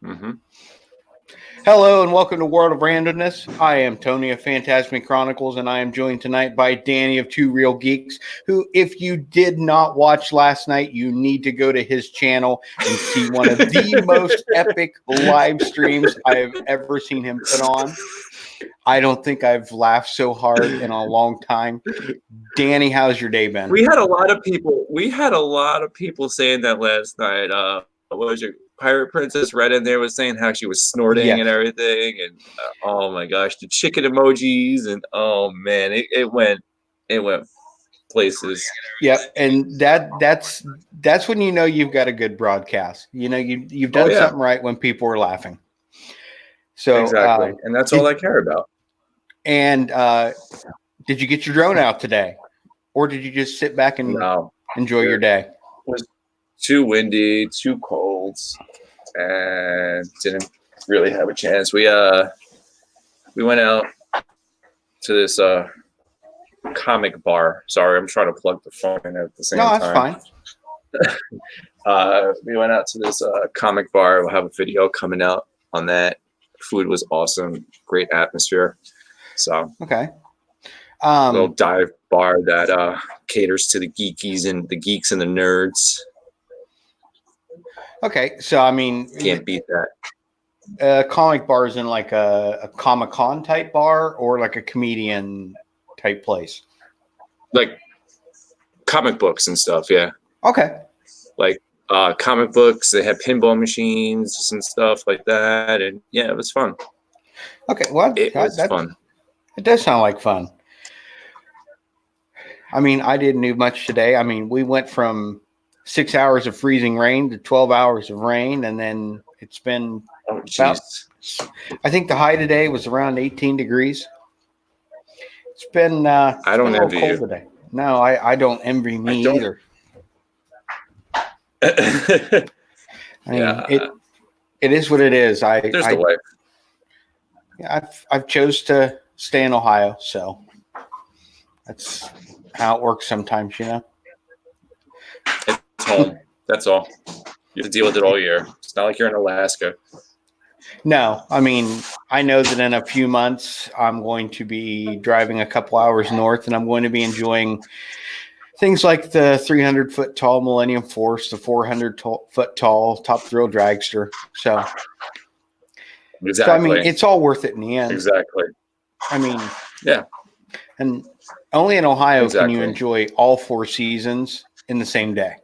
Mm-hmm. Hello and welcome to World of Randomness. I am Tony of Phantasmic Chronicles, and I am joined tonight by Danny of Two Real Geeks, who, if you did not watch last night, you need to go to his channel and see one of the most epic live streams I have ever seen him put on. I don't think I've laughed so hard in a long time. Danny, how's your day been? We had a lot of people. Saying that last night. What was your Pirate Princess Red in there was saying how she was snorting and everything, and oh my gosh, the chicken emojis, and oh man, it went places. Yep, and that's when you know you've got a good broadcast. You know you've done something right when people are laughing. So exactly, and that's all I care about. And did you get your drone out today, or did you just sit back and enjoy your day? It was too windy, too cold, and didn't really have a chance. We went out to this comic bar. Sorry, I'm trying to plug the phone in at the same time. No, that's fine. We went out to this comic bar. We'll have a video coming out on that. Food was awesome. Great atmosphere. So okay. Little dive bar that caters to the geekies and the geeks and the nerds. Okay, so I mean, can't beat that. Comic bars in like a Comic-Con type bar or like a comedian type place? Like comic books and stuff, yeah. Okay. Like comic books, they have pinball machines and stuff like that, and yeah, it was fun. Okay, well, it was fun. It does sound like fun. I mean, I didn't do much today. I mean, we went from 6 hours of freezing rain to 12 hours of rain, and then it's been about, I think the high today was around 18 degrees. It's been I don't envy cold you today. No, I don't envy me either. I mean, it is what it is. There's the way. Yeah, I've chose to stay in Ohio, so that's how it works sometimes, you know. It's home. That's all. You have to deal with it all year. It's not like you're in Alaska. No, I mean, I know that in a few months I'm going to be driving a couple hours north, and I'm going to be enjoying things like the 300-foot tall Millennium Force, the 400-foot tall Top Thrill Dragster. So, I mean, it's all worth it in the end. Exactly. I mean, yeah. And only in Ohio can you enjoy all four seasons in the same day.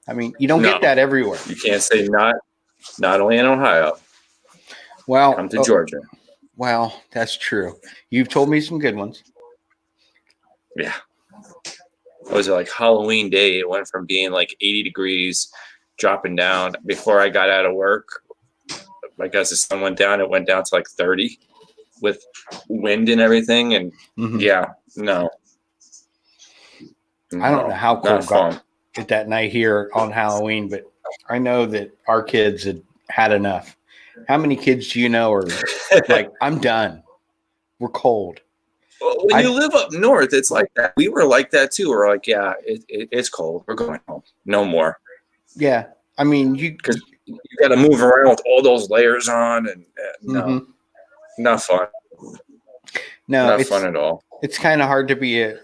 I mean, you don't get that everywhere. You can't say not only in Ohio. Well, come to Georgia. Well, that's true. You've told me some good ones. Yeah. It was like Halloween day. It went from being like 80 degrees, dropping down. Before I got out of work, like as the sun went down, it went down to like 30 with wind and everything. And no. I don't know how cold got it that night here on Halloween, but I know that our kids had enough. How many kids do you know are like, I'm done. We're cold. Well, when you live up north, it's like that. We were like that too. We're like, yeah, it's cold. We're going home. No more. Yeah. I mean, because you got to move around with all those layers on, and no, not fun. No, not fun at all. It's kind of hard to be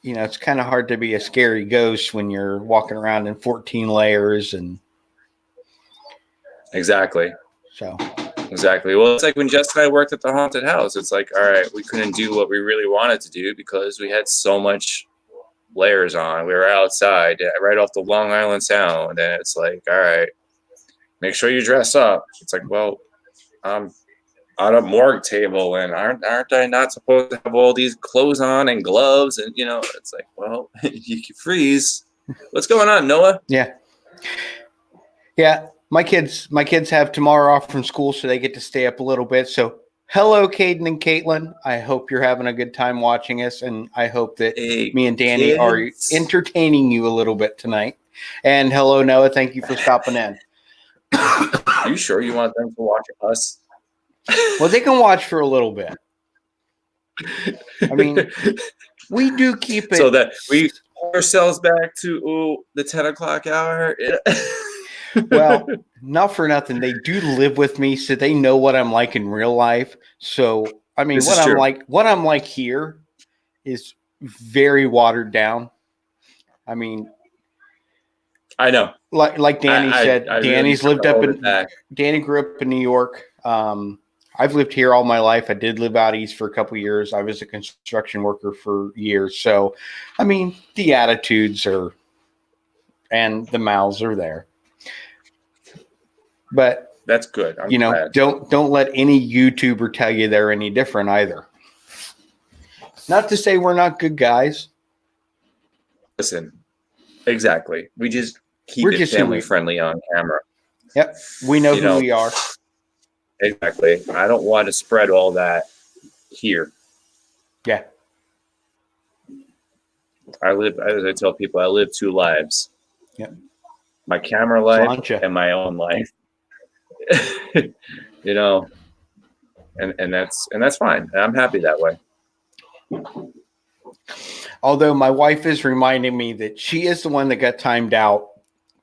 it's kind of hard to be a scary ghost when you're walking around in 14 layers and. Exactly. So. Exactly. Well, it's like when Jess and I worked at the haunted house. It's like, all right, we couldn't do what we really wanted to do because we had so much layers on. We were outside right off the Long Island Sound, and it's like, all right, make sure you dress up. It's like, well, I'm on a morgue table, and aren't I not supposed to have all these clothes on and gloves? And it's like, well, you can freeze. What's going on, Noah? Yeah. My kids have tomorrow off from school, so they get to stay up a little bit. So hello, Caden and Caitlin. I hope you're having a good time watching us, and I hope that me and Danny are entertaining you a little bit tonight. And hello, Noah. Thank you for stopping in. Are you sure you want them to watch us? Well, they can watch for a little bit. I mean, we do keep it so that we pull ourselves back to the 10 o'clock hour. Well, not for nothing. They do live with me, so they know what I'm like in real life. So, I mean, This is true. what I'm like here is very watered down. I mean, I know. like Danny I said, really Danny's have lived to up hold it in back. Danny grew up in New York. I've lived here all my life. I did live out east for a couple of years. I was a construction worker for years. So, I mean, the attitudes are and the mouths are there. But That's good. I'm glad. don't let any YouTuber tell you they're any different either. Not to say we're not good guys. Listen, exactly. We just keep We're it just who family we. friendly on camera. Yep, we know You who know, we are. exactly. I don't want to spread all that here. Yeah, As I tell people, I live two lives. yep. My camera life Sláinte. and my own life. You know, and that's fine. I'm happy that way. Although my wife is reminding me that she is the one that got timed out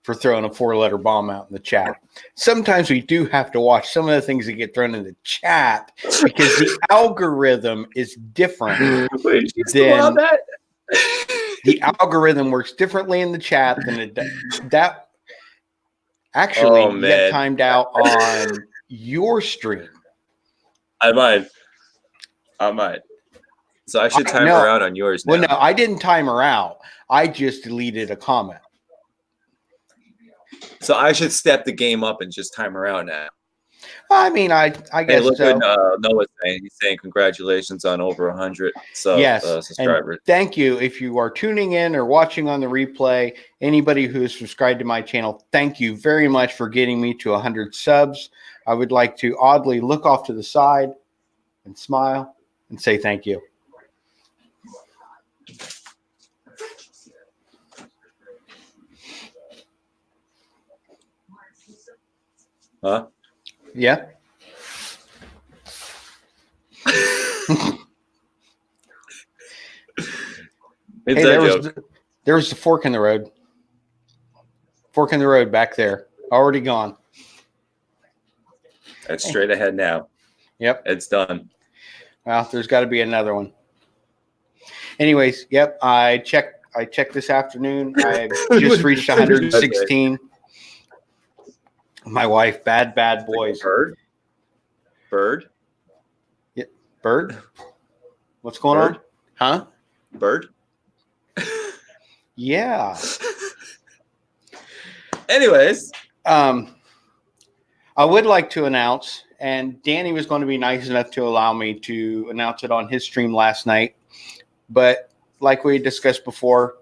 for throwing a 4-letter bomb out in the chat. Sometimes we do have to watch some of the things that get thrown in the chat because the algorithm is different. Wait, you still on that? The algorithm works differently in the chat than it does. That actually you got timed out on your stream. I might. So I should time her out on yours now. Well, no, I didn't time her out. I just deleted a comment. So I should step the game up and just time her out now. I mean, I guess hey, look so. Noah's saying, he's saying congratulations on over 100 subscribers. And thank you. If you are tuning in or watching on the replay, anybody who is subscribed to my channel, thank you very much for getting me to 100 subs. I would like to oddly look off to the side and smile and say thank you. Huh? Yeah. Hey, there was the fork in the road. Fork in the road back there. Already gone. It's straight ahead now. Yep. It's done. Well, there's got to be another one. Anyways, yep. I checked this afternoon. I just reached 116. My wife, bad boys. Bird. Yeah, bird. What's going on? Huh? Bird. Yeah. Anyways, I would like to announce, and Danny was going to be nice enough to allow me to announce it on his stream last night, but like we discussed before,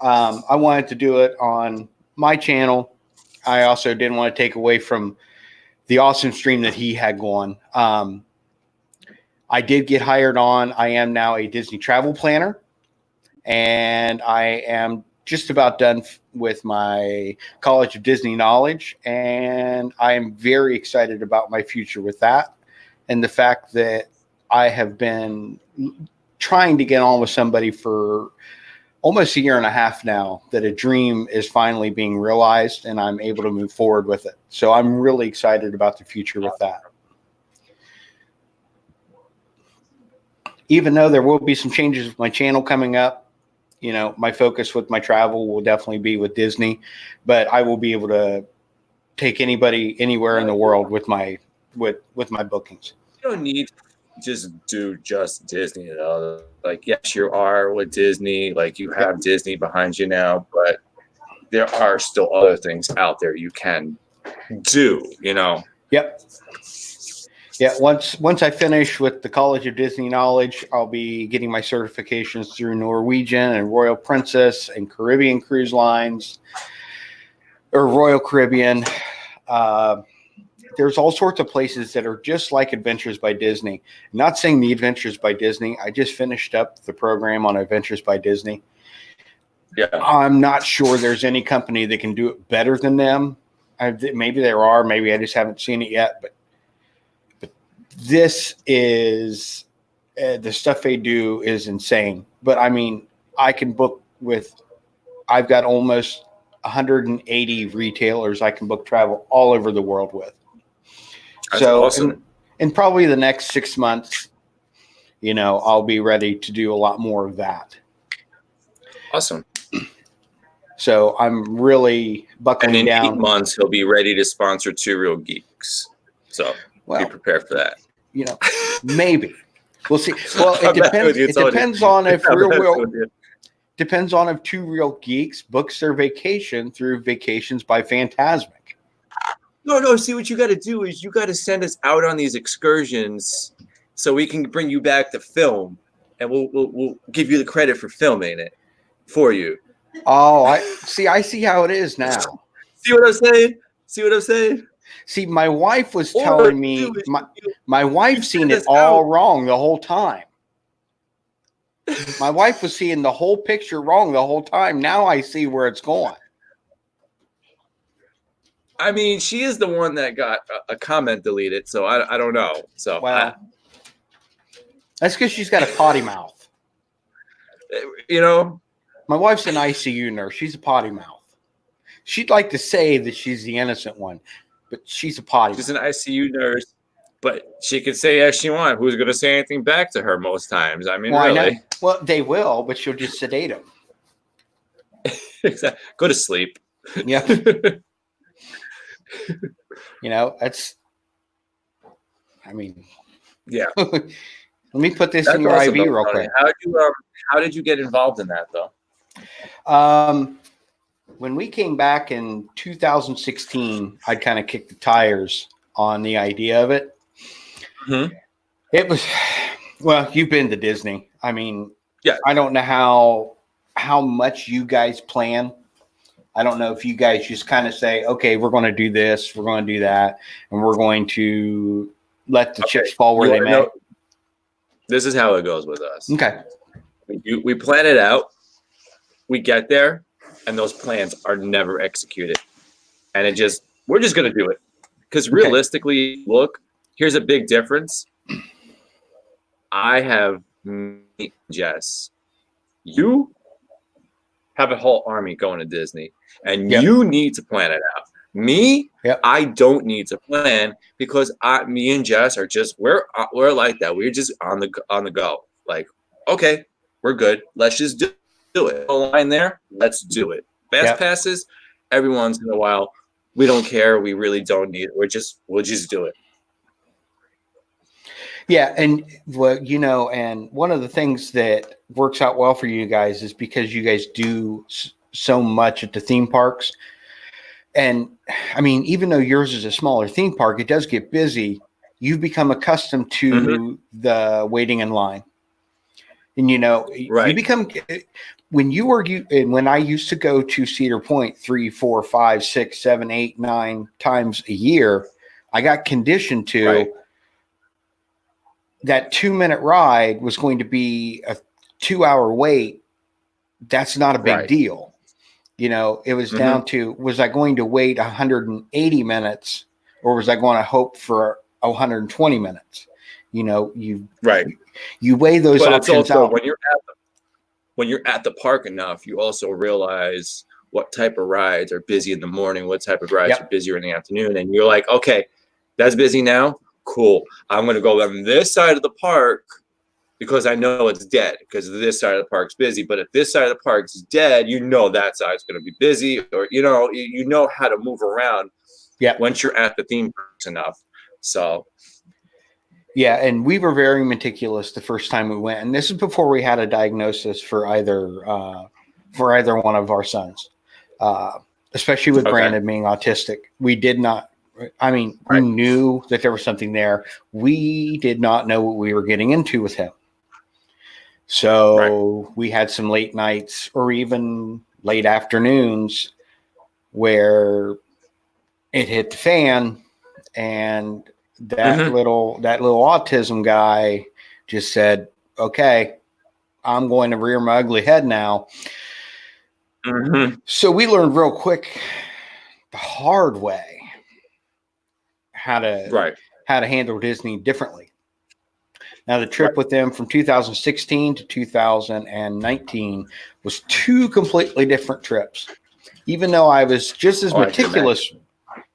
I wanted to do it on my channel. I also didn't want to take away from the awesome stream that he had going. I did get hired on. I am now a Disney travel planner, and I am just about done with my College of Disney knowledge, and I am very excited about my future with that, and the fact that I have been trying to get on with somebody for almost a year and a half now, that a dream is finally being realized and I'm able to move forward with it. So I'm really excited about the future with that. Even though there will be some changes with my channel coming up, you know, my focus with my travel will definitely be with Disney, but I will be able to take anybody anywhere in the world with my bookings. You don't need to just do just Disney though. Like, yes, you are with Disney, like you have Disney behind you now, but there are still other things out there you can do, you know. Yep. Yeah, once I finish with the College of Disney knowledge, I'll be getting my certifications through Norwegian and Royal Princess and Caribbean Cruise Lines, or Royal Caribbean. There's all sorts of places that are just like Adventures by Disney. I'm not saying the Adventures by Disney. I just finished up the program on Adventures by Disney. Yeah. I'm not sure there's any company that can do it better than them. Maybe there are. Maybe I just haven't seen it yet. But this is the stuff they do is insane. But I mean, I can book with. I've got almost 180 retailers I can book travel all over the world with. That's awesome. In probably the next 6 months, I'll be ready to do a lot more of that. Awesome. So I'm really buckling and in down. 8 months, he'll be ready to sponsor Two Real Geeks. So be prepared for that. Maybe. We'll see. Well, it depends. It depends on if depends on if Two Real Geeks books their vacation through Vacations by Fantasmic. No. See, what you got to do is you got to send us out on these excursions so we can bring you back to film, and we'll give you the credit for filming it for you. Oh, I see how it is now. See what I'm saying? See, my wife was telling me my wife's seen it all wrong the whole time. My wife was seeing the whole picture wrong the whole time. Now I see where it's going. I mean, she is the one that got a comment deleted, so I don't know. So that's because she's got a potty mouth. My wife's an ICU nurse. She's a potty mouth. She'd like to say that she's the innocent one, but she's a potty. She's an ICU nurse, but she could say as she wants. Who's going to say anything back to her most times? I mean, really. Well, they will, but she'll just sedate them. Exactly. Go to sleep. Yeah. That's. I mean. Yeah. Let me put this in your IV real quick. How did you get involved in that though? When we came back in 2016, I'd kind of kicked the tires on the idea of it. Mm-hmm. It was, well, you've been to Disney. I mean, yeah. I don't know how much you guys plan. I don't know if you guys just kind of say, okay, we're going to do this, we're going to do that, and we're going to let the chips fall where they may. This is how it goes with us. Okay. We plan it out. We get there, and those plans are never executed. And we're just going to do it. Because realistically, look, here's a big difference. I have Jess. You have a whole army going to Disney, and you need to plan it out. Me, I don't need to plan because me and Jess are just we're like that. We're just on the go. Like, okay, we're good. Let's just do it. A line there. Let's do it. Fast passes. Every once in a while, we don't care. We really don't need it. We'll just do it. Yeah, and and one of the things that works out well for you guys is because you guys do so much at the theme parks. And I mean, even though yours is a smaller theme park, it does get busy. You've become accustomed to the waiting in line. And you become when I used to go to Cedar Point 3, 4, 5, 6, 7, 8, 9 times a year, I got conditioned to that 2-minute ride was going to be a 2-hour wait. That's not a big deal. It was down to, was I going to wait 180 minutes or was I going to hope for 120 minutes? You weigh those options out. When you're at the park enough, you also realize what type of rides are busy in the morning, what type of rides are busier in the afternoon. And you're like, okay, that's busy now. Cool. I'm going to go on this side of the park because I know it's dead because this side of the park's busy. But if this side of the park's dead, that side's going to be busy, or you know how to move around. Yeah. Once you're at the theme parks enough. So. Yeah, and we were very meticulous the first time we went, and this is before we had a diagnosis for either one of our sons, especially with Brandon being autistic. We did not. I mean, we knew that there was something there. We did not know what we were getting into with him. So we had some late nights or even late afternoons where it hit the fan, and that little autism guy just said, "Okay, I'm going to rear my ugly head now." So we learned real quick, the hard way, how to handle Disney differently. Now, the trip with them from 2016 to 2019 was 2 completely different trips. even though I was just as Oh, I can meticulous,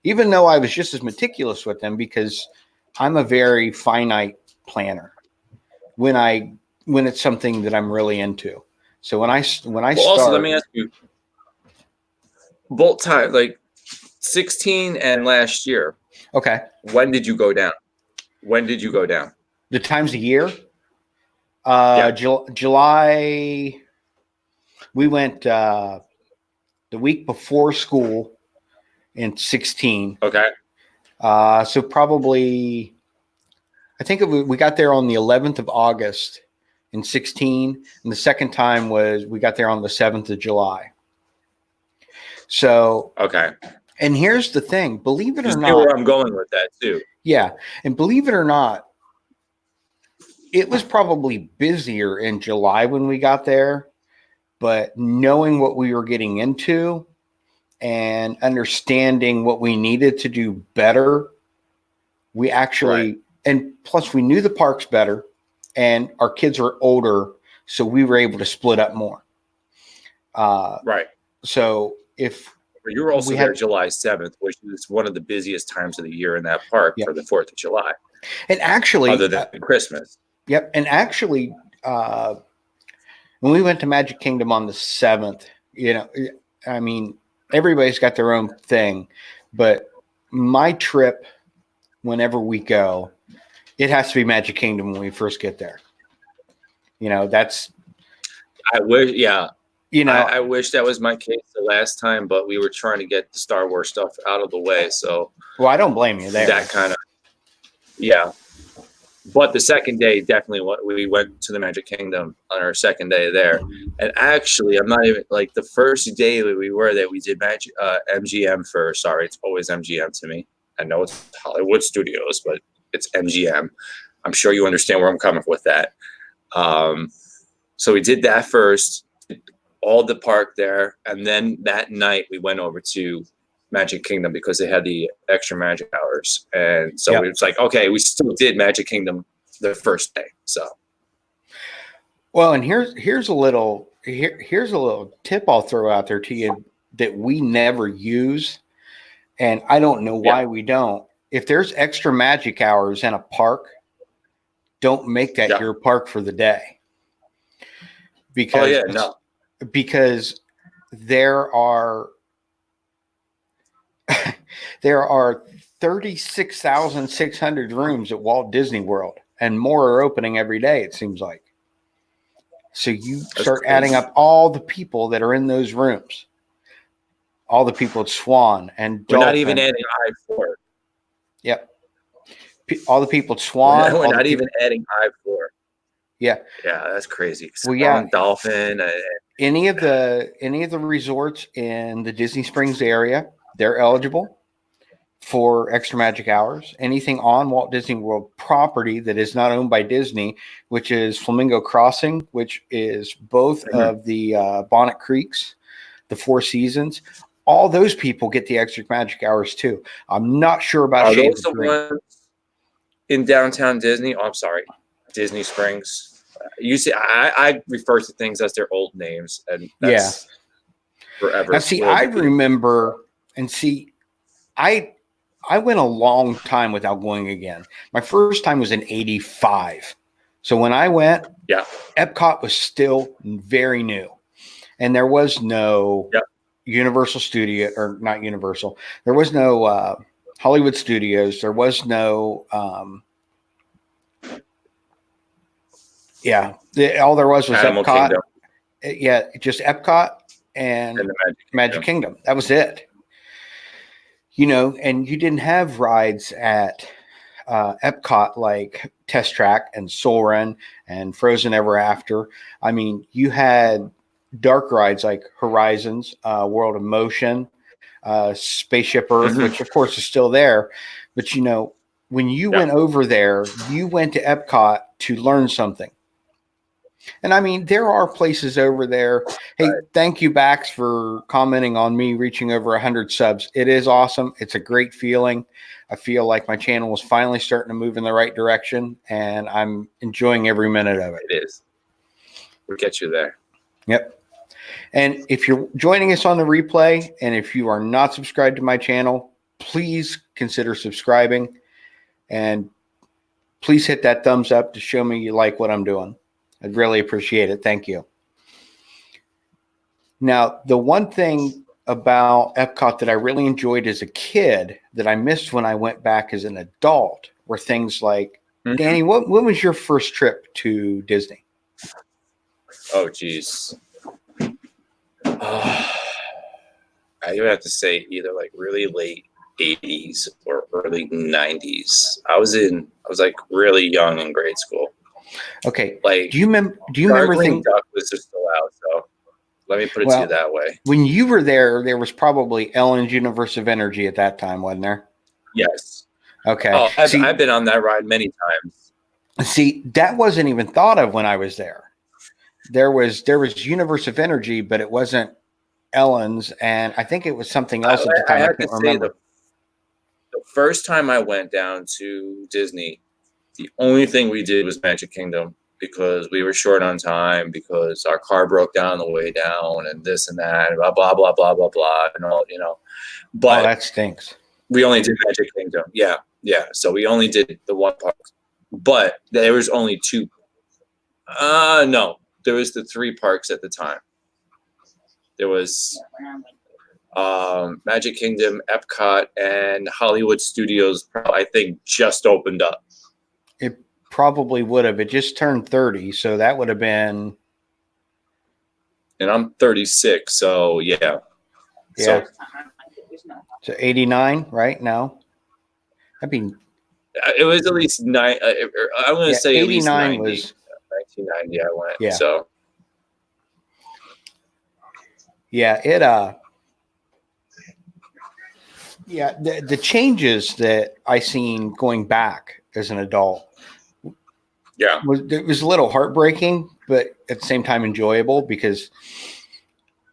even though I was just as meticulous with them, because I'm a very finite planner when it's something that I'm really into. So when I Well, also, let start, me ask you, both time, like 16 and last year, okay, when did you go down? When did you go down? the times a year, Yeah. July, we went the week before school in 16. Okay. So probably, I think we got there on the 11th of August in 16, and the second time was we got there on the 7th of July. So, Okay. and here's the thing, believe it You or see where not, I'm going with that too. yeah, and believe it or not, it was probably busier in July when we got there, but knowing what we were getting into and understanding what we needed to do better, we actually, Right. and plus we knew the parks better, and our kids are older, so we were able to split up more. Right. So if But you were also we there had, July 7th, which is one of the busiest times of the year in that park yeah, for the 4th of July, and actually, other than Christmas. yep, and actually, when we went to Magic Kingdom on the 7th, I mean, everybody's got their own thing, but my trip, whenever we go, it has to be Magic Kingdom when we first get there. That's, I wish, yeah, you know, I wish that was my case the last time, but we were trying to get the Star Wars stuff out of the way. So well, I don't blame you there. that kind of, yeah. But the second day, definitely, we went to the Magic Kingdom on our second day there. And actually, I'm not even like the first day that we were there, we did Magic MGM for. Sorry, it's always MGM to me. I know it's Hollywood Studios, but it's MGM. I'm sure you understand where I'm coming with that. So we did that first, all the park there, and then that night we went over to Magic Kingdom because they had the extra magic hours, and so Yep. it's like, okay, we still did Magic Kingdom the first day. So, Well, and here's a little tip I'll throw out there to you that we never use, and I don't know why yeah. we don't. If there's extra magic hours in a park, don't make that Yeah. your park for the day. Oh Because yeah, no. because there are there are 36,600 rooms at Walt Disney World, and more are opening every day, it seems like. So you That's start crazy. adding up all the people that are in those rooms, all the people at Swan and We're Dolphin. not even adding I-4. Yep. All the people at Swan. We're not even adding I-4. Yeah. Yeah, that's crazy. Well, Swan, yeah. Dolphin. Any of the resorts in the Disney Springs area, they're eligible for extra magic hours. Anything on Walt Disney World property that is not owned by Disney, which is Flamingo Crossing, which is both of the Bonnet Creeks, the Four Seasons, all those people get the extra magic hours too. I'm not sure about Are Shades those of the Green. ones in downtown Disney? Oh, I'm sorry, Disney Springs. You see, I refer to things as their old names, and that's forever. Now, see, I remember, and see, I went a long time without going again. My first time was in '85. So when I went, yeah, Epcot was still very new, and there was no Universal Studio, or not Universal. There was no Hollywood Studios. There was no, all there was Animal Epcot. Kingdom. Yeah, just Epcot and the Magic Kingdom. That was it. And you didn't have rides at Epcot like Test Track and Soarin' and Frozen Ever After. I mean, you had dark rides like Horizons, World of Motion, Spaceship Earth, which of course is still there. But when you went over there, you went to Epcot to learn something. And I mean, there are places over there. Hey, thank you, Bax, for commenting on me reaching over 100 subs. It is awesome. It's a great feeling. I feel like my channel is finally starting to move in the right direction, and I'm enjoying every minute of it. It is. We'll get you there. Yep. And if you're joining us on the replay, and if you are not subscribed to my channel, please consider subscribing. And please hit that thumbs up to show me you like what I'm doing. I'd really appreciate it. Thank you. Now, the one thing about Epcot that I really enjoyed as a kid that I missed when I went back as an adult were things like, Danny, when was your first trip to Disney? Oh, geez. I would have to say either like really late 80s or early 90s. I was like really young in grade school. Okay. Like, do you remember Duck was just still out, so let me put it to you that way. When you were there was probably Ellen's Universe of Energy at that time, wasn't there? Yes. Okay. Oh, I've been on that ride many times. See, that wasn't even thought of when I was there. There was Universe of Energy, but it wasn't Ellen's, and I think it was something else at the time. I can't remember. The first time I went down to Disney, the only thing we did was Magic Kingdom because we were short on time because our car broke down on the way down and this and that, blah, blah, blah, blah, blah, blah, and all, But that stinks. We only did Magic Kingdom. Yeah. So we only did the one park. But there was only two. No. There was the three parks at the time. There was Magic Kingdom, Epcot, and Hollywood Studios, I think, just opened up. It probably would have. It just turned 30, so that would have been. And I'm 36, so yeah. So 89, right now. It was at least nine. I'm going to say 89 at least 90. Was 1990. I went. Yeah. So. Yeah, the changes that I seen going back as an adult. Yeah. It was a little heartbreaking, but at the same time enjoyable because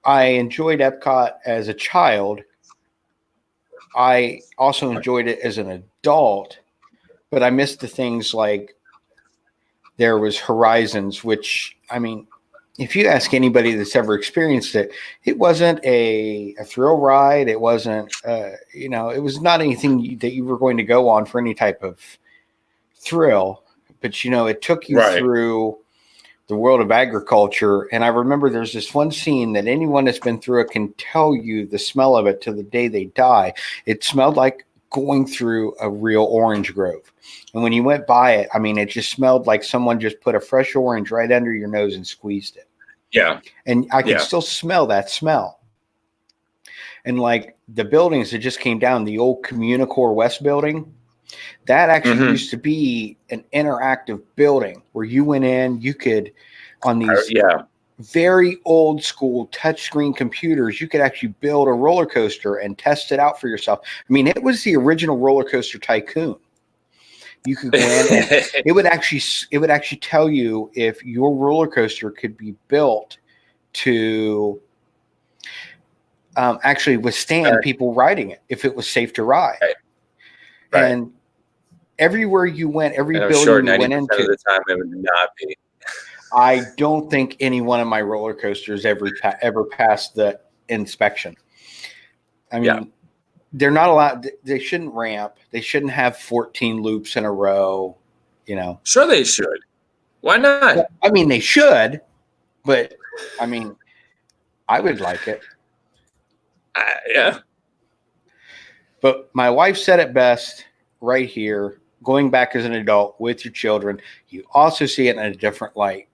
I enjoyed Epcot as a child. I also enjoyed it as an adult, but I missed the things like there was Horizons, which, I mean, if you ask anybody that's ever experienced it, it wasn't a thrill ride. It wasn't, it was not anything that you were going to go on for any type of thrill. But, it took you through the world of agriculture. And I remember there's this one scene that anyone that's been through it can tell you the smell of it to the day they die. It smelled like going through a real orange grove. And when you went by it, I mean, it just smelled like someone just put a fresh orange right under your nose and squeezed it. Yeah. And I could still smell that smell. And like the buildings that just came down, the old Communicore West building, that actually used to be an interactive building where you went in, you could, on these very old school touchscreen computers, you could actually build a roller coaster and test it out for yourself. I mean, it was the original Roller Coaster Tycoon. You could go in and it would actually tell you if your roller coaster could be built to actually withstand people riding it, if it was safe to ride. Right. And everywhere you went, every building you went into, of the time it would not be. I don't think any one of my roller coasters ever passed the inspection. I mean, they're not allowed. They shouldn't ramp. They shouldn't have 14 loops in a row. Sure, they should. Why not? I mean, they should, but I mean, I would like it. Yeah. But my wife said it best right here. Going back as an adult with your children, you also see it in a different light.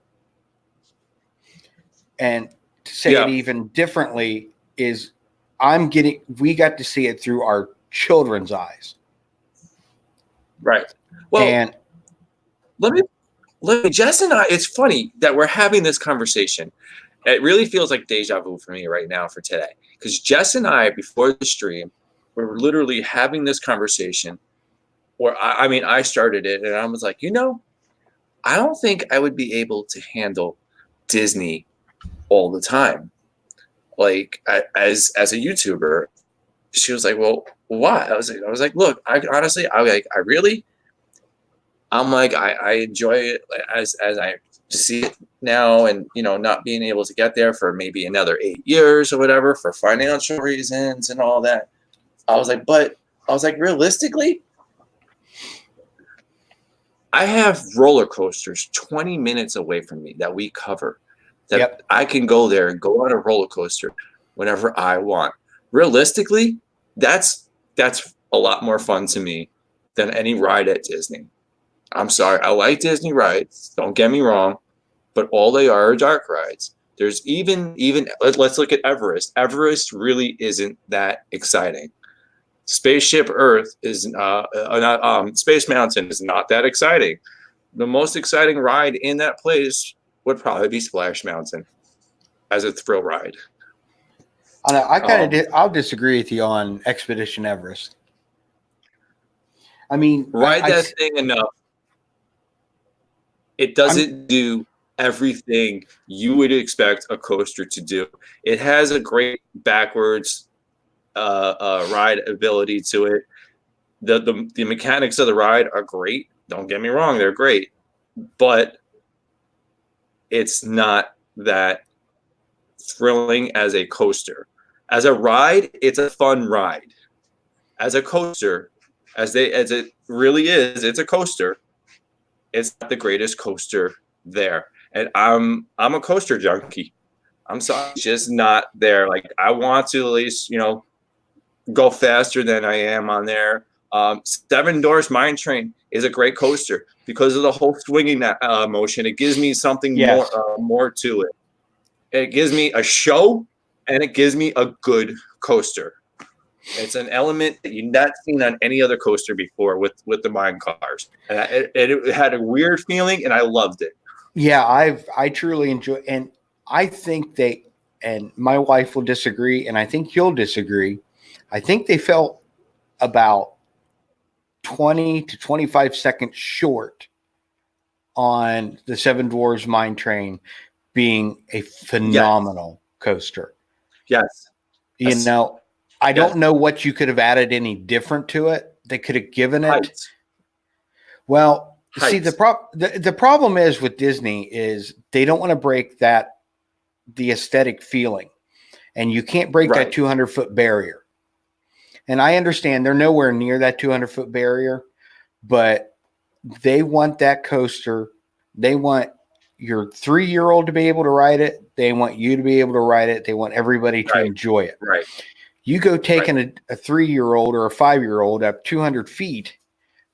And to say it even differently is we got to see it through our children's eyes. Right. Well, and let me, Jess and I, it's funny that we're having this conversation. It really feels like deja vu for me right now for today. Because Jess and I, before the stream, we're literally having this conversation where I started it and I was like, I don't think I would be able to handle Disney all the time. Like as a YouTuber, she was like, well, why? I was like, look, I honestly, I'm like, I enjoy it as I see it now, and not being able to get there for maybe another 8 years or whatever for financial reasons and all that. I was like, realistically, I have roller coasters 20 minutes away from me that we cover, that I can go there and go on a roller coaster whenever I want. Realistically, that's a lot more fun to me than any ride at Disney. I'm sorry, I like Disney rides, don't get me wrong, but all they are dark rides. There's even let's look at Everest. Everest really isn't that exciting. Spaceship Earth is not, Space Mountain is not that exciting. The most exciting ride in that place would probably be Splash Mountain as a thrill ride. I'll disagree with you on Expedition Everest. I mean, ride that thing enough. It doesn't do everything you would expect a coaster to do. It has a great backwards ride ability to it. The mechanics of the ride are great. Don't get me wrong, they're great, but it's not that thrilling as a coaster. As a ride, it's a fun ride. As a coaster, as it really is, it's a coaster. It's not the greatest coaster there. And I'm a coaster junkie. I'm sorry, it's just not there. Like, I want to at least, go faster than I am on there. Seven Doors Mine Train is a great coaster because of the whole swinging motion. It gives me something more to it. It gives me a show, and it gives me a good coaster. It's an element that you've not seen on any other coaster before with the mine cars, and it had a weird feeling, and I loved it. Yeah, I truly enjoy, and I think and my wife will disagree, and I think you'll disagree. I think they felt about 20 to 25 seconds short on the Seven Dwarfs Mine Train being a phenomenal coaster. Yes. I don't know what you could have added any different to it. They could have given it. Well, see, the problem is with Disney is they don't want to break the aesthetic feeling, and you can't break that 200-foot barrier. And I understand they're nowhere near that 200-foot barrier, but they want that coaster. They want your 3-year-old to be able to ride it. They want you to be able to ride it. They want everybody to enjoy it. Right. You go taking a 3-year-old or a 5-year-old up 200 feet,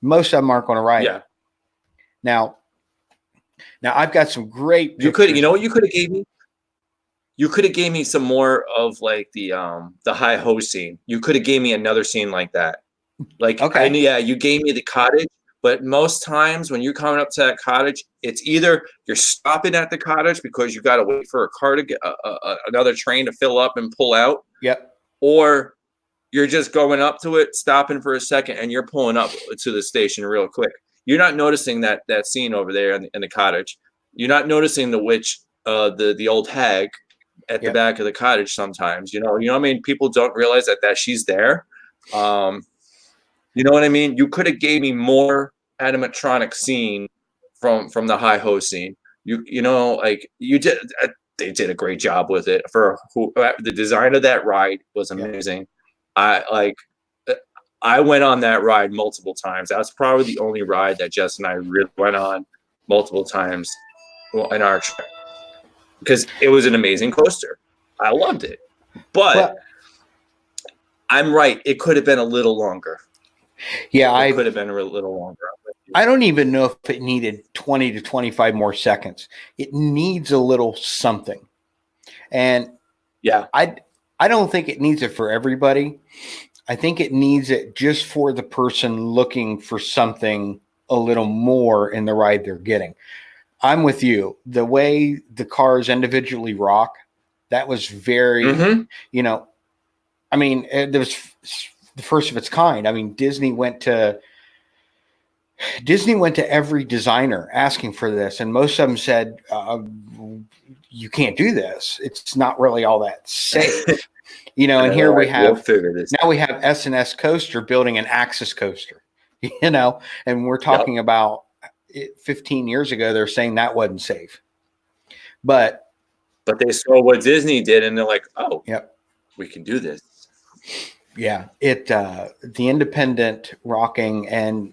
most of them aren't going to ride it. Now I've got some great pictures. You know what you could have gave me? You could have gave me some more of like the high ho scene. You could have gave me another scene like that. Like, you gave me the cottage, but most times when you're coming up to that cottage, it's either you're stopping at the cottage because you got to wait for a car to get another train to fill up and pull out. Yep. Or you're just going up to it, stopping for a second, and you're pulling up to the station real quick. You're not noticing that scene over there in the cottage. You're not noticing the witch, the old hag at the back of the cottage sometimes. You know what I mean? People don't realize that she's there. You know what I mean? You could have gave me more animatronic scene from the high ho scene. You did. They did a great job with it. The design of that ride was amazing. I went on that ride multiple times. That's probably the only ride that Jess and I really went on multiple times in our trip because it was an amazing coaster. I loved it, but I'm right. It could have been a little longer. Yeah, it could have been a little longer. I don't even know if it needed 20 to 25 more seconds. It needs a little something. And I don't think it needs it for everybody. I think it needs it just for the person looking for something a little more in the ride they're getting. I'm with you. The way the cars individually rock, that was very, I mean, it was the first of its kind. I mean, Disney went to every designer asking for this, and most of them said, you can't do this. It's not really all that safe. And here we have S&S Coaster building an Axis coaster, and we're talking about 15 years ago, they're saying that wasn't safe. But they saw what Disney did, and they're like, "Oh, yep, we can do this." yeah, the independent rocking and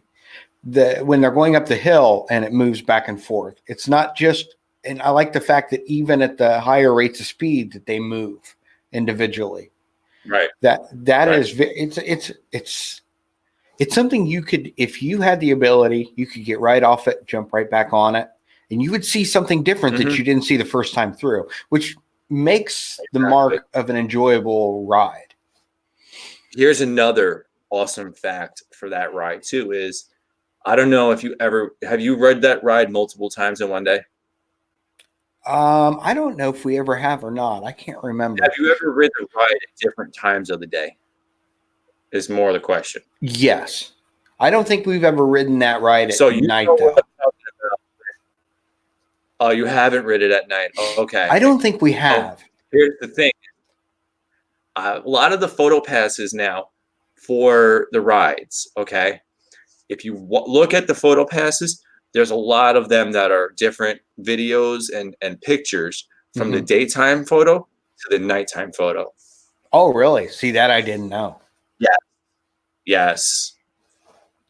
when they're going up the hill and it moves back and forth. It's not just, and I like the fact that even at the higher rates of speed that they move individually. Right. That Right. is it's something you could, if you had the ability, you could get right off it, jump right back on it, and you would see something different that you didn't see the first time through, which makes the mark of an enjoyable ride. Here's another awesome fact for that ride too is, I don't know if have you read that ride multiple times in one day? I don't know if we ever have or not. I can't remember. Have you ever ridden the ride at different times of the day? Is more the question. Yes. I don't think we've ever ridden that ride at night, though. Oh, you haven't ridden it at night. Oh, okay. I don't think we have. Here's the thing. A lot of the photo passes now for the rides, okay? If you look at the photo passes, there's a lot of them that are different videos and pictures from the daytime photo to the nighttime photo. Oh, really? See, that I didn't know. Yeah. Yes.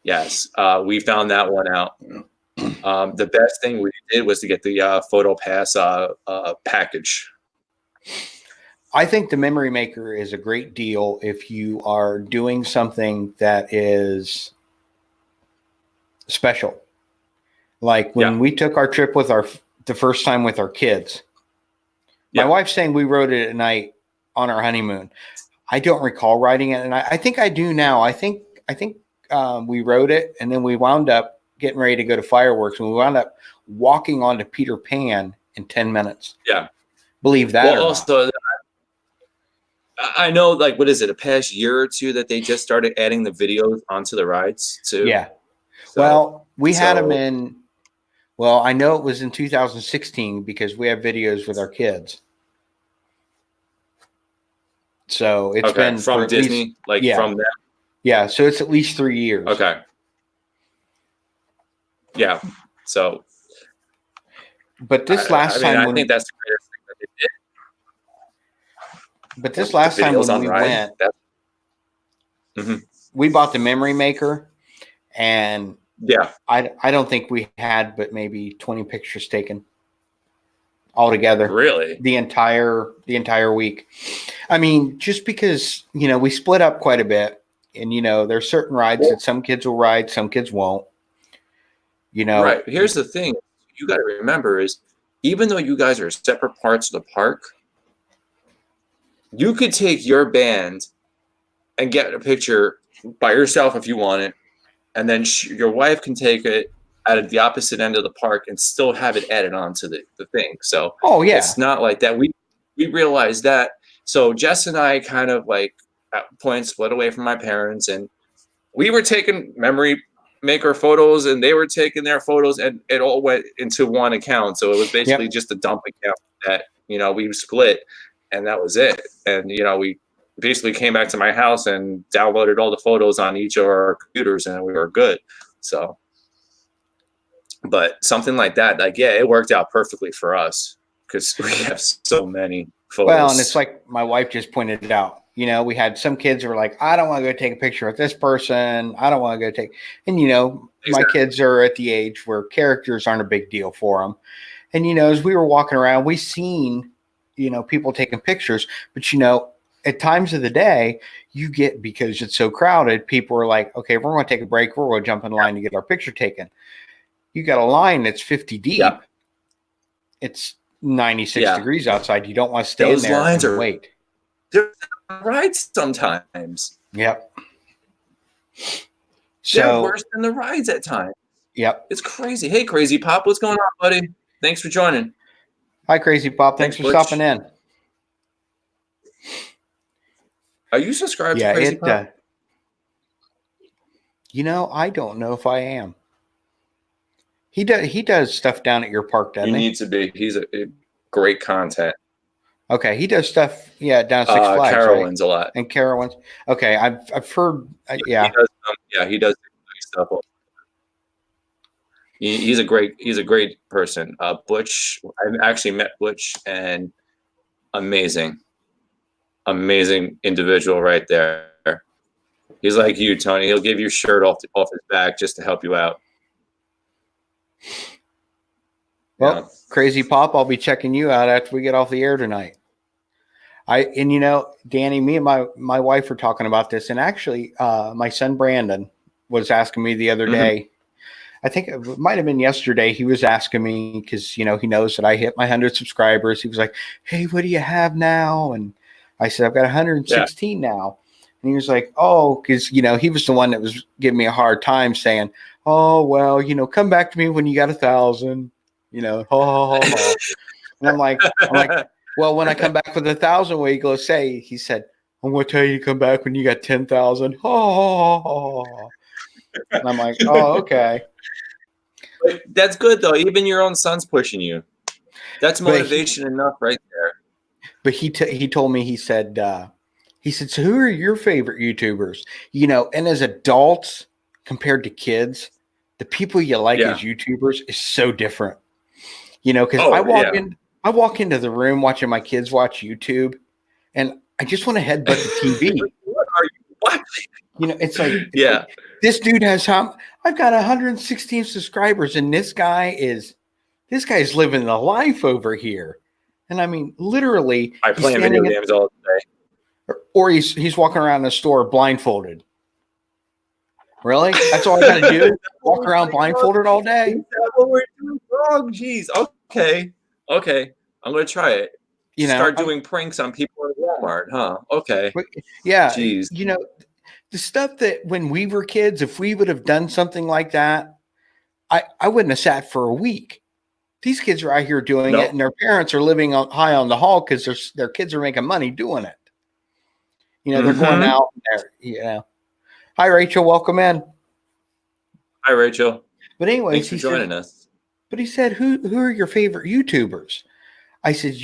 We found that one out. The best thing we did was to get the photo pass package. I think the Memory Maker is a great deal if you are doing something that is special. Like when we took our trip with the first time with our kids. My wife's saying we rode it at night on our honeymoon. I don't recall riding it, and I think I do now. I think we rode it, and then we wound up getting ready to go to fireworks, and we wound up walking onto Peter Pan in 10 minutes. Yeah. Believe that or also, not. I know, like, what is it, a past year or two that they just started adding the videos onto the rides, too? Yeah. So, we had them in, I know it was in 2016 because we have videos with our kids. So it's been from Disney, from them. Yeah, so it's at least 3 years. Okay. Yeah. So. But this last time, I think that's the greatest thing that they did. But this last time when we went, we bought the Memory Maker, and I don't think we had but maybe 20 pictures taken altogether. Really? The entire week. I mean, just because, we split up quite a bit, and there's certain rides that some kids will ride, some kids won't. Right. Here's the thing you got to remember is, even though you guys are separate parts of the park, you could take your band and get a picture by yourself if you want it, and then your wife can take it at the opposite end of the park and still have it added onto the thing. So it's not like that. We realized that. So Jess and I kind of like at points split away from my parents, and we were taking Memory Maker photos, and they were taking their photos, and it all went into one account. So it was basically just a dump account that we split, and that was it. And we basically came back to my house and downloaded all the photos on each of our computers, and we were good. So, but something like that, it worked out perfectly for us because we have so many photos. Well, and it's like my wife just pointed it out. We had some kids who were like, I don't want to go take a picture with this person. I don't want to go take, and my kids are at the age where characters aren't a big deal for them. And, as we were walking around, we seen, people taking pictures, but, at times of the day you get, because it's so crowded, people are like, okay, we're going to take a break. We're going to jump in line to get our picture taken. You got a line that's 50 deep. Yeah. It's 96 degrees outside. You don't want to stand there and wait. They're rides sometimes. Yep. So they're worse than the rides at times. Yep. It's crazy. Hey, Crazy Pop, what's going on, buddy? Thanks for joining. Hi, Crazy Pop. Thanks for stopping in. Are you subscribed to Crazy Pop? I don't know if I am. He does stuff down at your park, doesn't he? You need to be. He's a great content. Okay, he does stuff, down at Six Flags, Carowinds a lot. And Carowinds. Okay, I've heard, He does, he does stuff. He's a great person. Butch, I've actually met Butch, and amazing, amazing individual right there. He's like you, Tony. He'll give you shirt off his back just to help you out. Well, Crazy Pop, I'll be checking you out after we get off the air tonight. Danny, me and my wife were talking about this, and actually, my son Brandon was asking me the other day. I think it might have been yesterday. He was asking me because he knows that I hit my 100 subscribers. He was like, "Hey, what do you have now?" And I said, "I've got 116 now." And he was like, "Oh," because he was the one that was giving me a hard time, saying, "Oh, well, come back to me when you got 1,000." And I'm like, well, when I come back with 1,000, what are you gonna say? He said, "I'm gonna tell you to come back when you got 10,000." And I'm like, "Oh, okay." But that's good though. Even your own son's pushing you. That's motivation enough, right there. But he told me, he said, "So who are your favorite YouTubers?" And as adults compared to kids, the people you like as YouTubers is so different. Because I walk into the room watching my kids watch YouTube, and I just want to headbutt the TV. What are you watching? It's like, this dude has I've got 116 subscribers, and this guy's living the life over here. And I mean, literally, I play video games all day. Or he's walking around the store blindfolded. Really? That's all I got to do? Walk around blindfolded all day? Is that what we're doing wrong? Jeez. Okay. I'm going to try it. Start doing pranks on people at Walmart, huh? Okay. Yeah. Jeez. The stuff that when we were kids, if we would have done something like that, I wouldn't have sat for a week. These kids are out here doing it, and their parents are living high on the hog because their kids are making money doing it. They're going out there, Hi, Rachel. Welcome in. Hi, Rachel. But anyways, thanks for joining us. But he said, who are your favorite YouTubers? I said,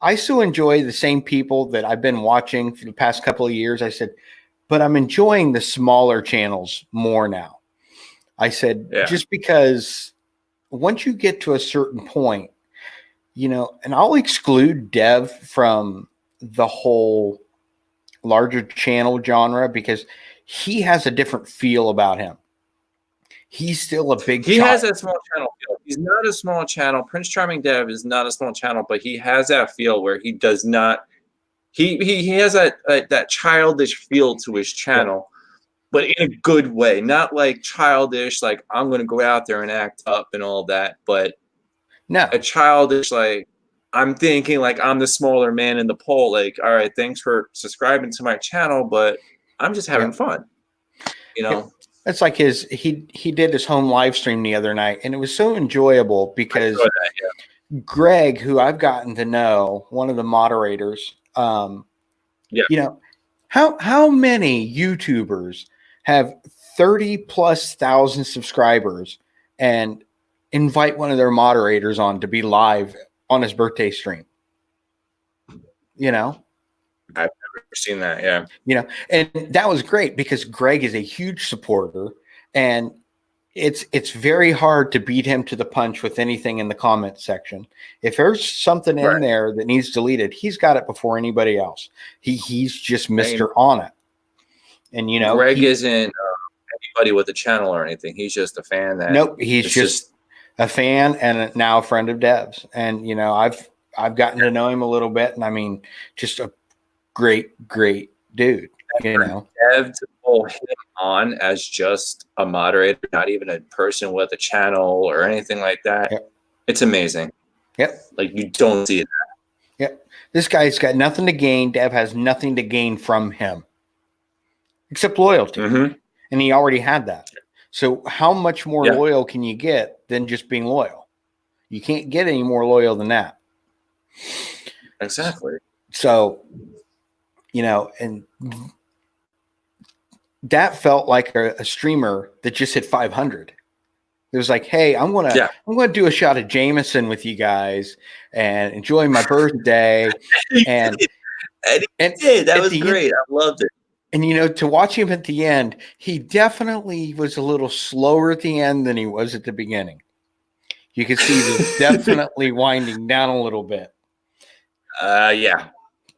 I still enjoy the same people that I've been watching for the past couple of years. I said, but I'm enjoying the smaller channels more now. I said, just because once you get to a certain point, and I'll exclude Dev from the whole larger channel genre because he has a different feel about him. He's still a big He has that small channel feel. He's not a small channel. Prince Charming Dev is not a small channel, but he has that feel where he does not he has that childish feel to his channel, but in a good way. Not like childish, like I'm gonna go out there and act up and all that, but a childish, like I'm thinking like I'm the smaller man in the poll, like, all right, thanks for subscribing to my channel, but I'm just having fun. It's like he did his home live stream the other night, and it was so enjoyable because Greg, who I've gotten to know, one of the moderators, how many YouTubers have 30,000+ subscribers and invite one of their moderators on to be live on his birthday stream? I've never seen that. And that was great because Greg is a huge supporter, and it's very hard to beat him to the punch with anything in the comment section. If there's something in there that needs deleted, he's got it before anybody else. He's just Mr. on it. And Greg isn't anybody with a channel or anything. He's just a fan. He's just a fan and now a friend of Dev's. And I've gotten to know him a little bit, and I mean, just a great dude. Dev to pull him on as just a moderator, not even a person with a channel or anything like that. It's amazing. Like you don't see that. This guy's got nothing to gain. Dev has nothing to gain from him except loyalty. And he already had that. So how much more loyal can you get than just being loyal? You can't get any more loyal than that. Exactly. So, and that felt like a streamer that just hit 500. It was like, hey, I'm gonna do a shot of Jameson with you guys and enjoy my birthday. and he did. That was great. I loved it. And to watch him at the end, he definitely was a little slower at the end than he was at the beginning. You can see he was definitely winding down a little bit. Yeah.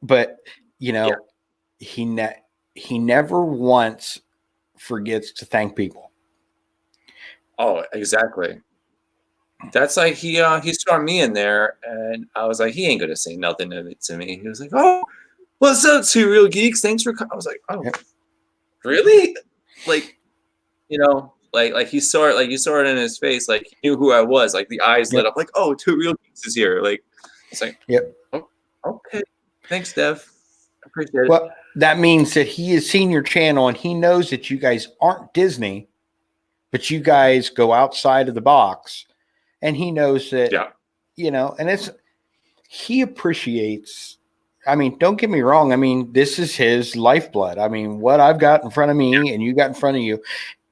But he never once forgets to thank people. Oh, exactly. That's like he saw me in there, and I was like, he ain't gonna say nothing to me. He was like, "Oh, what's up, Two Real Geeks? Thanks for coming." I was like, "Oh, Yep. really?" Like, like he saw it, like you saw it in his face, like he knew who I was. Like the eyes lit up, like, "Oh, Two Real Geeks is here." Like, it's like, yep. Oh, okay, thanks, Dev. I appreciate it. Well, that means that he has seen your channel and he knows that you guys aren't Disney, but you guys go outside of the box, and he knows that, and he appreciates. I mean, don't get me wrong. I mean, this is his lifeblood. I mean, what I've got in front of me and you got in front of you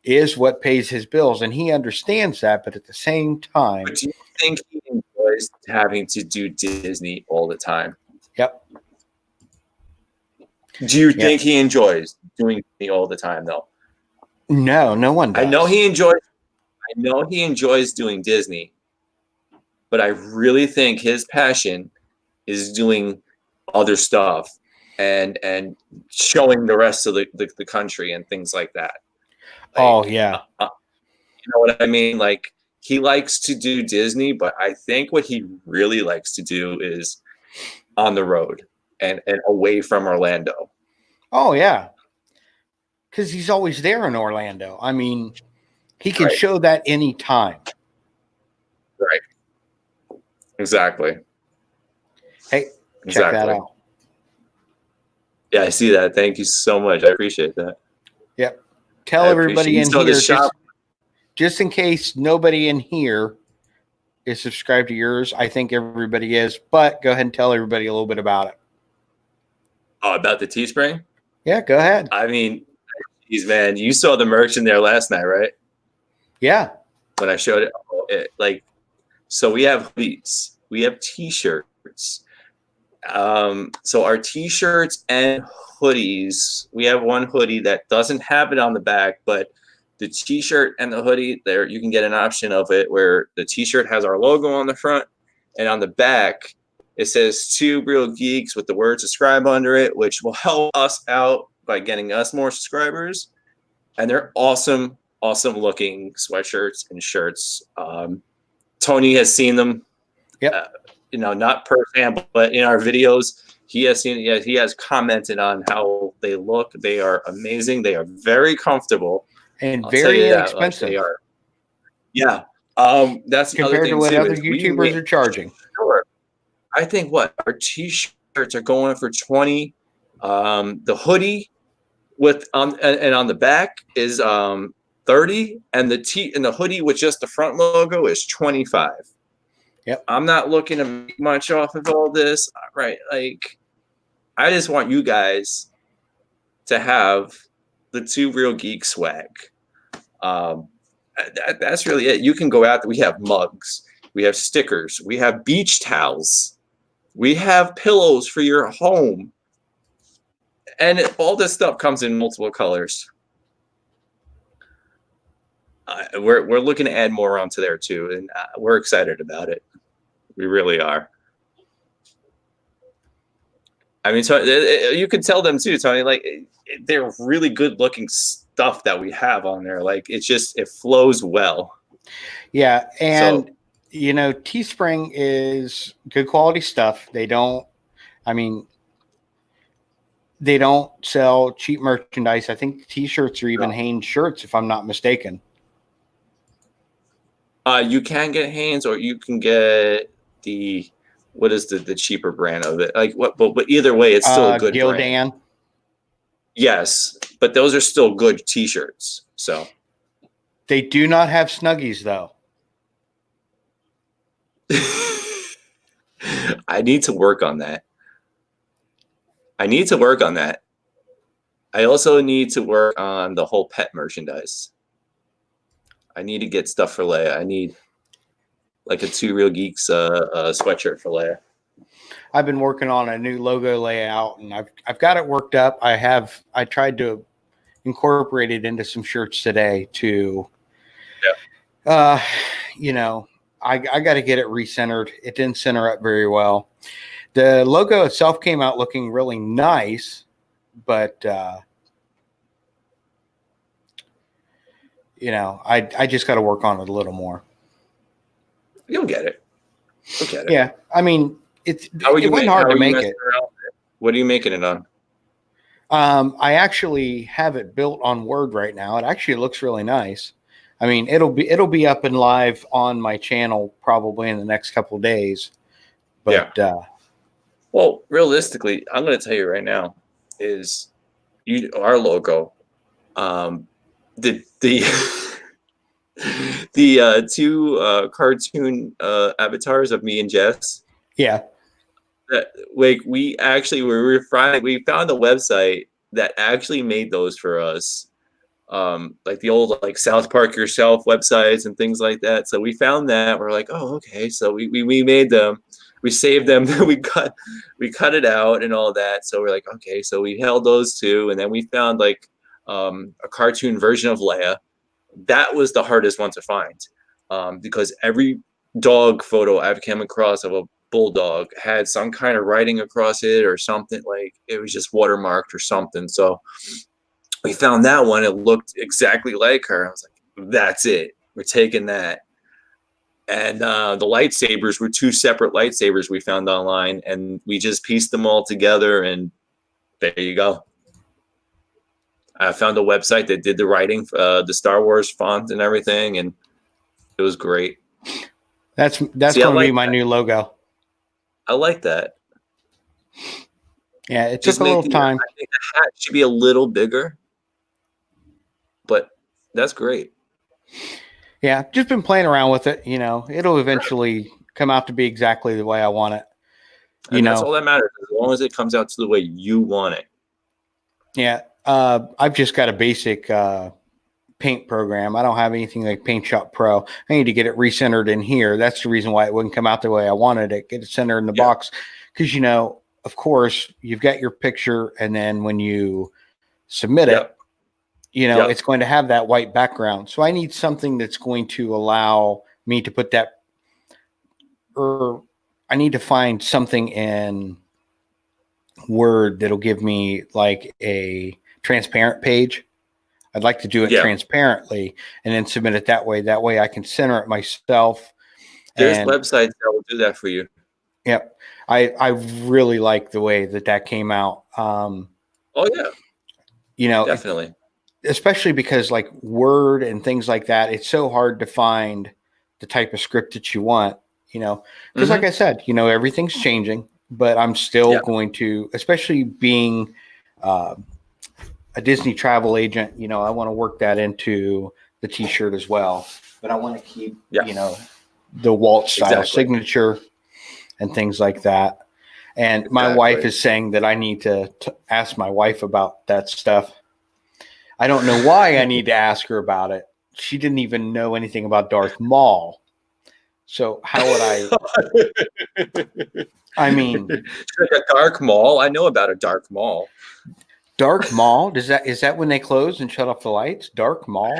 is what pays his bills, and he understands that. But at the same time, But do you think he enjoys having to do Disney all the time? Yep. Do you think he enjoys doing Disney all the time, though? No, no one does. I know he enjoys doing Disney, but I really think his passion is doing other stuff and showing the rest of the country and things like that. Like, you know what I mean? Like, he likes to do Disney, but I think what he really likes to do is on the road and away from Orlando. Oh, yeah. Because he's always there in Orlando. I mean, he can show that anytime. Right. Exactly. Hey, check that out. Yeah, I see that. Thank you so much. I appreciate that. Yep. Tell everybody in here, just in case nobody in here is subscribed to yours. I think everybody is, but go ahead and tell everybody a little bit about it. Oh, about the Teespring? Yeah, go ahead. I mean, geez, man, you saw the merch in there last night, right? Yeah. When I showed it, like, so we have hoodies, we have T-shirts. So our T-shirts and hoodies, we have one hoodie that doesn't have it on the back, but the T-shirt and the hoodie, there you can get an option of it where the T-shirt has our logo on the front, and on the back it says Two Real Geeks with the word subscribe under it, which will help us out by getting us more subscribers. And they're awesome looking sweatshirts and shirts. Tony has seen them. Yep. Not firsthand, but in our videos, he has seen. Yeah, he has commented on how they look. They are amazing. They are very comfortable and very inexpensive. They are. Yeah. That's compared to what other YouTubers are charging. Sure. I think our T-shirts are going for $20. The hoodie with and on the back is $30, and the hoodie with just the front logo is $25. Yep. I'm not looking to make much off of all this, right? Like, I just want you guys to have the Two Real Geek swag. That's really it. You can go out there. We have mugs, we have stickers, we have beach towels, we have pillows for your home, and all this stuff comes in multiple colors. We're looking to add more onto there too, and we're excited about it. We really are. I mean, so you could tell them too, Tony. Like, they're really good looking stuff that we have on there. Like, it flows well. Yeah, and Teespring is good quality stuff. They don't sell cheap merchandise. I think T-shirts are even Hanes shirts, if I'm not mistaken. You can get Hanes, or you can get what is the cheaper brand of it? Like what? But either way, it's still a good Gildan. Brand. Yes, but those are still good T-shirts. So they do not have Snuggies, though. I need to work on that. I also need to work on the whole pet merchandise. I need to get stuff for Leia. I need like a Two Real Geeks sweatshirt for Leia. I've been working on a new logo layout, and I've got it worked up. I tried to incorporate it into some shirts today to, uh, you know, I got to get it recentered. It didn't center up very well. The logo itself came out looking really nice, but I just got to work on it a little more. You'll get it. You'll get it. Yeah, I mean, it wasn't hard to make it. What are you making it on? I actually have it built on Word right now. It actually looks really nice. I mean, it'll be up and live on my channel probably in the next couple of days. But well, realistically, I'm going to tell you right now is our logo, the the two cartoon avatars of me and Jess. Yeah. Like we found a website that actually made those for us. Like the old like South Park Yourself websites and things like that. So we found that. We're like, oh, okay. So we made them. We saved them. we cut it out and all that. So we're like, okay. So we held those two, and then we found like a cartoon version of Leia. That was the hardest one to find, because every dog photo I've come across of a bulldog had some kind of writing across it or something, like it was just watermarked or something. So we found that one. It looked exactly like her. I was like, that's it. We're taking that. And the lightsabers were two separate lightsabers we found online, and we just pieced them all together, and there you go. I found a website that did the writing, the Star Wars font and everything, and it was great. That's going to be my new logo. I like that. Yeah, it took a little time. I think the hat should be a little bigger, but that's great. Yeah, just been playing around with it. It'll eventually come out to be exactly the way I want it. And that's all that matters, as long as it comes out to the way you want it. Yeah, I've just got a basic paint program. I don't have anything like Paint Shop Pro. I need to get it recentered in here. That's the reason why it wouldn't come out the way I wanted it. Get it centered in the box, because of course, you've got your picture, and then when you submit it, it's going to have that white background. So I need something that's going to allow me to put that, or I need to find something in Word that'll give me like a transparent page. I'd like to do it transparently and then submit it that way. That way I can center it myself. There's websites that will do that for you. Yep. I really like the way that came out. Oh yeah. Definitely. Especially because like Word and things like that, it's so hard to find the type of script that you want, because like I said, everything's changing, but I'm still going to, especially being a Disney travel agent, I want to work that into the t-shirt as well, but I want to keep, the Walt style signature and things like that. And my wife is saying that I need to ask my wife about that stuff. I don't know why I need to ask her about it. She didn't even know anything about Darth Maul. So how would I? I mean, like a dark mall. I know about a dark mall. Dark Maul? Is that when they close and shut off the lights? Dark Maul?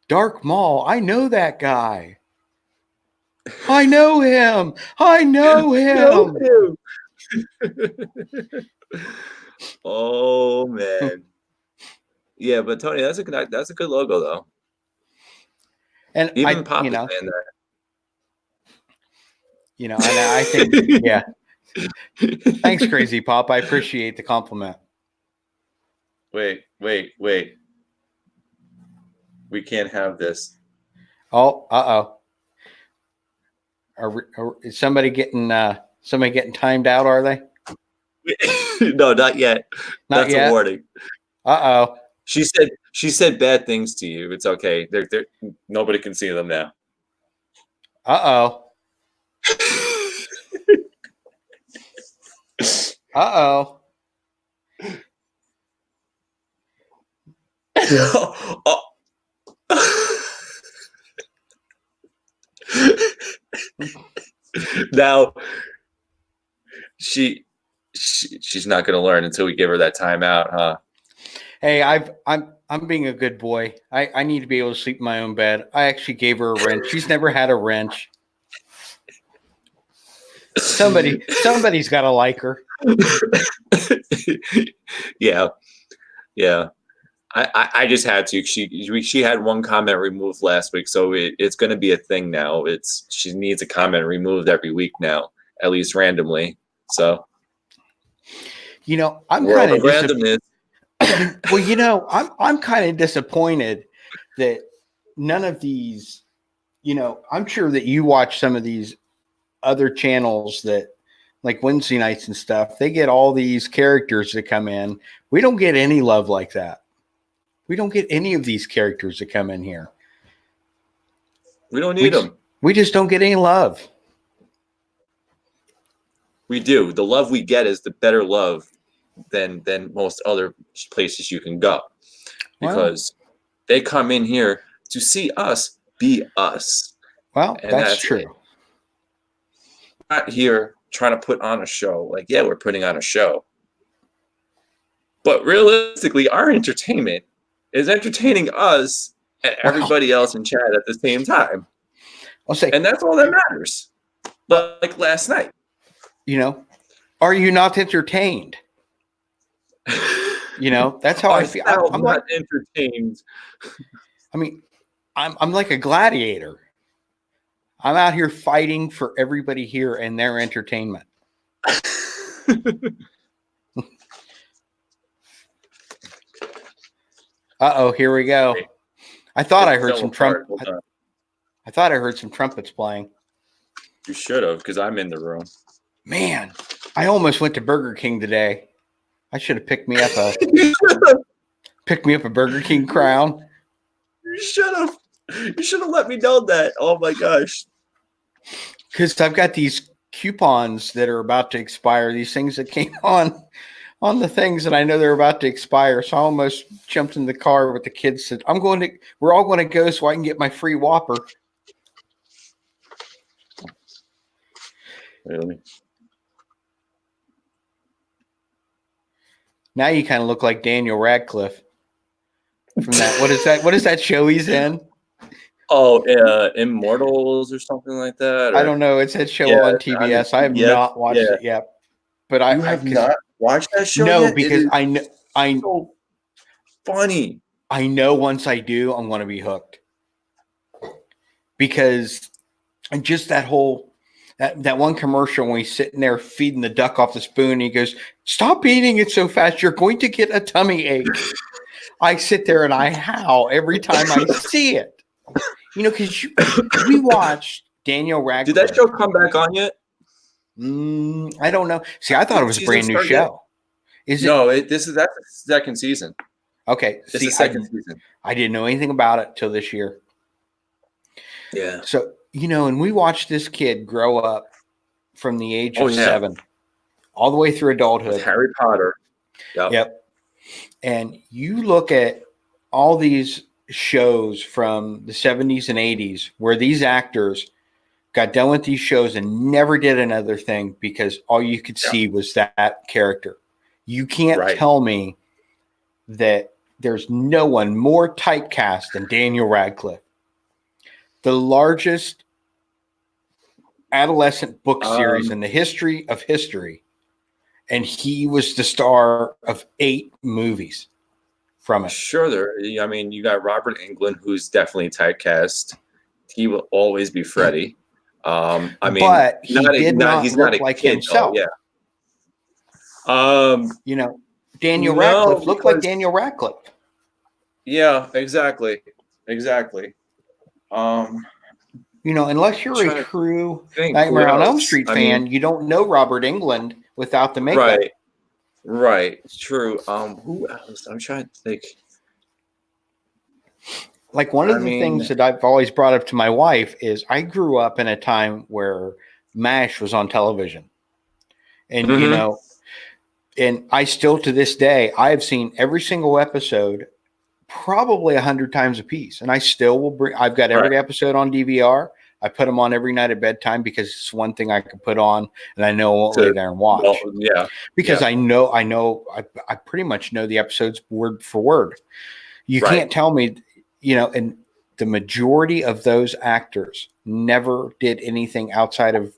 Dark Maul. I know that guy. I know him. I know him. Oh man. Yeah, but Tony, that's a good logo though. And even Pop is saying that. And I think, yeah. Thanks, Crazy Pop. I appreciate the compliment. Wait. We can't have this. Oh, is somebody getting timed out? Are they? No, not yet. That's a warning. She said bad things to you. It's okay. They're nobody can see them now. Oh, Now she's not going to learn until we give her that time out, huh? Hey, I'm being a good boy. I need to be able to sleep in my own bed. I actually gave her a wrench. She's never had a wrench. Somebody's got to like her. Yeah. I just had to. She had one comment removed last week, so it's going to be a thing now. She needs a comment removed every week now, at least randomly. So, I'm world kind of of randomness. well, I'm kind of disappointed that none of these. I'm sure that you watch some of these other channels that, like Wednesday nights and stuff. They get all these characters that come in. We don't get any love like that. We don't get any of these characters that come in here. We don't need them. We just don't get any love. We do. The love we get is the better love than most other places you can go, because they come in here to see us be us. Well, and that's true. It. Not here trying to put on a show. Like, yeah, we're putting on a show, but realistically, our entertainment is entertaining us and everybody else in chat at the same time. I'll say, and that's all that matters. Like last night. Are you not entertained? That's how I feel. I'm not entertained. I mean, I'm like a gladiator. I'm out here fighting for everybody here and their entertainment. Uh-oh, here we go. I thought I heard some trumpets. I thought I heard some trumpets playing. You should have, because I'm in the room. Man, I almost went to Burger King today. I should have picked me up a Burger King crown. You should have. You should have let me know that. Oh my gosh. Because I've got these coupons that are about to expire. These things that came on the things that I know they're about to expire. So I almost jumped in the car with the kids. Said, we're all going to go so I can get my free Whopper. Really? Now you kind of look like Daniel Radcliffe from that. What is that show he's in? Oh, Immortals or something like that. I don't know. It's that show on TBS. I have not watched it yet. But I have not watched that show no, yet? because I know so funny. I know once I do, I'm going to be hooked. Because just that whole that one commercial when he's sitting there feeding the duck off the spoon, and he goes, "Stop eating it so fast, you're going to get a tummy ache." I sit there and I howl every time I see it. Because we watched Daniel Radcliffe. Did that show come back on yet? I don't know. See, I thought it was a brand new show. Is it? No, that's the second season. Okay. It's the second season. I didn't know anything about it till this year. Yeah. So, and we watched this kid grow up from the age of 7 all the way through adulthood. With Harry Potter. Yep. And you look at all these shows from the 70s and 80s where these actors got done with these shows and never did another thing because all you could see was that character. You can't tell me that there's no one more typecast than Daniel Radcliffe. The largest adolescent book series in the history of history. And he was the star of 8 movies from it. Sure. You got Robert Englund, who's definitely typecast. He will always be Freddy. But he's not look like himself. Though, Daniel Radcliffe looked like Daniel Radcliffe. Yeah, exactly. Unless you're a true Nightmare on Elm Street fan, you don't know Robert Englund without the makeup. Right. True. Who else? I'm trying to think. Like one of the things that I've always brought up to my wife is I grew up in a time where MASH was on television. And, and I still to this day, I have seen every single episode probably 100 times a piece. And I still will I've got every episode on DVR. I put them on every night at bedtime because it's one thing I can put on and I know I won't lay there and watch. Well, yeah. Because I pretty much know the episodes word for word. You can't tell me, and the majority of those actors never did anything outside of,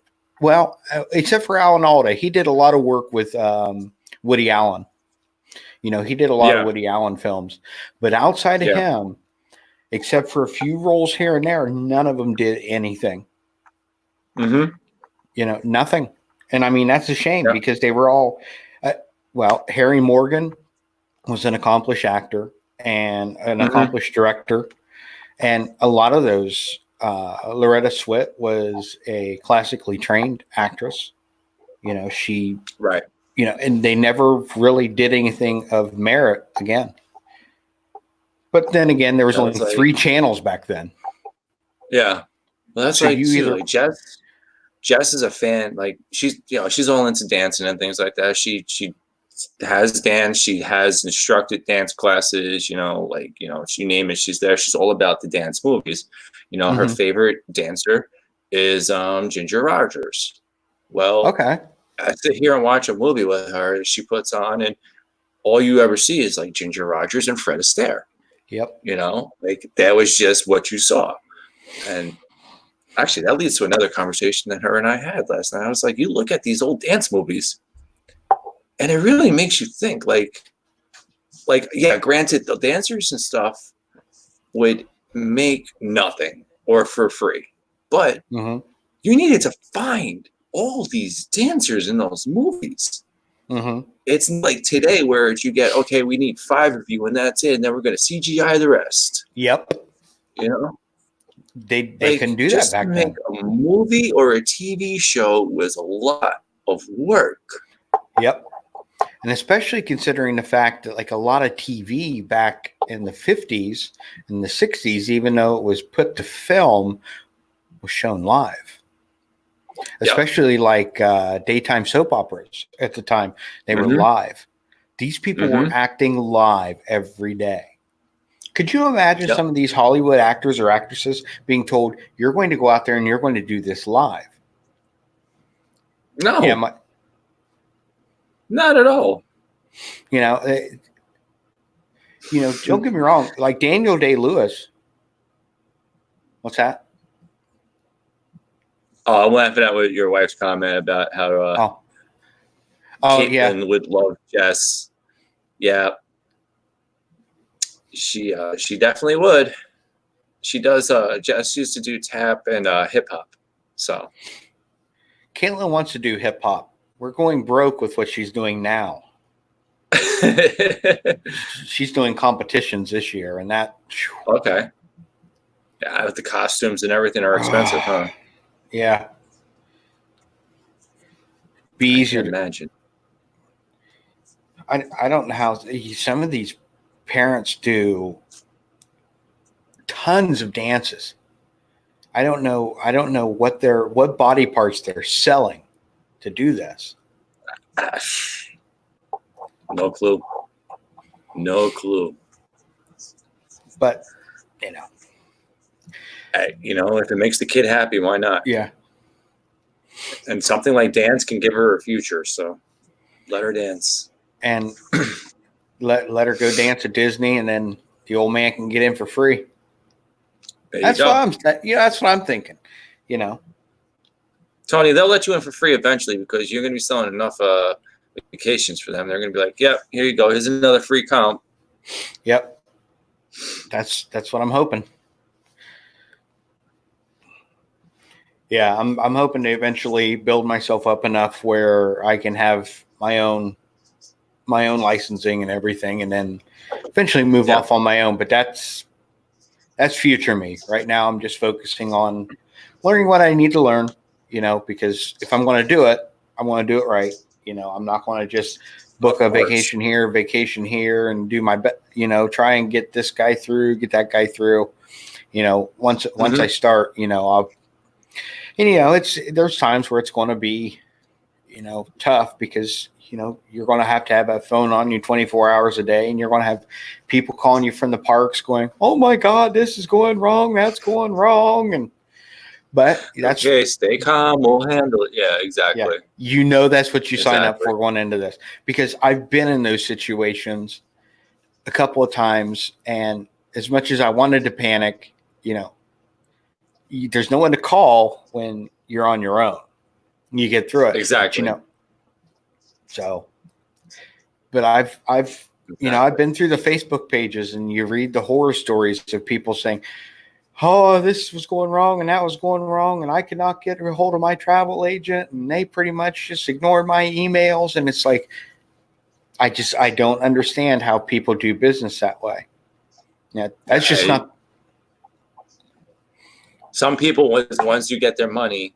except for Alan Alda. He did a lot of work with Woody Allen. He did a lot of Woody Allen films. But outside of him, except for a few roles here and there, none of them did anything. Mm-hmm. Nothing. And I mean, that's a shame because they were all, Harry Morgan was an accomplished actor and an accomplished director. And a lot of those, Loretta Swit was a classically trained actress. She, and they never really did anything of merit again. But then again, there was only 3 channels back then. Yeah. Well, that's like Jess is a fan. Like she's all into dancing and things like that. She has danced. She has instructed dance classes. You name it, she's there. She's all about the dance movies. Her favorite dancer is Ginger Rogers. Well, okay. I sit here and watch a movie with her. She puts on, and all you ever see is like Ginger Rogers and Fred Astaire. Yep. That was just what you saw. And actually, that leads to another conversation that her and I had last night. I was like, you look at these old dance movies, and it really makes you think. Granted, the dancers and stuff would make nothing or for free, but you needed to find all these dancers in those movies. It's like today where you get, okay, we need 5 of you and that's it, and then we're going to CGI the rest. Yep. They couldn't do that back then. A movie or a TV show was a lot of work. Yep. And especially considering the fact that a lot of TV back in the 50s and the 60s, even though it was put to film, was shown live. Especially daytime soap operas at the time. They were live. These people were acting live every day. Could you imagine some of these Hollywood actors or actresses being told, you're going to go out there and you're going to do this live? No. Yeah, not at all. Don't get me wrong. Like Daniel Day-Lewis. What's that? Oh, I'm laughing at your wife's comment about how Caitlin would love Jess. Yeah. She definitely would. She does. Jess used to do tap and hip hop. So Caitlin wants to do hip hop. We're going broke with what she's doing now. She's doing competitions this year, and that. Okay. Yeah, the costumes and everything are expensive, huh? Yeah. Be easier to imagine. I don't know how some of these parents do tons of dances. I don't know what body parts they're selling to do this. No clue. But if it makes the kid happy, why not? Yeah. And something like dance can give her a future, so let her dance. And let her go dance at Disney, and then the old man can get in for free. That's what I'm thinking. Tony, they'll let you in for free eventually because you're going to be selling enough vacations for them. They're going to be like, "Yep, here you go. Here's another free comp." Yep. That's what I'm hoping. Yeah, I'm hoping to eventually build myself up enough where I can have my own licensing and everything, and then eventually move off on my own. But that's future me. Right now, I'm just focusing on learning what I need to learn. Because if I'm going to do it, I want to do it right. I'm not going to just book a vacation here, and do my best. Try and get this guy through, get that guy through. Once I start, I'll. And, there's times where it's going to be, tough because, you're going to have a phone on you 24 hours a day, and you're going to have people calling you from the parks going, "Oh my God, this is going wrong. That's going wrong." But that's Okay, stay calm. We'll handle it. Yeah, yeah, exactly. that's what you sign up Exactly. for going into this, because I've been in those situations a couple of times, and as much as I wanted to panic, there's no one to call when you're on your own. You get through it. Exactly. So, but I've Exactly. been through the Facebook pages, and you read the horror stories of people saying, "Oh, this was going wrong and that was going wrong, and I could not get a hold of my travel agent, and they pretty much just ignored my emails." And it's like, I don't understand how people do business that way. Yeah, that's just not. Some people, once you get their money,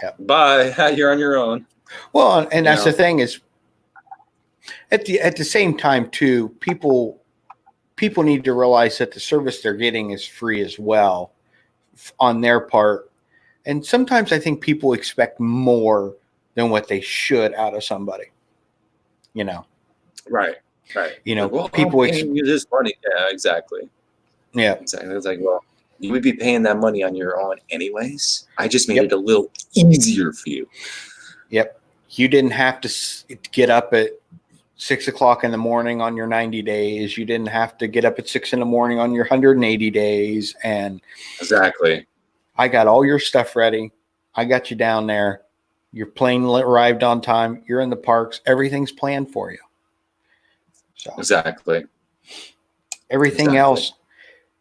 Yeah. bye, you're on your own. Well, and that's the thing is, at the same time too, people need to realize that the service they're getting is free as well on their part. And sometimes I think people expect more than what they should out of somebody. Right. Like, well, people I'm paying you this money. Yeah, exactly. Yeah, exactly. It's like, well, you would be paying that money on your own anyways. I just made it a little easier for you. Yep. You didn't have to get up at 6 o'clock in the morning on your 90 days. You didn't have to get up at 6 in the morning on your 180 days. And exactly. I got all your stuff ready. I got you down there. Your plane arrived on time. You're in the parks. Everything's planned for you. So exactly. Everything else,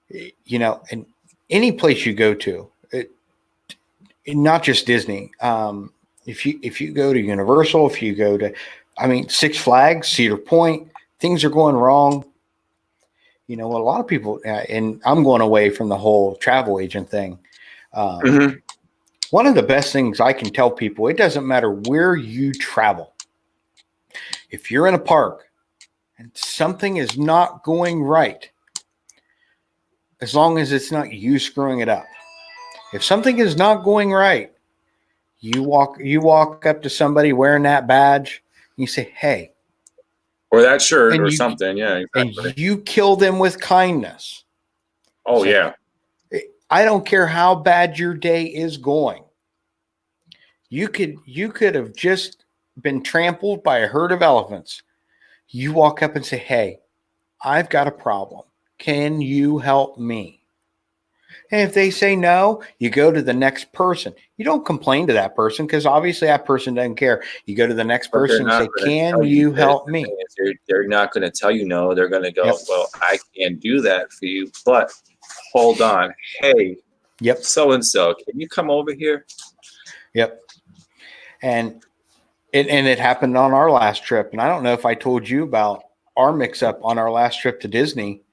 and any place you go to, not just Disney. If you go to Universal, if you go to, Six Flags, Cedar Point, things are going wrong. A lot of people, and I'm going away from the whole travel agent thing. One of the best things I can tell people, it doesn't matter where you travel. If you're in a park and something is not going right, as long as it's not you screwing it up. If something is not going right, you walk up to somebody wearing that badge, and you say, "Hey," or that shirt or something. Yeah, exactly. And you kill them with kindness. Oh, yeah. I don't care how bad your day is going. You could have just been trampled by a herd of elephants. You walk up and say, "Hey, I've got a problem. Can you help me?" And if they say no, you go to the next person. You don't complain to that person, because obviously that person doesn't care. You go to the next person and say, "Can you help me?" They're not going to tell you no. They're going to go, "Well, I can't do that for you, but hold on. Hey, so-and-so, can you come over here?" Yep. And it happened on our last trip. And I don't know if I told you about our mix-up on our last trip to Disney,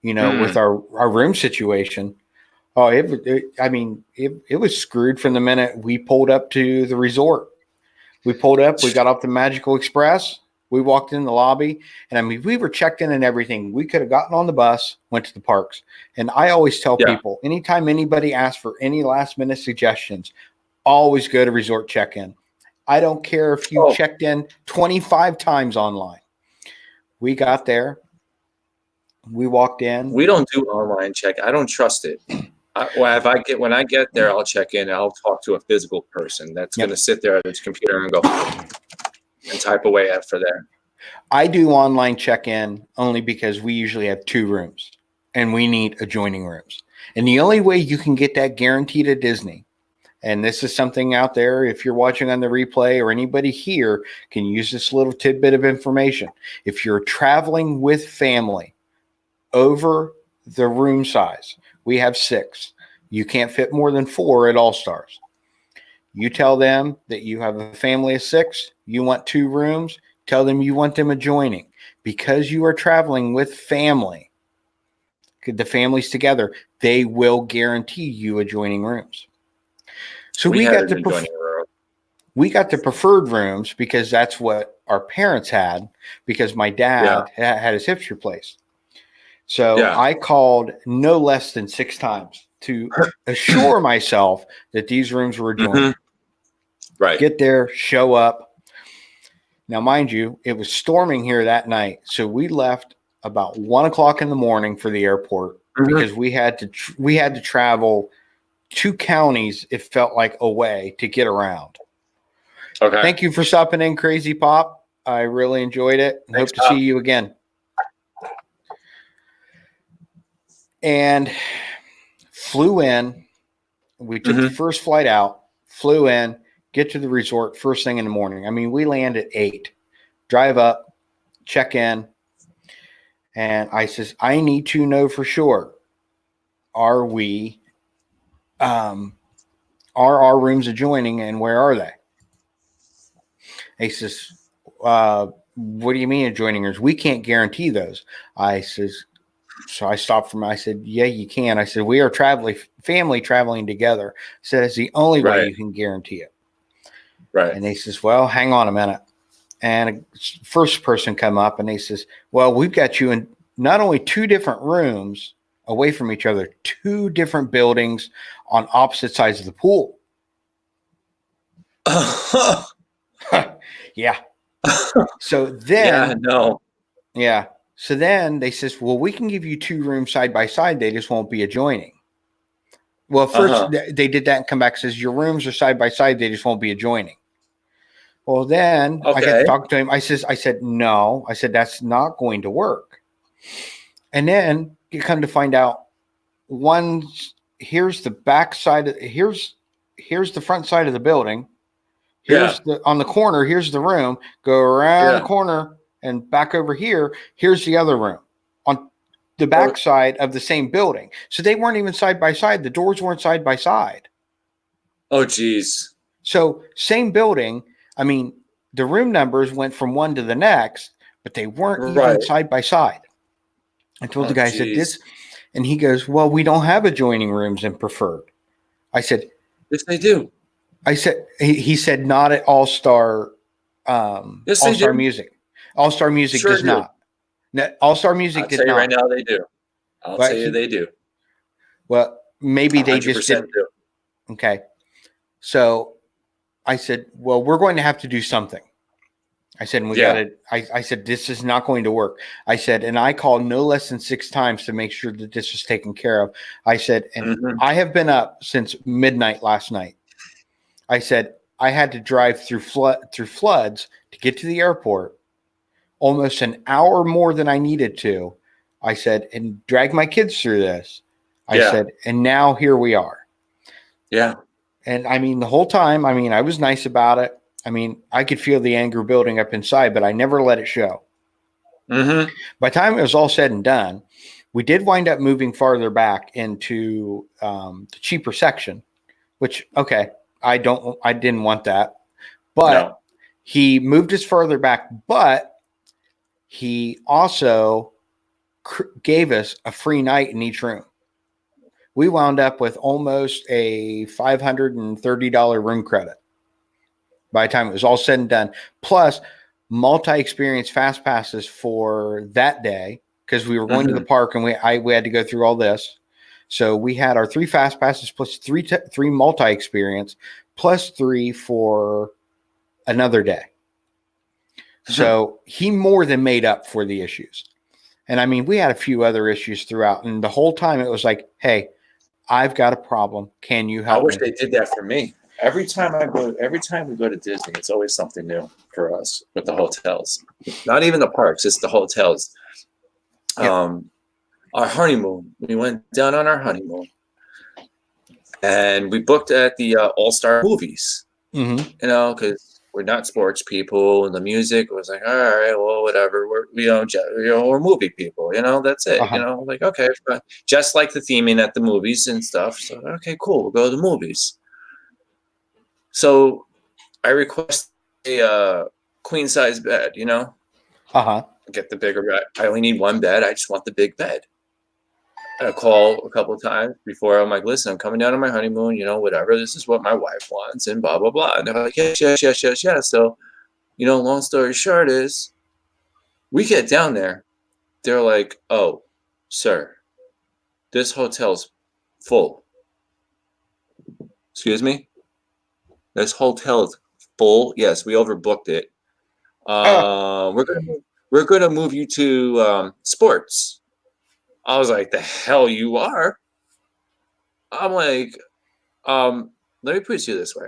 with our room situation. Oh, it was screwed from the minute we pulled up to the resort. We pulled up, we got off the Magical Express, we walked in the lobby, and we were checked in and everything. We could have gotten on the bus, went to the parks. And I always tell people, anytime anybody asks for any last minute suggestions, always go to resort check-in. I don't care if you checked in 25 times online. We got there. We walked in. We don't do online check. I don't trust it. When I get there, I'll check in and I'll talk to a physical person that's going to sit there at his computer and go and type away after that. I do online check-in only because we usually have 2 rooms and we need adjoining rooms. And the only way you can get that guaranteed at Disney, and this is something out there, if you're watching on the replay or anybody here can use this little tidbit of information. If you're traveling with family over the room size, we have 6. You can't fit more than 4 at All Stars. You tell them that you have a family of 6, you want 2 rooms, tell them you want them adjoining. Because you are traveling with family, the families together, they will guarantee you adjoining rooms. So we got the preferred rooms because that's what our parents had, because my dad had his hips replaced. So I called no less than 6 times to assure myself that these rooms were adjoining. Right. Get there, show up. Now, mind you, it was storming here that night. So we left about 1 o'clock in the morning for the airport because we had to travel 2 counties, it felt like, away to get around. Okay. Thank you for stopping in, Crazy Pop. I really enjoyed it and Thanks, hope to see you again. And flew in. We took the first flight out, flew in, get to the resort first thing in the morning. I mean, we land at 8, drive up, check in. And I says, I need to know for sure, are our rooms adjoining and where are they? He says, what do you mean adjoining rooms? We can't guarantee those. I says, so I stopped from, I said, yeah, you can. I said, we are family traveling together. I said, it's the only way you can guarantee it. Right. And he says, well, hang on a minute. And a first person come up and he says, well, we've got you in not only 2 different rooms away from each other, 2 different buildings on opposite sides of the pool. Yeah. So then, yeah. So then they says, well, we can give you 2 rooms side by side. They just won't be adjoining. Well, first they did that and come back and says, your rooms are side by side. They just won't be adjoining. Well, then I got to talk to him. I said, no. I said, that's not going to work. And then you come to find out, here's the back side. Here's the front side of the building. Here's on the corner. Here's the room. Go around the corner and back over here. Here's the other room on the back side of the same building. So they weren't even side by side. The doors weren't side by side. Oh, geez. So same building. I mean, the room numbers went from one to the next, but they weren't even side by side. I told the guy, I said, this, and he goes, well, we don't have adjoining rooms in preferred. I said, yes, they do. I said, he said, not at All-Star, yes, All-Star Music. All-Star Music does not. All-Star Music did not. I'll tell you right now, they do. I'll tell you they do. Well, maybe they just did. Do. Okay. So I said, well, we're going to have to do something. I said, and we got to, I said, this is not going to work. I said, and I called no less than 6 times to make sure that this was taken care of. I said, and I have been up since midnight last night. I said, I had to drive through floods to get to the airport, almost an hour more than I needed to. I said, and drag my kids through this. I said, and now here we are. Yeah. And I mean, the whole time, I mean, I was nice about it. I mean, I could feel the anger building up inside, but I never let it show. By the time it was all said and done, we did wind up moving farther back into the cheaper section, which, okay, I didn't want that. But he moved us further back, but he also gave us a free night in each room. We wound up with almost a $530 room credit by the time it was all said and done, plus multi-experience fast passes for that day because we were going to the park and we had to go through all this. So we had our 3 fast passes plus 3 multi-experience plus 3 for another day. So he more than made up for the issues. And I mean, we had a few other issues throughout, and the whole time it was like, hey, I've got a problem. Can you help me? I wish they did that for me. Every time we go to Disney, it's always something new for us with the hotels. Not even the parks, it's the hotels. Our honeymoon, we went down on our honeymoon and we booked at the All-Star Movies, you know, because we're not sports people, and the music was like, all right, well, whatever. We're movie people, you know, that's it. You know, like, okay, just like the theming at the movies and stuff. So, okay, cool, we'll go to the movies. So I request a queen size bed, you know? Get the bigger bed. I only need 1 bed. I just want the big bed. I call a couple of times before. I'm like, listen, I'm coming down on my honeymoon, you know, whatever. This is what my wife wants and blah, blah, blah. And they're like, yes. So, you know, long story short is we get down there. They're like, oh, sir, this hotel's full. Excuse me? This hotel is full. Yes, we overbooked it. We're gonna move you to sports. I was like, the hell you are? I'm like, Let me put it to you this way.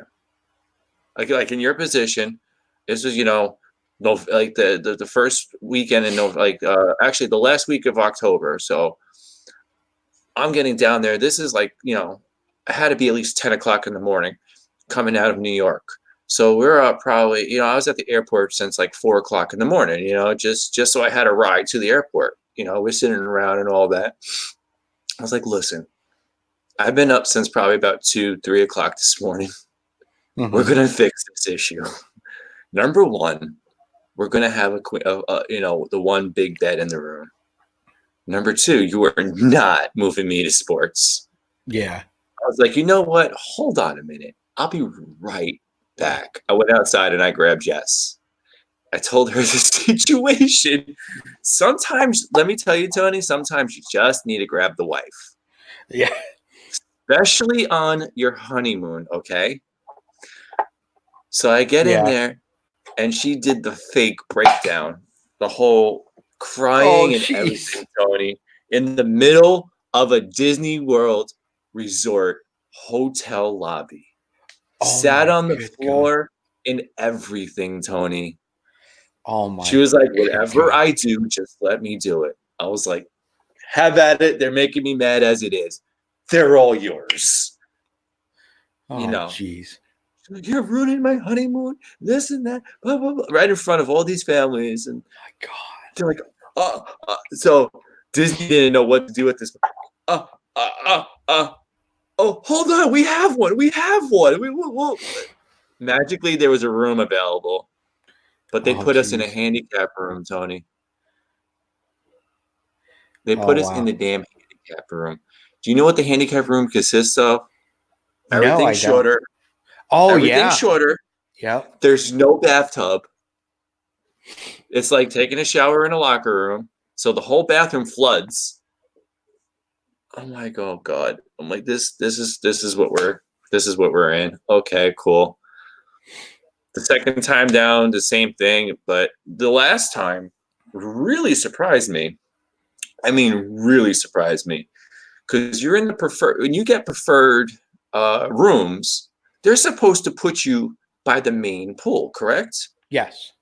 Like in your position, this is, no, like the first weekend in actually the last week of October. So I'm getting down there. This is like, it had to be at least 10 o'clock in the morning coming out of New York. So we're up probably, I was at the airport since like 4 o'clock in the morning, just so I had a ride to the airport. We're sitting around and all that. I was like, listen, I've been up since probably about 2, 3 o'clock this morning. Mm-hmm. We're going to fix this issue. Number one, we're going to have the one big bed in the room. Number two, you are not moving me to sports. Yeah. I was like, you know what? Hold on a minute. I'll be right back. I went outside and I grabbed Jess. I told her the situation. Sometimes, let me tell you, Tony, sometimes you just need to grab the wife. Yeah. Especially on your honeymoon, okay? So I get in there and she did the fake breakdown, the whole crying and everything, Tony, in the middle of a Disney World resort hotel lobby. Sat on the floor and everything, Tony. Oh my! She was like, whatever I do, just let me do it. I was like, have at it. They're making me mad as it is. They're all yours. Oh, jeez. You're ruining my honeymoon, this and that, blah, blah, blah, right in front of all these families. And my God, they're like, so Disney didn't know what to do with this. Oh, hold on, we have one. Magically, there was a room available, but they put us in a handicap room, Tony. They put us in the damn handicap room. Do you know what the handicap room consists of? Everything's shorter. Oh, everything's shorter. Yeah. There's no bathtub. It's like taking a shower in a locker room. So the whole bathroom floods. I'm like, oh God. I'm like, this is what we're in. Okay, cool. The second time down, the same thing. But the last time really surprised me. I mean, really surprised me. Because you're in the preferred, when you get preferred rooms, they're supposed to put you by the main pool, correct? Yes.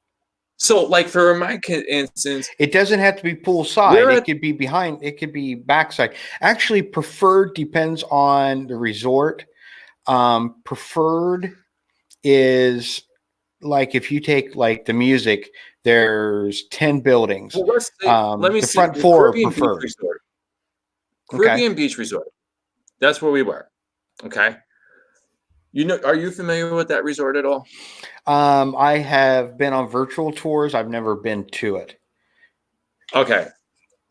So, like for my instance, it doesn't have to be poolside. It could be behind. It could be backside. Actually, preferred depends on the resort. Preferred is like if you take like the music, there's 10 buildings. Well, let me the see. front floor Caribbean preferred. Beach Resort. Caribbean Beach Resort. That's where we were. Okay. Are you familiar with that resort at all? I have been on virtual tours. I've never been to it. Okay.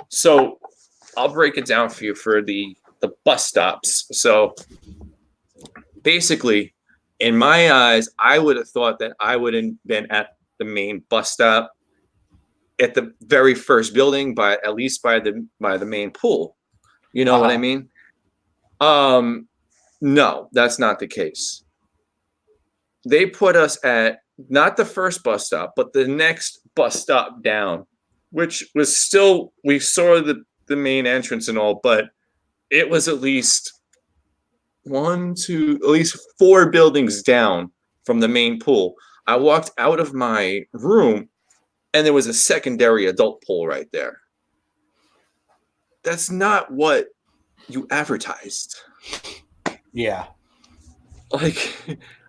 So I'll break it down for you for the bus stops. So basically, in my eyes, I would have thought that I would have been at the main bus stop at the very first building, at least by the main pool. You know what I mean? No, that's not the case. They put us at not the first bus stop, but the next bus stop down, which was still, we saw the main entrance and all, but it was at least at least 4 buildings down from the main pool. I walked out of my room and there was a secondary adult pool right there. That's not what you advertised. Yeah. Like,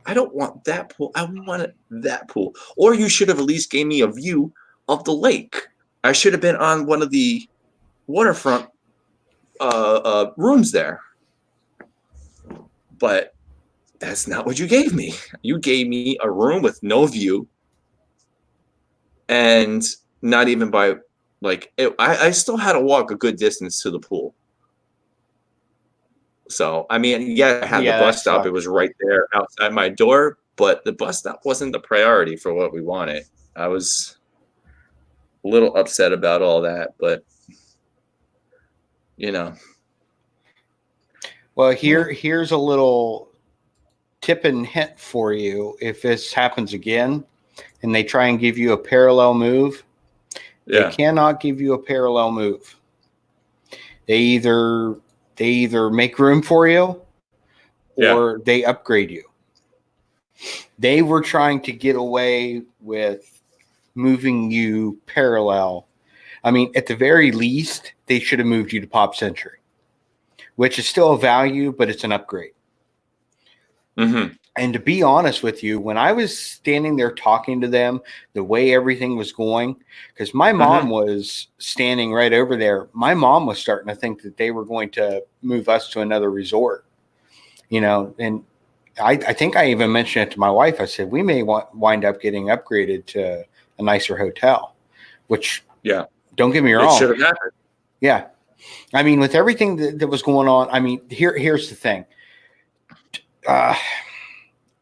I don't want that pool. I wanted that pool. Or you should have at least gave me a view of the lake. I should have been on one of the waterfront rooms there. But that's not what you gave me. You gave me a room with no view. And not even by, I still had to walk a good distance to the pool. So, I mean, I had the bus stop. It was right there outside my door, but the bus stop wasn't the priority for what we wanted. I was a little upset about all that, but, Well, here's a little tip and hint for you. If this happens again and they try and give you a parallel move, they cannot give you a parallel move. They either make room for you, or they upgrade you. They were trying to get away with moving you parallel. I mean, at the very least, they should have moved you to Pop Century, which is still a value, but it's an upgrade. Mm-hmm. And to be honest with you, when I was standing there talking to them, the way everything was going, because my mom was standing right over there, my mom was starting to think that they were going to move us to another resort, and I think I even mentioned it to my wife. I said, we may wind up getting upgraded to a nicer hotel, which, don't get me wrong, it should have happened. Yeah. I mean, with everything that was going on, I mean, here's the thing.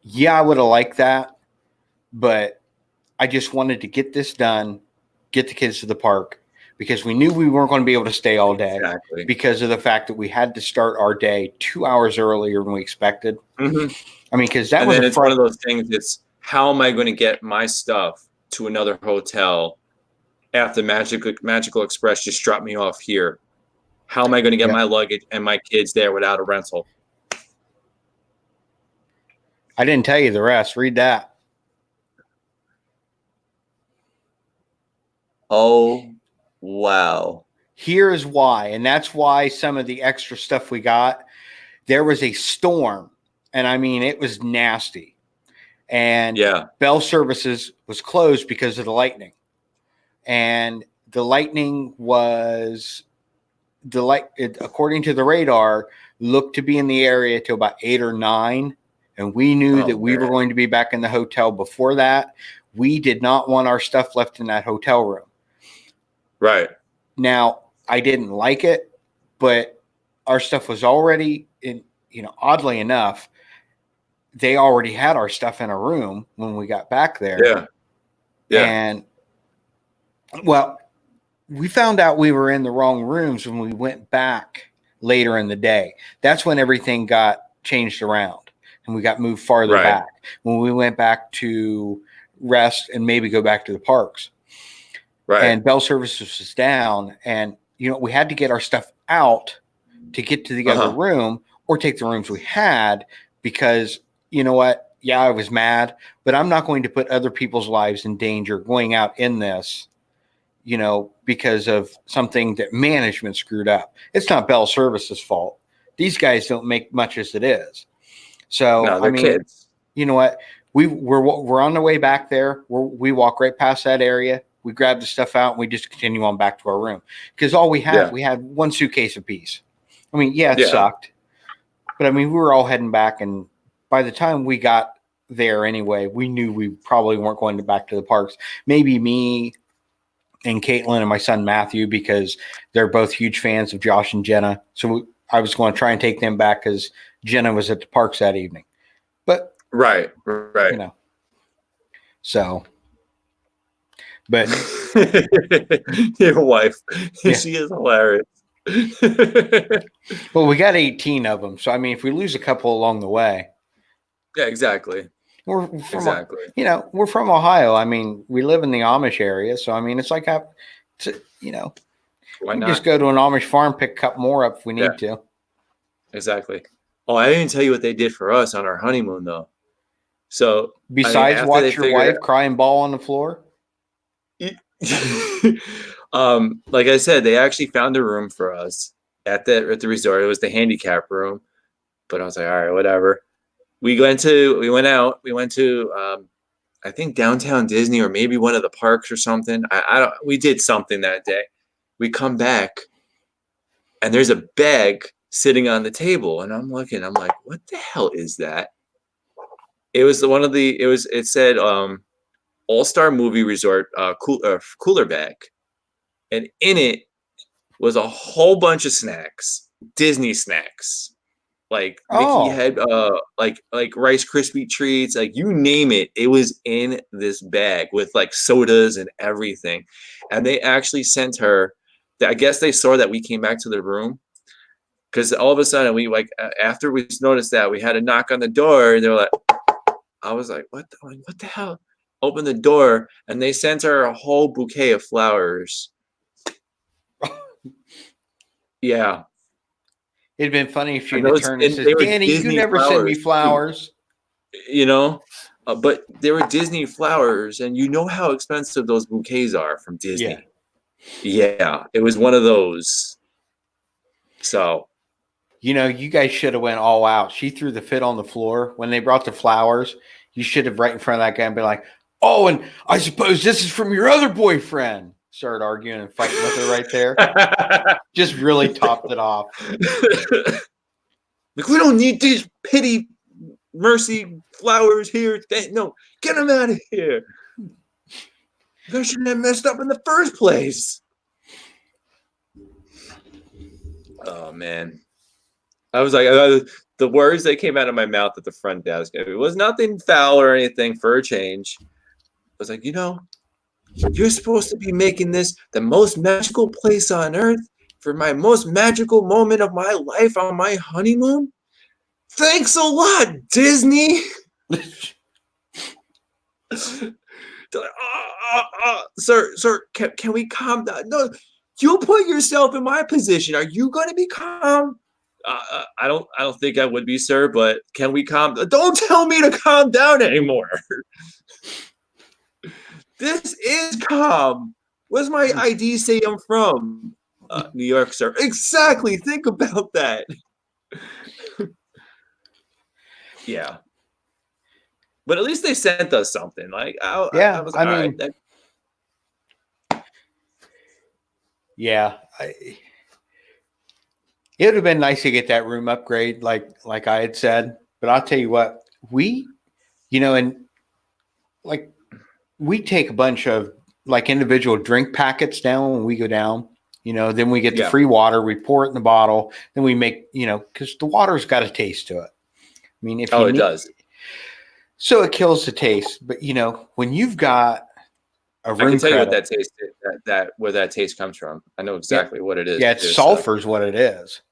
Yeah, I would have liked that, but I just wanted to get this done, get the kids to the park, because we knew we weren't going to be able to stay all day because of the fact that we had to start our day 2 hours earlier than we expected. Mm-hmm. I mean, because that and was then it's one of those things. It's how am I going to get my stuff to another hotel after Magical Express just dropped me off here? How am I going to get my luggage and my kids there without a rental? I didn't tell you the rest. Read that. Oh, wow. Here's why. And that's why some of the extra stuff we got, there was a storm. And I mean, it was nasty. And Bell Services was closed because of the lightning. And the lightning was according to the radar, looked to be in the area till about 8 or 9. And we knew that we were going to be back in the hotel before that. We did not want our stuff left in that hotel room. Right. Now, I didn't like it, but our stuff was already in, oddly enough, they already had our stuff in a room when we got back there. Yeah. And, well, we found out we were in the wrong rooms when we went back later in the day. That's when everything got changed around and we got moved farther back. When we went back to rest and maybe go back to the parks. Right. And Bell Services was down, and we had to get our stuff out to get to the other room or take the rooms we had, because you know what? Yeah, I was mad, but I'm not going to put other people's lives in danger going out in this, because of something that management screwed up. It's not Bell Services' fault. These guys don't make much as it is. So, no, they're kids. You know what? We're on the way back there. We walk right past that area. We grab the stuff out and we just continue on back to our room, because all we had, we had one suitcase apiece. I mean, it sucked, but I mean, we were all heading back, and by the time we got there anyway, we knew we probably weren't going back to the parks. Maybe me and Caitlin and my son Matthew, because they're both huge fans of Josh and Jenna. So I was going to try and take them back because Jenna was at the parks that evening. But right. So. But your wife, she is hilarious. Well, we got 18 of them. So, I mean, if we lose a couple along the way. Yeah, exactly. We're from, we're from Ohio. I mean, we live in the Amish area. So, I mean, it's like, why we not? Just go to an Amish farm, pick a couple more up if we need to. Exactly. Oh, I didn't tell you what they did for us on our honeymoon, though. So, besides watch your wife cry and bawl on the floor? Like I said, they actually found a room for us at the resort. It was the handicap room, but I was like, all right, whatever. We went to I think downtown Disney or maybe one of the parks or something. We did something that day. We come back and there's a bag sitting on the table, and I'm looking, I'm like, what the hell is that? It was it said All-Star Movie Resort cooler bag, and in it was a whole bunch of snacks, Disney snacks, like Mickey had like Rice Krispie treats, like you name it. It was in this bag with like sodas and everything, and they actually sent her. I guess they saw that we came back to the room, because all of a sudden we after we noticed that, we had a knock on the door, and they were like, I was like, what the hell? Open the door, and they sent her a whole bouquet of flowers. Yeah. It'd been funny if she'd And have those, turned and and says, they were Danny, you Disney never send me flowers, too, flowers. you know. But they were Disney flowers, and you know how expensive those bouquets are from Yeah. Disney. Yeah, it was one of those. So You know, you guys should have went all out. She threw the fit on the floor when they brought the flowers. You should have right in front of that guy and been like, "Oh, and I suppose this is from your other boyfriend." Started arguing and fighting with her right there. Just really topped it off. like, we don't need these pity mercy flowers here. No, get them out of here. They shouldn't have messed up in the first place. Oh man, I was like, the words that came out of my mouth at the front desk. It was nothing foul or anything for a change. I was like, you're supposed to be making this the most magical place on earth for my most magical moment of my life on my honeymoon. Thanks a lot, Disney. Sir, can we calm down? No, you put yourself in my position. Are you going to be calm? I don't think I would be, sir. But can we calm? Don't tell me to calm down anymore. This is calm. What's my ID say I'm from? New York, sir. Exactly. Think about that. Yeah. But at least they sent us something. Like, I was I all mean, right. yeah. It would have been nice to get that room upgrade, like I had said. But I'll tell you what, and like we take a bunch of like individual drink packets down when we go down. Then we get the free water, we pour it in the bottle, then we make, because the water's got a taste to it. I mean, if it does. So it kills the taste. But when you've got a room I can tell credit, you what that taste where that taste comes from. I know exactly what it is. Yeah, it's sulfur is what it is.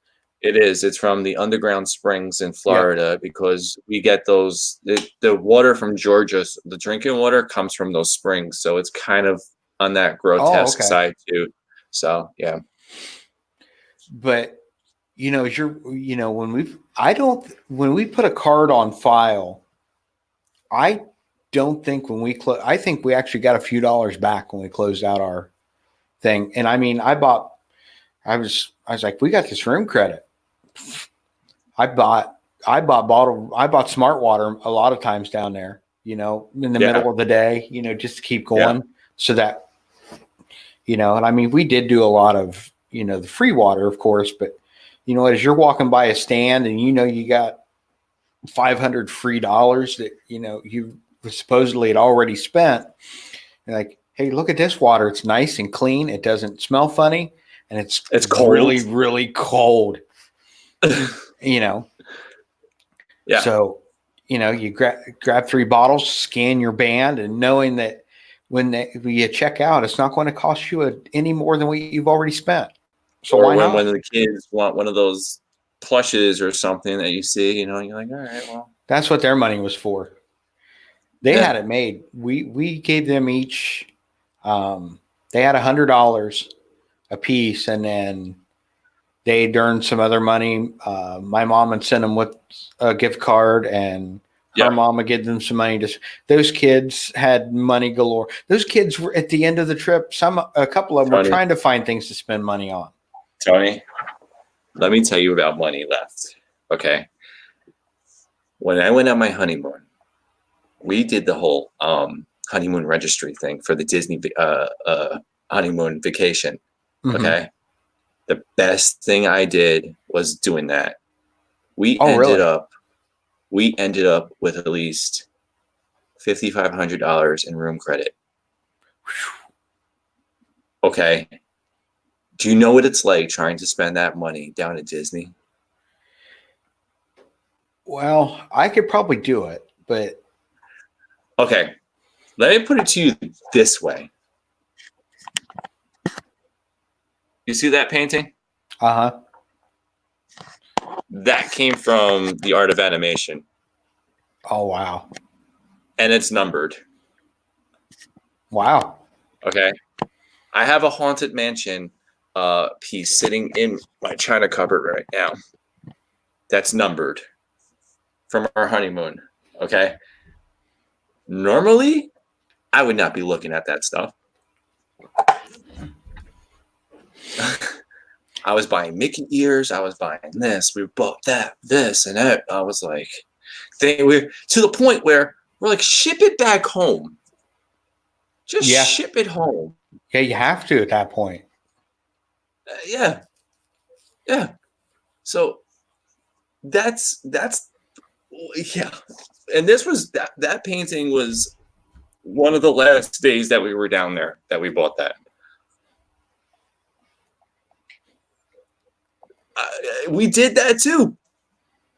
It is. It's from the underground springs in Florida because we get those. The water from Georgia, the drinking water comes from those springs, so it's kind of on that grotesque side too. So yeah. But when we put a card on file, I don't think when we close. I think we actually got a few dollars back when we closed out our thing. And I mean, I was like, we got this room credit. I bought smart water a lot of times down there, in the middle of the day, just to keep going so that, and I mean, we did do a lot of, the free water, of course, but as you're walking by a stand and, you got $500 free that, you supposedly had already spent, you're like, hey, look at this water. It's nice and clean. It doesn't smell funny. And it's cold. Really, really cold. Yeah. So, you grab 3 bottles, scan your band, and knowing that when you check out, it's not going to cost you any more than what you've already spent. So or why not? When the kids want one of those plushes or something that you see, you're like, all right, well. That's what their money was for. They had it made. We gave them each. They had $100 a piece, and then they'd earned some other money. My mom had sent them with a gift card, and her mom would give them some money. Those kids had money galore. Those kids were at the end of the trip. A couple of them were trying to find things to spend money on. Tony, let me tell you about money left. Okay. When I went on my honeymoon, we did the whole honeymoon registry thing for the Disney honeymoon vacation. Mm-hmm. Okay. The best thing I did was doing that. We ended up with at least $5,500 in room credit. Okay. Do you know what it's like trying to spend that money down at Disney? Well, I could probably do it, but. Okay. Let me put it to you this way. You see that painting? Uh-huh. That came from the art of animation. Oh, wow. And it's numbered. Wow. Okay. I have a Haunted Mansion piece sitting in my china cupboard right now. that's numbered from our honeymoon. Okay. Normally, I would not be looking at that stuff. I was buying Mickey ears. I was buying this. We bought that, this, and that. I was like, we're to the point where we're like, ship it back home. Just ship it home. Yeah, you have to at that point. Yeah. So that's yeah. And this was that painting was one of the last days that we were down there that we bought that. We did that too.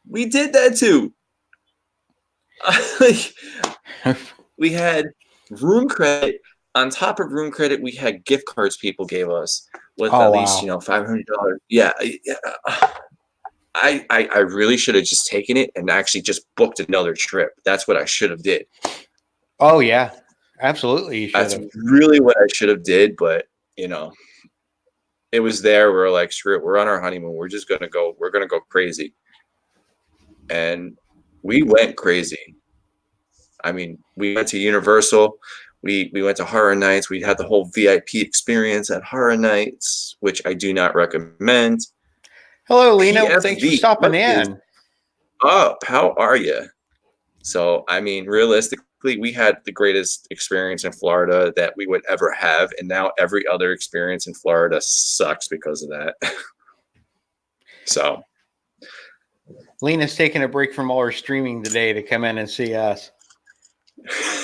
We had room credit. On top of room credit, we had gift cards people gave us with at least $500. Yeah. I really should have just taken it and actually just booked another trip. That's what I should have did. Oh yeah, absolutely. That's really what I should have did, but it was there. We're like, screw it. We're on our honeymoon. We're just gonna go. We're gonna go crazy, and we went crazy. I mean, we went to Universal. We went to Horror Nights. We had the whole VIP experience at Horror Nights, which I do not recommend. Hello, Lena. Thanks for stopping in. Up? How are you? So, I mean, realistically, we had the greatest experience in Florida that we would ever have, and now every other experience in Florida sucks because of that. So, Lena's taking a break from all her streaming today to come in and see us.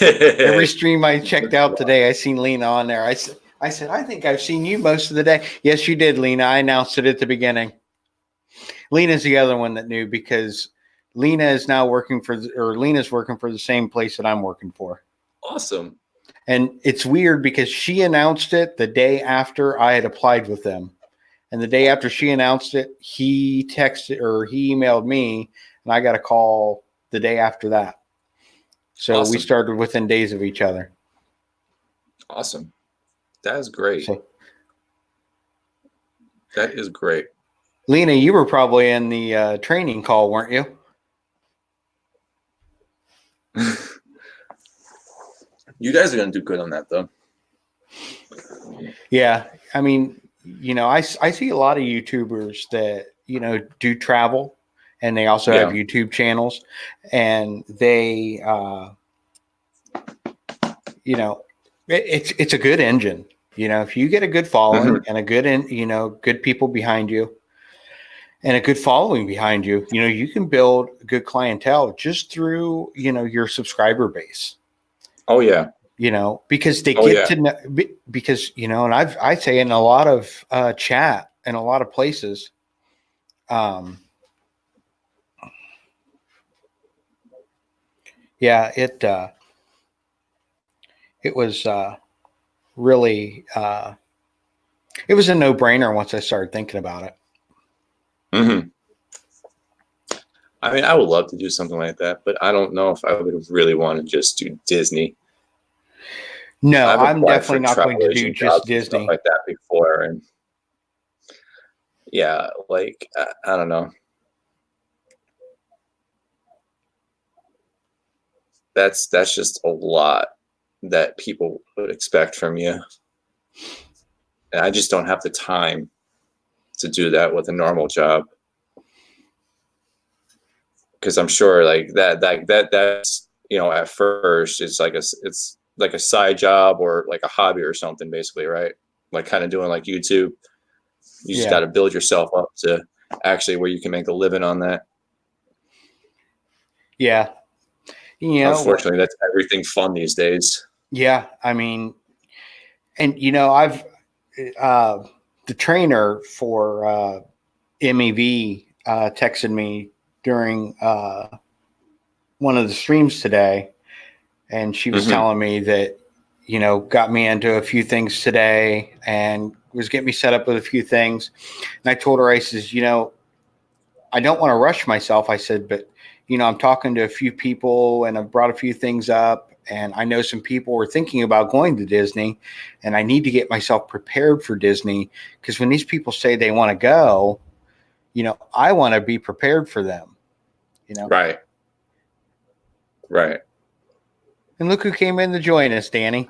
Every stream I checked out today, I seen Lena on there. I said, I think I've seen you most of the day. Yes, you did, Lena. I announced it at the beginning. Lena's the other one that knew because Lena is now Lena's working for the same place that I'm working for. Awesome. And it's weird because she announced it the day after I had applied with them. And the day after she announced it, he emailed me, and I got a call the day after that. So awesome. We started within days of each other. Awesome. That is great. That is great. Lena, you were probably in the training call, weren't you? You guys are going to do good on that, though. Yeah. I mean, I see a lot of YouTubers that, do travel. And they also have YouTube channels, and they, it's a good engine. If you get a good following and a good, good people behind you, and a good following behind you, you can build a good clientele just through, your subscriber base. Oh yeah. Because they get to know, because and I say in a lot of chat and a lot of places, yeah, it was really it was a no-brainer once I started thinking about it. Mm-hmm. I mean, I would love to do something like that, but I don't know if I would really want to just do Disney. No, I'm definitely not going to do just Disney stuff like that before, and yeah, like I don't know. That's just a lot that people would expect from you. And I just don't have the time to do that with a normal job. Because I'm sure like that's at first it's like a side job or like a hobby or something, basically, right? Like kind of doing like YouTube. You just got to build yourself up to actually where you can make a living on that. Yeah. Unfortunately, that's everything fun these days. Yeah, I mean, and I've the trainer for MEV texted me during one of the streams today, and she was telling me that got me into a few things today and was getting me set up with a few things. And I told her, I says, I don't want to rush myself. I said, but I'm talking to a few people and I've brought a few things up, and I know some people are thinking about going to Disney, and I need to get myself prepared for Disney, because when these people say they want to go, I want to be prepared for them. Right. And look who came in to join us, Danny.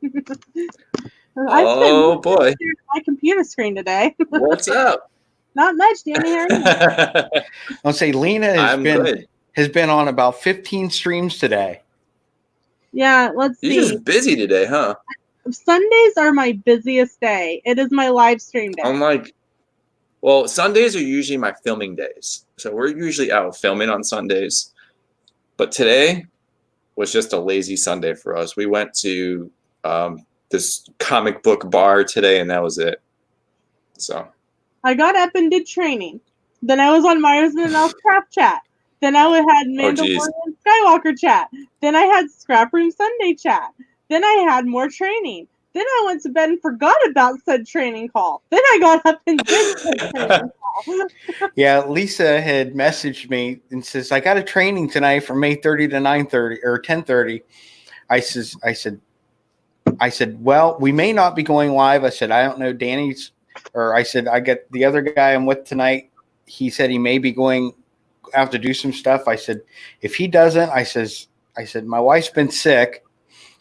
I've Oh boy, my computer screen today. what's up? Not much, Danny. How are you? I'll say Lena good. has been on about 15 streams today. Yeah, let's You're see. just busy today, huh? Sundays are my busiest day. It is my live stream day. I'm like, well, Sundays are usually my filming days. So we're usually out filming on Sundays. But today was just a lazy Sunday for us. We went to this comic book bar today, and that was it. So I got up and did training. Then I was on Myers and Elf Craft Chat. Then I had Mandalorian Skywalker Chat. Then I had Scrap Room Sunday Chat. Then I had more training. Then I went to bed and forgot about said training call. Then I got up and did said training call. Yeah, Lisa had messaged me and says, I got a training tonight from 8:30 to 9:30 or 10:30. I said, well, we may not be going live. I said, I don't know. Danny's, or I said, I get the other guy I'm with tonight. He said he may be going out to do some stuff. I said, if he doesn't, I said, my wife's been sick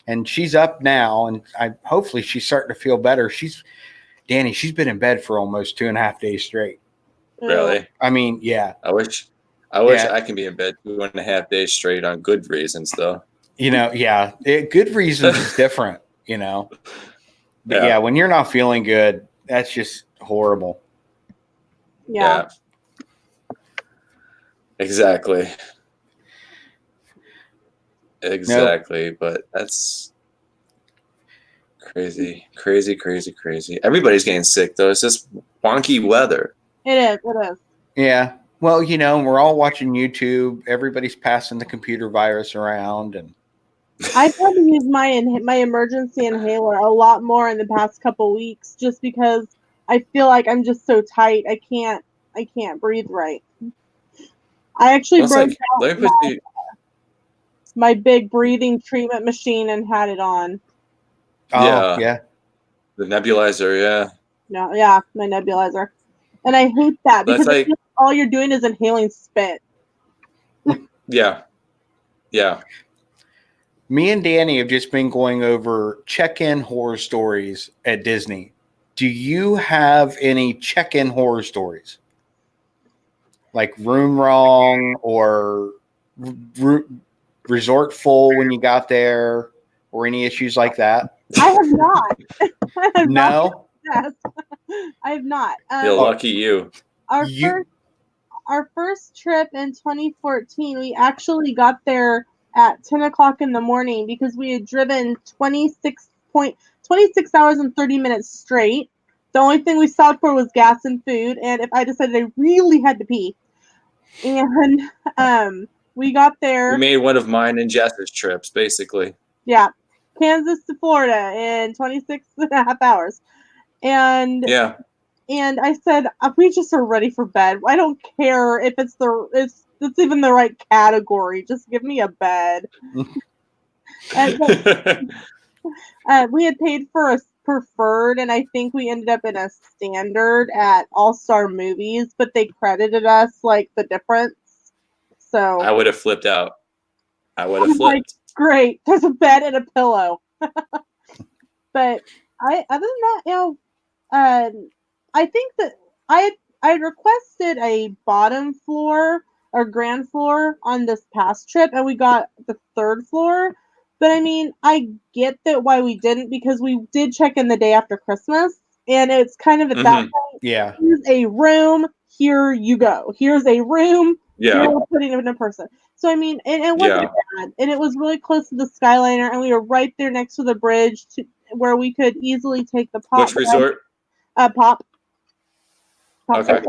and she's up now. And hopefully she's starting to feel better. Danny, she's been in bed for almost 2.5 days straight. really, I mean, yeah. I wish I can be in bed 2.5 days straight on good reasons, though. Yeah, good reasons is different, But yeah, when you're not feeling good, that's just horrible. Yeah. Exactly. But that's crazy. Everybody's getting sick, though. It's just wonky weather. It is. Yeah. Well, we're all watching YouTube. Everybody's passing the computer virus around, and I've had to use my emergency inhaler a lot more in the past couple weeks, just because I feel like I'm just so tight. I can't breathe right. I actually broke out my big breathing treatment machine and had it on. Oh, yeah. The nebulizer, yeah. No, yeah, my nebulizer. And I hate that because I feel like all you're doing is inhaling spit. Yeah. Me and Danny have just been going over check-in horror stories at Disney. Do you have any check-in horror stories? Like room wrong or resort full when you got there, or any issues like that? I have not. No? Yes. I have not. Lucky you. Our first trip in 2014, we actually got there at 10 o'clock in the morning because we had driven 26 hours and 30 minutes straight. The only thing we stopped for was gas and food, and if I decided I really had to pee. And we got there. We made one of mine and Jess's trips, basically. Yeah. Kansas to Florida in 26 and a half hours. And and I said, we just are ready for bed. I don't care if it's even the right category. Just give me a bed. And we had paid for a preferred, and I think we ended up in a standard at All Star Movies, but they credited us like the difference. So I would have flipped out. Like, great, there's a bed and a pillow. But other than that, I think that I requested a bottom floor or ground floor on this past trip, and we got the third floor. But I mean, I get that why we didn't, because we did check in the day after Christmas, and it's kind of at that point. Yeah. Here's a room. Here you go. Here's a room. Yeah. Here we're putting it in a person. So I mean, and it wasn't bad, and it was really close to the Skyliner, and we were right there next to the bridge where we could easily take the pop. Which resort? Pop. Okay.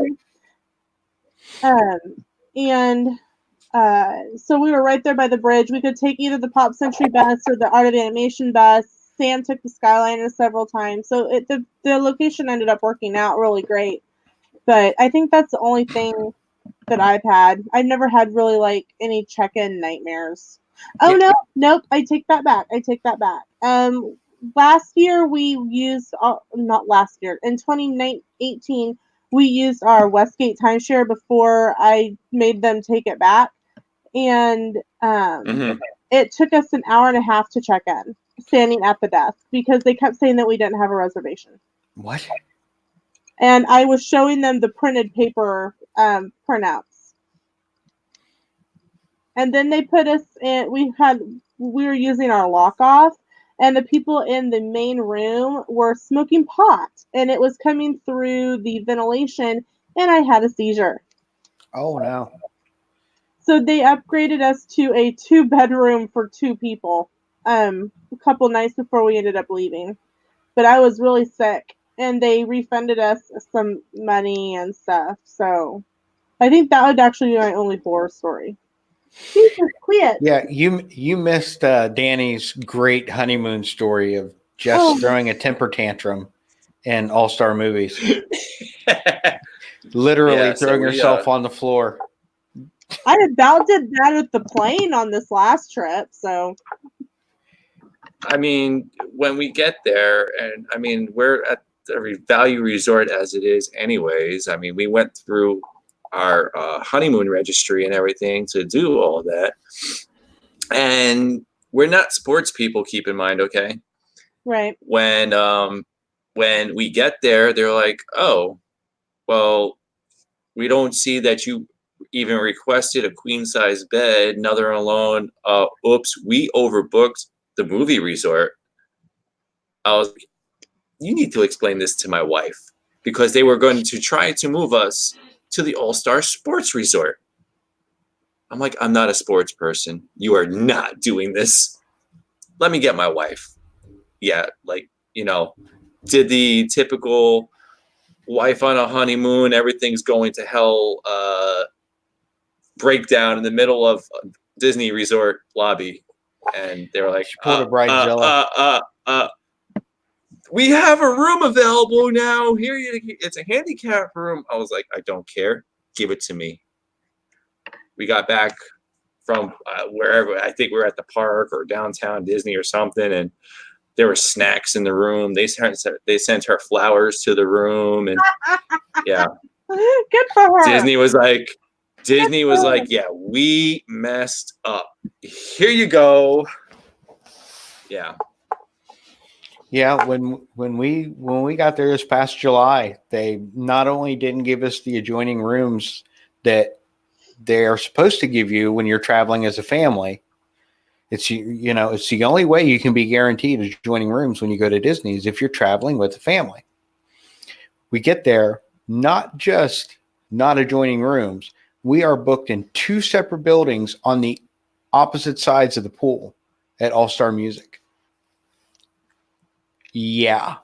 So we were right there by the bridge. We could take either the Pop Century bus or the Art of Animation bus. Sam took the Skyliner several times, so the location ended up working out really great. But I think that's the only thing that I've had. I've never had really like any check-in nightmares. Oh nope. I take that back. Last year we used, not last year, in 2018 we used our Westgate timeshare before I made them take it back, and it took us an hour and a half to check in, standing at the desk, because they kept saying that we didn't have a reservation. What? And I was showing them the printed paper printouts. And then they put us in, we were using our lock off, and the people in the main room were smoking pot, and it was coming through the ventilation, and I had a seizure. Oh, no. So they upgraded us to a 2-bedroom for 2 people a couple nights before we ended up leaving. But I was really sick, and they refunded us some money and stuff. So I think that would actually be my only horror story. Jesus, quit. Yeah, you missed Danny's great honeymoon story of just throwing a temper tantrum in all-star movies. Literally throwing herself on the floor. I about did that at the plane on this last trip, so. I mean, when we get there, and I mean, we're at the value resort as it is anyways. I mean, we went through our honeymoon registry and everything to do all that. And we're not sports people, keep in mind, okay? Right. When we get there, they're like, oh, well, we don't see that you even requested a queen size bed, another alone. Oops, we overbooked the movie resort. I was like, you need to explain this to my wife, because they were going to try to move us to the All-Star Sports Resort. I'm like, I'm not a sports person. You are not doing this. Let me get my wife. Yeah, like, did the typical wife on a honeymoon, everything's going to hell breakdown in the middle of Disney resort lobby. And they were like, we have a room available now. Here, it's a handicap room. I was like, I don't care. Give it to me. We got back from wherever. I think we were at the park or downtown Disney or something, and there were snacks in the room. They sent her flowers to the room, and yeah, good for her. Disney was like, yeah, we messed up. Here you go. Yeah. Yeah, when we got there this past July, they not only didn't give us the adjoining rooms that they are supposed to give you when you're traveling as a family. It's the only way you can be guaranteed adjoining rooms when you go to Disney is if you're traveling with a family. We get there, not just not adjoining rooms. We are booked in 2 separate buildings on the opposite sides of the pool at All Star Music. Yeah.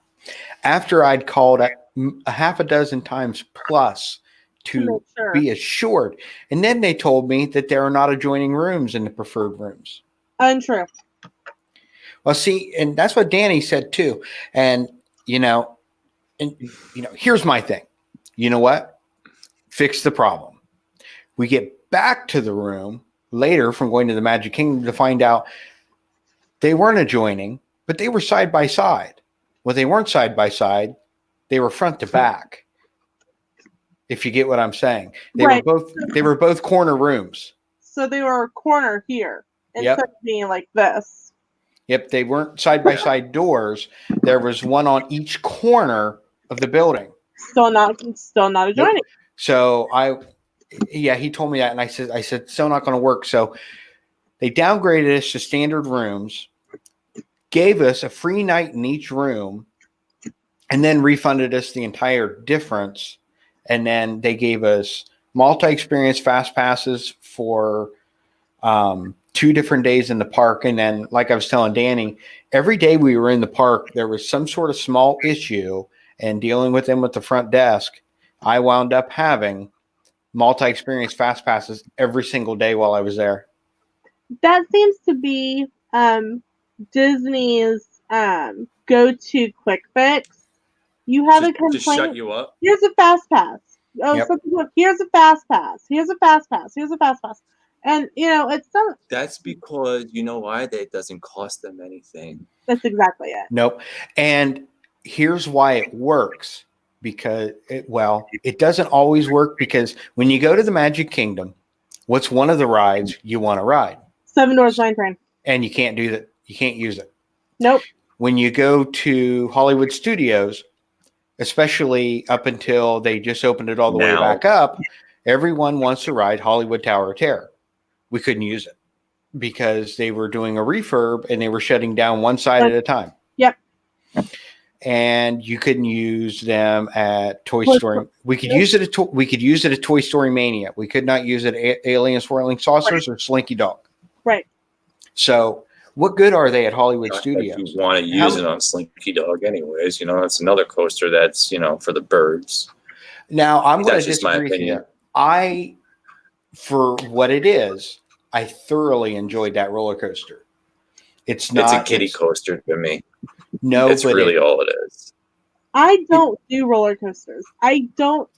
After I'd called a half a dozen times plus to be assured. And then they told me that there are not adjoining rooms in the preferred rooms. Untrue. Well, see, and that's what Danny said too. And, here's my thing. You know what? Fix the problem. We get back to the room later from going to the Magic Kingdom to find out they weren't adjoining, but they were side by side. Well, they weren't side by side. They were front to back. If you get what I'm saying. They were both corner rooms. So they were a corner here instead of being like this. Yep, they weren't side by side doors. There was one on each corner of the building. Still not adjoining. Nope. So he told me that, and I said still not going to work. So they downgraded us to standard rooms, gave us a free night in each room, and then refunded us the entire difference. And then they gave us multi-experience fast passes for 2 different days in the park. And then, like I was telling Danny, every day we were in the park, there was some sort of small issue, and dealing with them at the front desk, I wound up having multi-experience fast passes every single day while I was there. That seems to be Disney's go-to quick fix. You have a complaint. Just shut you up. Here's a fast pass. Oh, yep. Here's a fast pass. Here's a fast pass. Here's a fast pass. And it's not. That's because you know why? That doesn't cost them anything. That's exactly it. Nope. And here's why it works. because it doesn't always work, because when you go to the Magic Kingdom, what's one of the rides you want to ride? Seven Doors Mine Train. And you can't do that. You can't use it. Nope. When you go to Hollywood Studios, especially up until they just opened it all the way back up, everyone wants to ride Hollywood Tower of Terror. We couldn't use it because they were doing a refurb and they were shutting down one side at a time. Yep. And you couldn't use them at Toy Story. We could use it at Toy Story Mania. We could not use it at Alien Swirling Saucers or Slinky Dog. Right. So what good are they at Hollywood Studios? You want to use it on Slinky Dog anyways. That's another coaster that's, for the birds. Now, I'm going to disagree with you. For what it is, I thoroughly enjoyed that roller coaster. It's a kiddie coaster to me. No, it's really all it is. I don't do roller coasters. I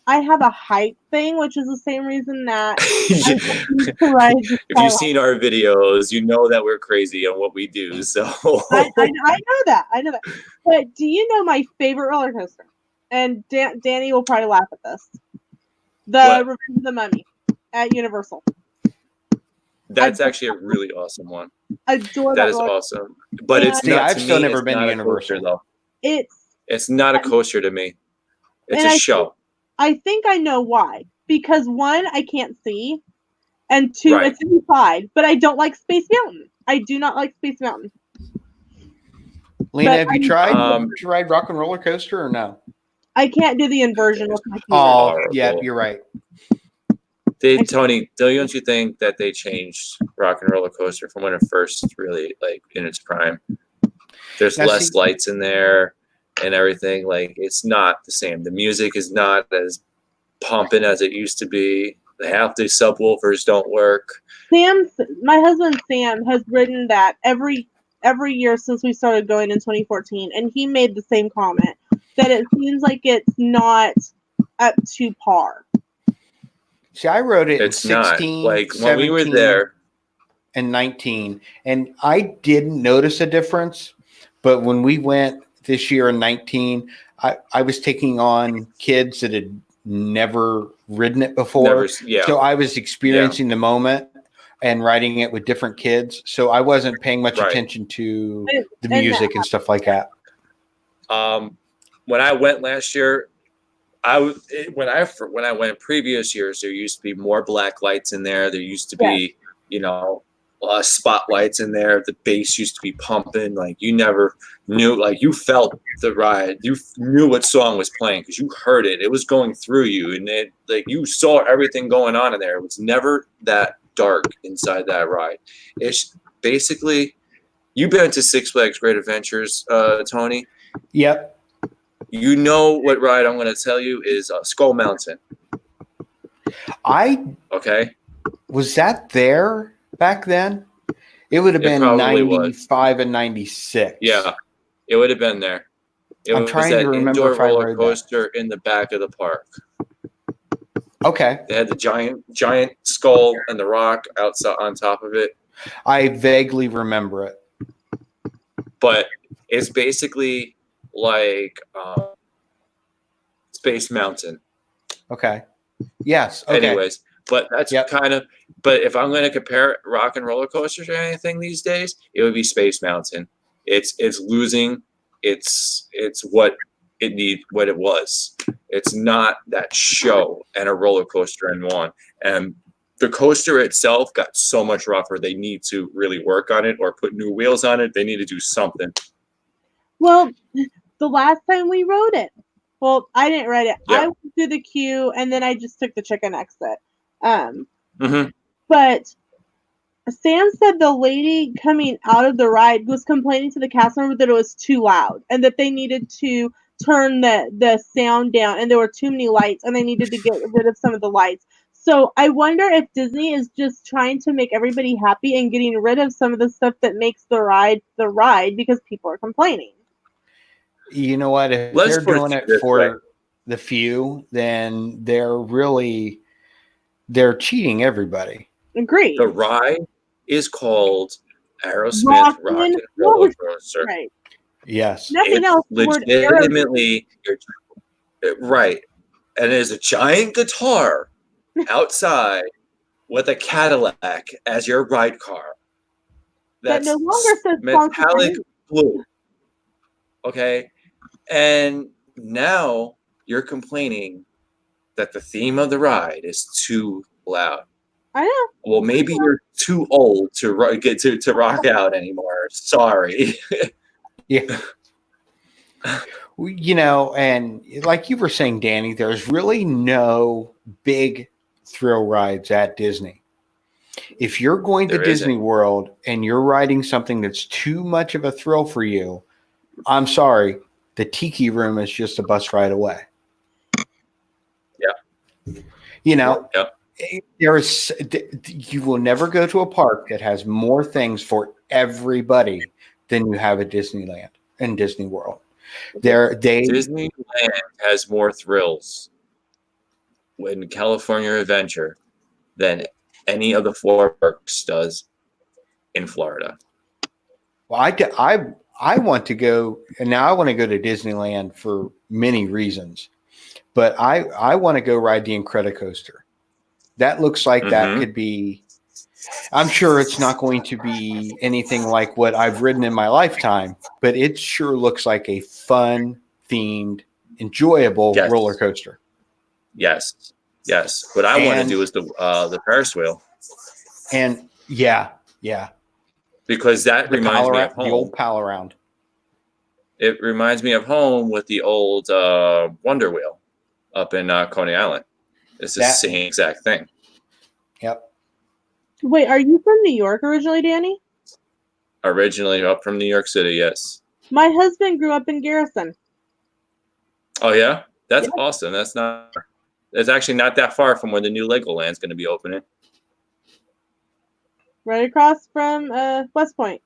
have a height thing, which is the same reason that if you've seen our videos, you know that we're crazy on what we do. So I know that. But do you know my favorite roller coaster? And Danny will probably laugh at this. The Revenge of the Mummy at Universal. That's actually a really awesome one. Adore that. That is awesome. But it's not. I've still never been to Universal though. It's not a coaster to me. It's a show. I think I know why. Because one, I can't see, and two, it's inside. But I don't like Space Mountain. I do not like Space Mountain. Lena, have you tried to ride Rock and Roller Coaster or no? I can't do the inversion with my yeah, you're right. Tony, don't you think that they changed Rock and Roller Coaster from when it first really in its prime? There's less lights in there and everything. It's not the same. The music is not as pumping as it used to be. The subwoofers don't work. My husband Sam has ridden that every year since we started going in 2014, and he made the same comment that it seems like it's not up to par. See, I rode it it's in 16, not. When we were there, and 19, and I didn't notice a difference. But when we went this year in 19, I was taking on kids that had never ridden it before. So I was experiencing the moment and riding it with different kids. So I wasn't paying much attention to the music and stuff like that. When I went last year, when I went previous years, there used to be more black lights in there. There used to be, spotlights in there. The bass used to be pumping. You never knew. You felt the ride. You knew what song was playing because you heard it. It was going through you, and you saw everything going on in there. It was never that dark inside that ride. It's basically, you've been to Six Flags Great Adventures, Tony. Yep. You know what ride I'm going to tell you is Skull Mountain. Was that there back then? It would have been 95 and 96. Yeah, it would have been there. I'm trying to remember if I roller coaster in the back of the park. Okay. They had the giant skull and the rock outside on top of it. I vaguely remember it. But it's basically like Space Mountain. Okay. Yes. Okay. Anyways, but that's kind of. But if I'm going to compare Rock and Roller Coaster to anything these days, it would be Space Mountain. It's losing. It's what it was. It's not that show and a roller coaster in one. And the coaster itself got so much rougher. They need to really work on it or put new wheels on it. They need to do something. Well, the last time we rode it, I didn't ride it. I went through the queue and then I just took the chicken exit. But Sam said the lady coming out of the ride was complaining to the cast member that it was too loud and that they needed to turn the sound down and there were too many lights and they needed to get rid of some of the lights. So I wonder if Disney is just trying to make everybody happy and getting rid of some of the stuff that makes the ride because people are complaining. You know what? If they're doing it for the few, then they're cheating everybody. Agreed. The ride is called Aerosmith Rock and Roller Coaster. Right. Yes. Nothing else. Legitimately, Right. And there's a giant guitar outside with a Cadillac as your ride car. That no That's longer says sponsor for metallic me. blue. Okay. And now you're complaining that the theme of the ride is too loud. I know. Well, maybe you're too old to get to rock out anymore. Sorry. Yeah. You know, and like you were saying, Danny, there's really no big thrill rides at Disney. If you're going to There Disney isn't. World and you're riding something that's too much of a thrill for you, I'm sorry, the Tiki Room is just a bus ride away. Yeah. You know, Yep. you will never go to a park that has more things for everybody than you have at Disneyland and Disney World. Disneyland has more thrills in California Adventure than any of the 4 parks does in Florida. Well, I want to go, and now I want to go to Disneyland for many reasons, but I want to go ride the Incredicoaster. That looks like that could be. I'm sure it's not going to be anything like what I've ridden in my lifetime, but it sure looks like a fun, themed, enjoyable roller coaster. Yes. What I want to do is the Ferris wheel. And yeah. Because that reminds me of home. The old pal around. It reminds me of home with the old Wonder Wheel up in Coney Island. It's the same exact thing. Yep. Wait, are you from New York originally, Danny? Originally up from New York City, yes. My husband grew up in Garrison. Oh yeah, that's awesome. It's actually not that far from where the new Legoland's going to be opening. Right across from West Point.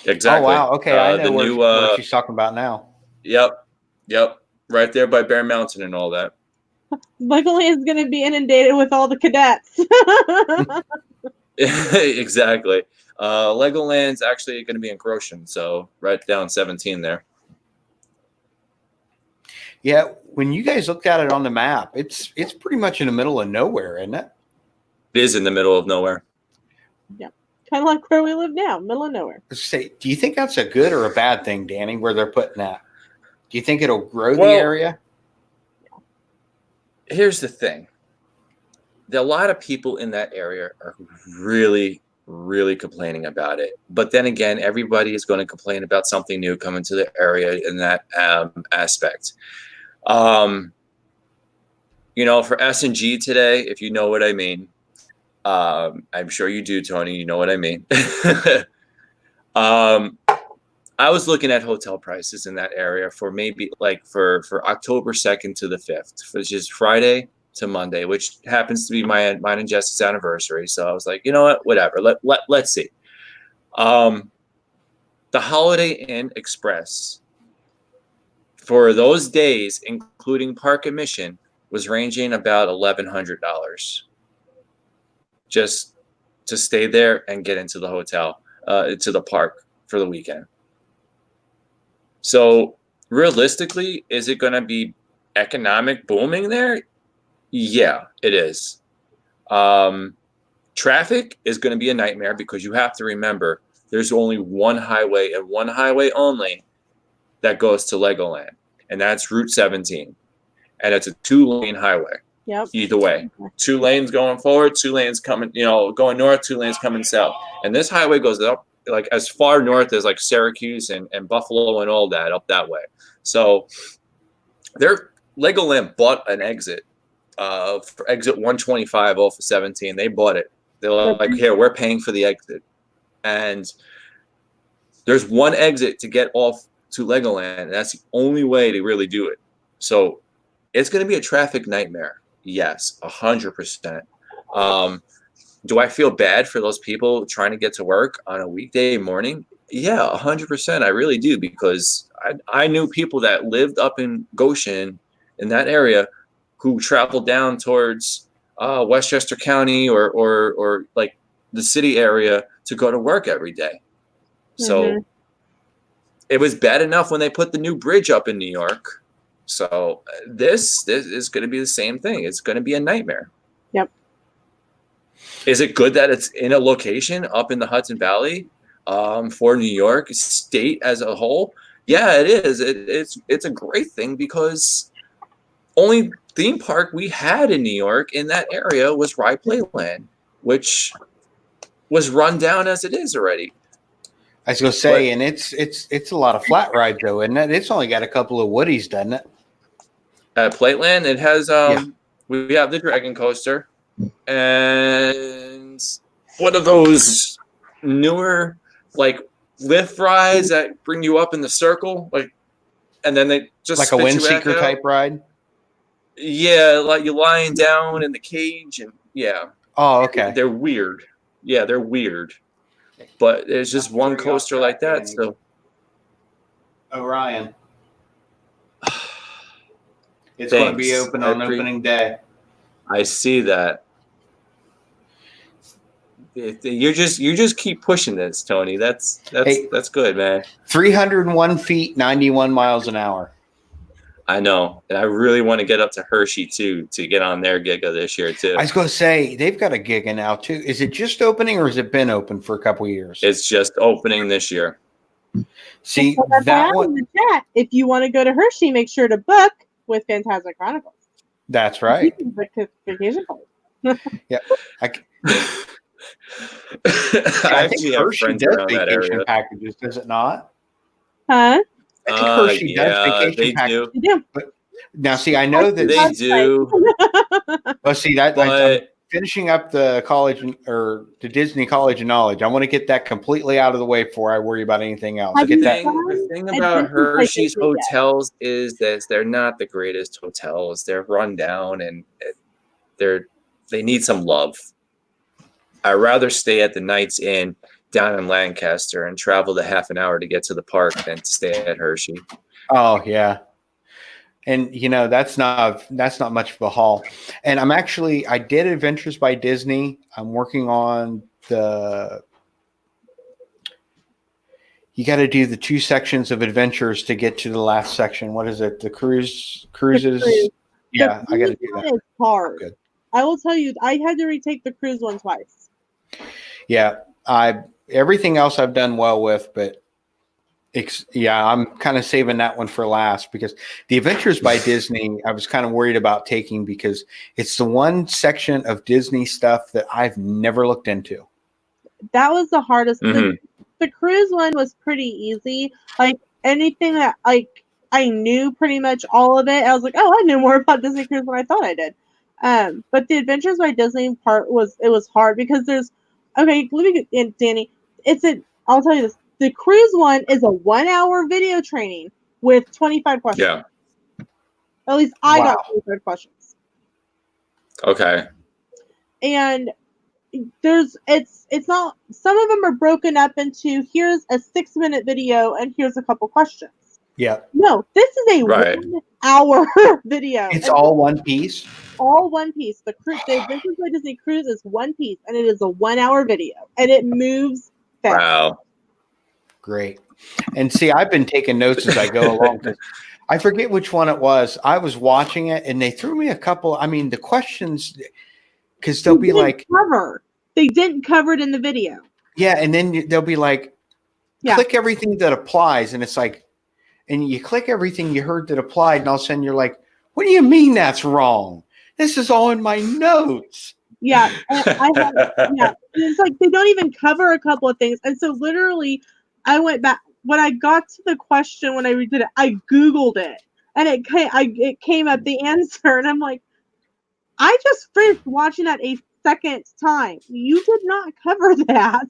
Exactly. Oh wow. Okay, I know where she's talking about now. Yep. Right there by Bear Mountain and all that. Legoland's going to be inundated with all the cadets. Exactly. Legoland's actually going to be in Groshen, so right down 17 there. Yeah, when you guys looked at it on the map, it's pretty much in the middle of nowhere, isn't it? It is in the middle of nowhere. Yeah, kind of like where we live now, middle of nowhere. Say, do you think that's a good or a bad thing, Danny, where they're putting that? Do you think it'll grow the area? Here's the thing. A lot of people in that area are really, really complaining about it. But then again, everybody is going to complain about something new coming to the area in that aspect. For S&G today, if you know what I mean, I'm sure you do, Tony. You know what I mean. I was looking at hotel prices in that area for maybe like for October 2nd to the 5th, which is Friday to Monday, which happens to be mine and Jess's anniversary. So I was like, you know what, whatever. Let's see. The Holiday Inn Express for those days, including park admission, was ranging about $1,100 just to stay there and get into the hotel, to the park for the weekend. So realistically, is it going to be economic booming there? Yeah, it is. Traffic is going to be a nightmare because you have to remember there's only one highway and one highway only that goes to Legoland, and that's Route 17. And it's a 2-lane highway. Yep. Either way. 2 lanes going forward, 2 lanes coming, going north, 2 lanes coming south. And this highway goes up like as far north as like Syracuse and Buffalo and all that up that way. So Legoland bought an exit for exit 125 off of 17. They bought it. They're like, here, we're paying for the exit. And there's one exit to get off to Legoland, and that's the only way to really do it. So it's going to be a traffic nightmare. Yes, 100%. Do I feel bad for those people trying to get to work on a weekday morning? Yeah, 100%. I really do, because I knew people that lived up in Goshen in that area who traveled down towards Westchester County or like the city area to go to work every day. So it was bad enough when they put the new bridge up in New York. So this is going to be the same thing. It's going to be a nightmare. Yep. Is it good that it's in a location up in the Hudson Valley for New York State as a whole? Yeah, it is. It's a great thing because only theme park we had in New York in that area was Rye Playland, which was run down as it is already. I was going to say, and it's a lot of flat rides though, isn't it? It's only got a couple of woodies, doesn't it? At Playland, it has we have the Dragon Coaster and one of those newer like lift rides that bring you up in the circle, like, and then they just like a Windseeker type ride. Yeah, like you're lying down in the cage, and yeah. Oh, okay. They're weird. Yeah, they're weird. But there's just one coaster like that. So, Orion. It's going to be open on opening day. I see that. You just keep pushing this, Tony. That's good, man. 301 feet, 91 miles an hour. I know, and I really want to get up to Hershey too to get on their Giga this year too. I was going to say they've got a Giga now too. Is it just opening, or has it been open for a couple of years? It's just opening this year. See that one. In the chat. If you want to go to Hershey, make sure to book with Phantasmic Chronicles. That's right. Vacation place. Yeah. I actually have friends around that area. Packages, does it not? Huh? I think Hershey does vacation packages. They do. But now, see, I know that they do. Well, see, I'm finishing up the college or the Disney College of Knowledge. I want to get that completely out of the way before I worry about anything else. The thing about Hershey's hotels is that they're not the greatest hotels. They're run down and they need some love. I'd rather stay at the Knights Inn down in Lancaster and travel the half an hour to get to the park than to stay at Hershey. Oh yeah. And that's not much of a haul. And I did Adventures by Disney. I'm working on you got to do the 2 sections of Adventures to get to the last section. What is it? The cruises? Yeah, I got to do that. It's hard. Good. I will tell you, I had to retake the cruise one twice. Yeah, everything else I've done well with, but I'm kind of saving that one for last because the Adventures by Disney, I was kind of worried about taking because it's the one section of Disney stuff that I've never looked into. That was the hardest. Mm-hmm. The cruise one was pretty easy. Like anything that I knew pretty much all of it. I was like, oh, I knew more about Disney Cruise than I thought I did. But the Adventures by Disney part was hard because Danny, I'll tell you this. The cruise one is a 1-hour video training with 25 questions. Yeah. At least I got 25 questions. Okay. And it's not, some of them are broken up into here's a 6-minute video and here's a couple questions. Yeah. No, this is a 1-hour video. It's all one piece. All one piece. The Adventures by Disney Cruise is one piece, and it is a 1-hour video, and it moves fast. Wow. Great. And see, I've been taking notes as I go along because I forget which one it was. I was watching it, and they threw me a couple. I mean, the questions, because they'll be like, they didn't cover it in the video. Yeah, and then they'll be like, click everything that applies, and it's like, and you click everything you heard that applied, and all of a sudden you're like, what do you mean that's wrong? This is all in my notes. Yeah, it's like they don't even cover a couple of things, and so literally, I went back when I got to the question when I redid it. I Googled it, and it came up the answer, and I'm like, I just finished watching that a second time. You did not cover that.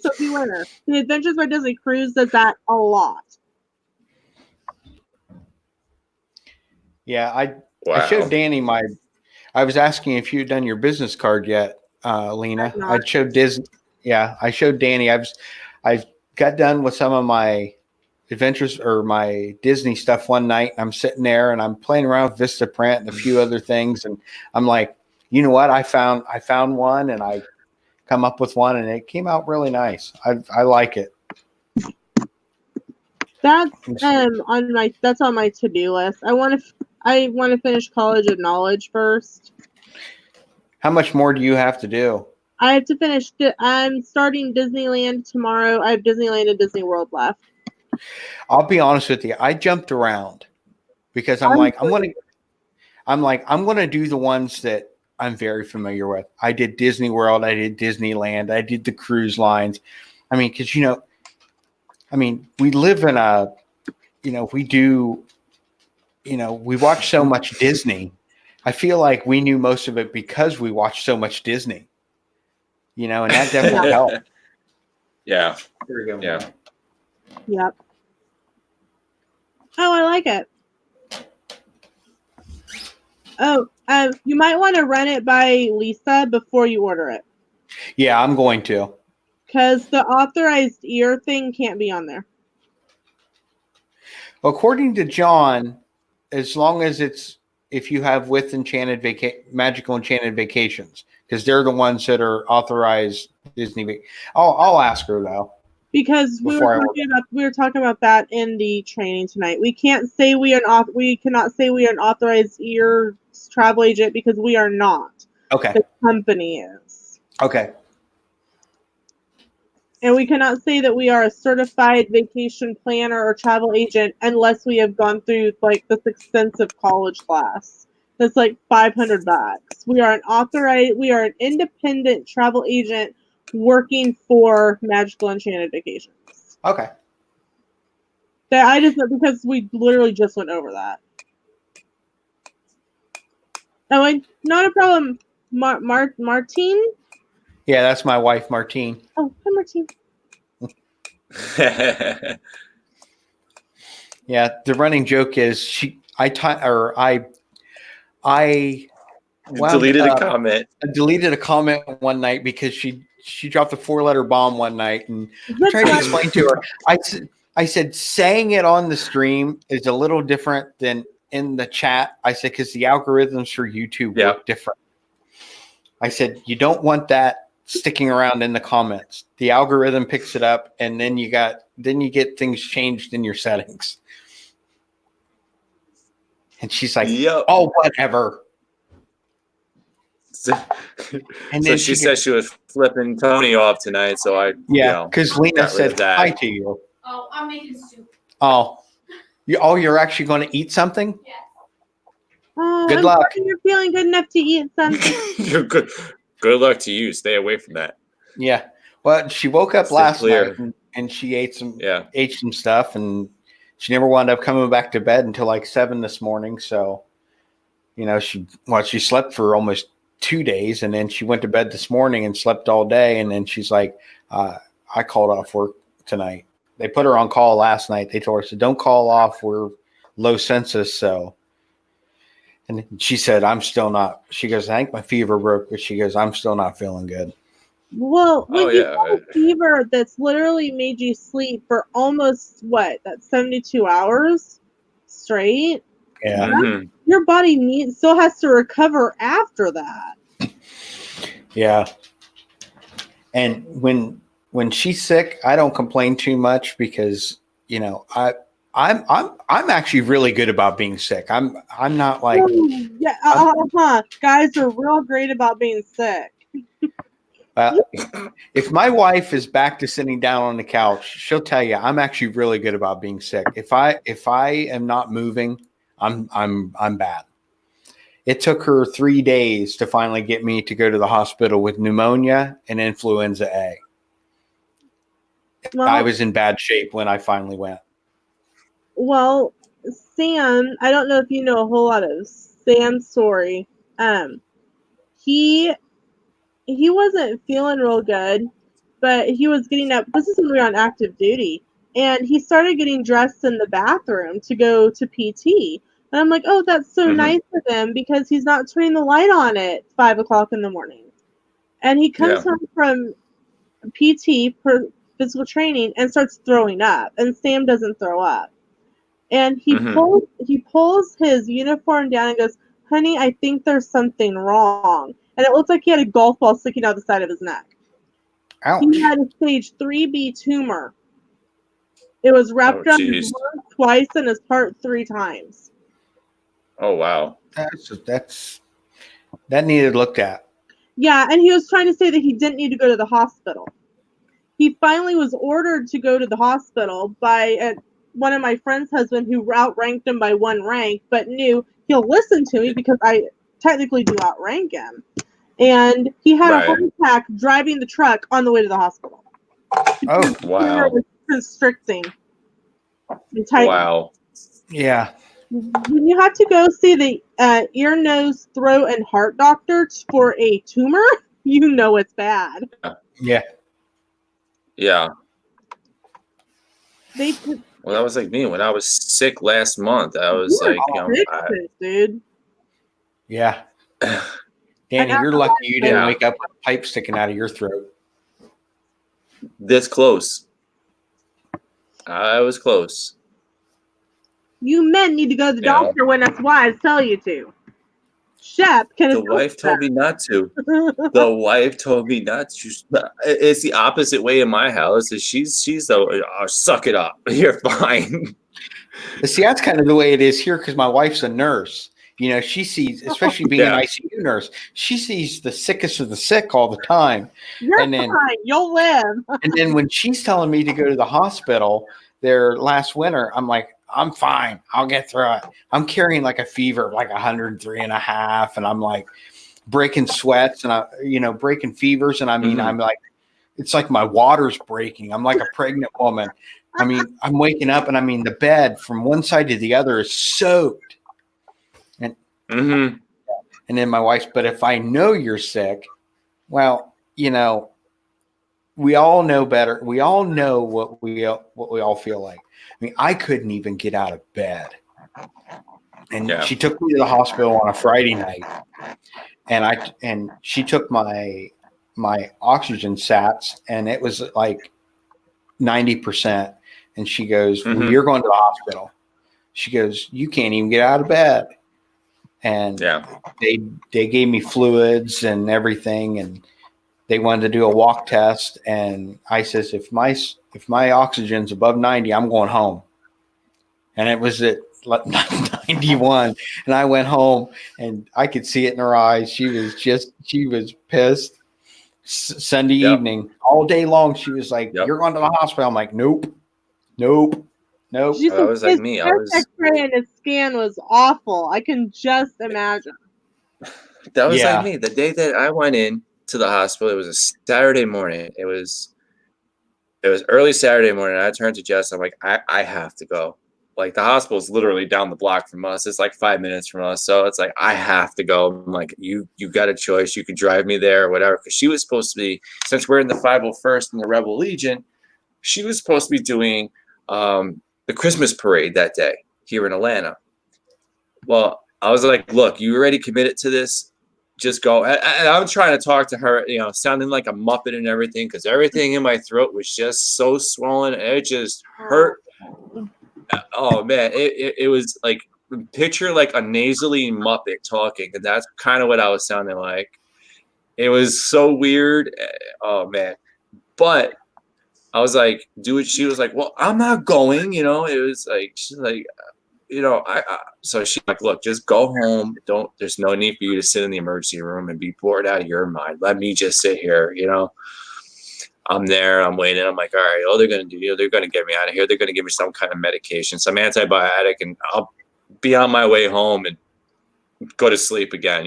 So beware. The Adventures by Disney Cruise does that a lot. Yeah, I showed Danny I was asking if you'd done your business card yet, Lena. I showed Disney. Yeah, I showed Danny. I got done with some of my Adventures or my Disney stuff one night. I'm sitting there and I'm playing around with Vistaprint and a few other things, and I'm like, you know what? I found one, and I come up with one, and it came out really nice. I like it. That's on my to-do list. I want to finish College of Knowledge first. How much more do you have to do? I have to finish. I'm starting Disneyland tomorrow. I have Disneyland and Disney World left. I'll be honest with you. I jumped around because I'm gonna do the ones that I'm very familiar with. I did Disney World. I did Disneyland. I did the cruise lines. I mean, because we live in a, we watch so much Disney. I feel like we knew most of it because we watched so much Disney. And that definitely helped. Yeah. Here we go. Yeah. Yep. Oh, I like it. Oh, you might want to run it by Lisa before you order it. Yeah, I'm going to. Because the authorized ear thing can't be on there. According to John, as long as if you have with Magical Enchanted Vacations, because they're the ones that are authorized Disney. I'll ask her though. Because we were talking about that in the training tonight. We cannot say we are an authorized ear travel agent because we are not. Okay. The company is. Okay. And we cannot say that we are a certified vacation planner or travel agent unless we have gone through like this extensive college class. That's like $500. We are an independent travel agent working for Magical Enchanted Vacations. Okay. Because we literally just went over that. Oh, not a problem. Martine? Yeah, that's my wife, Martine. Oh, hi, Martine. Yeah, the running joke is I deleted a comment. I deleted a comment one night because she dropped a 4-letter bomb one night, and I tried to explain to her. I said saying it on the stream is a little different than in the chat. I said because the algorithms for YouTube work different. I said you don't want that sticking around in the comments. The algorithm picks it up, and then you get things changed in your settings. And she's like, "Oh, whatever." So she said she was flipping Tony off tonight. So because Lena said hi to you. Oh, I'm making soup. Oh, you're actually going to eat something? Yes. Oh, good luck. You're feeling good enough to eat something. Good luck to you. Stay away from that. Yeah. Well, she woke up last night and she ate some stuff, and she never wound up coming back to bed until like 7 this morning. So, she slept for almost 2 days, and then she went to bed this morning and slept all day. And then she's like, I called off work tonight. They put her on call last night. They told her, so don't call off. We're low census. So, and she said, I'm still not. She goes, I think my fever broke, but she goes, I'm still not feeling good. Well, when you have a fever that's literally made you sleep for almost that's 72 hours straight. Yeah. Mm-hmm. Your body still has to recover after that. Yeah. And when she's sick, I don't complain too much because, I'm actually really good about being sick. I'm not like guys are real great about being sick. If my wife is back to sitting down on the couch, she'll tell you I'm actually really good about being sick. If I am not moving, I'm bad. It took her 3 days to finally get me to go to the hospital with pneumonia and influenza A. Well, I was in bad shape when I finally went. Well, Sam, I don't know if you know a whole lot of Sam's story. He wasn't feeling real good, but he was getting up. This is when we were on active duty, and he started getting dressed in the bathroom to go to PT. And I'm like, oh, that's so nice of him because he's not turning the light on at 5 o'clock in the morning. And he comes home from PT, physical training, and starts throwing up. And Sam doesn't throw up. And he pulls his uniform down and goes, honey, I think there's something wrong. And it looked like he had a golf ball sticking out the side of his neck. Ouch. He had a stage 3B tumor. It was wrapped around his geez. lung twice and his heart 3 times. Oh wow. That needed looked at. Yeah, and he was trying to say that he didn't need to go to the hospital. He finally was ordered to go to the hospital by one of my friend's husband who outranked him by 1 rank, but knew he'll listen to me because I technically do outrank him. And he had a heart attack driving the truck on the way to the hospispital. Oh, wow. It was constricting. And tight. Wow. Yeah. When you have to go see the ear, nose, throat, and heart doctor for a tumor, you know it's bad. Yeah. Yeah. Well, that was like me when I was sick last month. I was like, dude. Yeah. Danny, you're lucky you didn't wake up with a pipe sticking out of your throat. This close. I was close. You men need to go to the doctor when that's wise tell you to. Shep, the wife told me not to. The wife told me not to. It's the opposite way in my house. She's the suck it up. You're fine. See, that's kind of the way it is here because my wife's a nurse. You know, she sees, especially being an ICU nurse, she sees the sickest of the sick all the time. You're fine. You'll live. And then when she's telling me to go to the hospital there last winter, I'm like, I'm fine. I'll get through it. I'm carrying like a fever of like 103.5. And I'm like breaking sweats and breaking fevers. And I mean, I'm like, it's like my water's breaking. I'm like a pregnant woman. I mean, I'm waking up and I mean, the bed from one side to the other is soaked. And, and then my wife's, but if I know you're sick, well, we all know better. We all know what we all feel like. I mean, I couldn't even get out of bed. And she took me to the hospital on a Friday night. And she took my oxygen sats and it was like 90%. And she goes, well, you're going to the hospital. She goes, you can't even get out of bed. And they gave me fluids and everything. And they wanted to do a walk test. And I says, if my oxygen's above 90, I'm going home. And it was at 91. And I went home and I could see it in her eyes. She was pissed. Sunday evening, all day long, she was like, you're going to the hospital. I'm like, nope. That was like me. X-ray and his scan was awful. I can just imagine. That was like me. The day that I went in to the hospital, it was a Saturday morning. It was early Saturday morning. I turned to Jess. I'm like, I have to go. Like the hospital is literally down the block from us. It's like 5 minutes from us. So it's like, I have to go. I'm like, you got a choice. You could drive me there or whatever. Because she was supposed to be, since we're in the 501st and the Rebel Legion, she was supposed to be doing the Christmas parade that day here in Atlanta. Well, I was like, look, you already committed to this. Just go. And I'm trying to talk to her, sounding like a Muppet and everything, because everything in my throat was just so swollen. And it just hurt. Oh, man. It was like, picture like a nasally Muppet talking. And that's kind of what I was sounding like. It was so weird. Oh, man. But I was like, do it. She was like, well, I'm not going, it was like, she's like, so she's like, look, just go home. There's no need for you to sit in the emergency room and be bored out of your mind. Let me just sit here, I'm there, I'm waiting. I'm like, all right, all they're going to do, they're going to get me out of here. They're going to give me some kind of medication, some antibiotic, and I'll be on my way home and go to sleep again,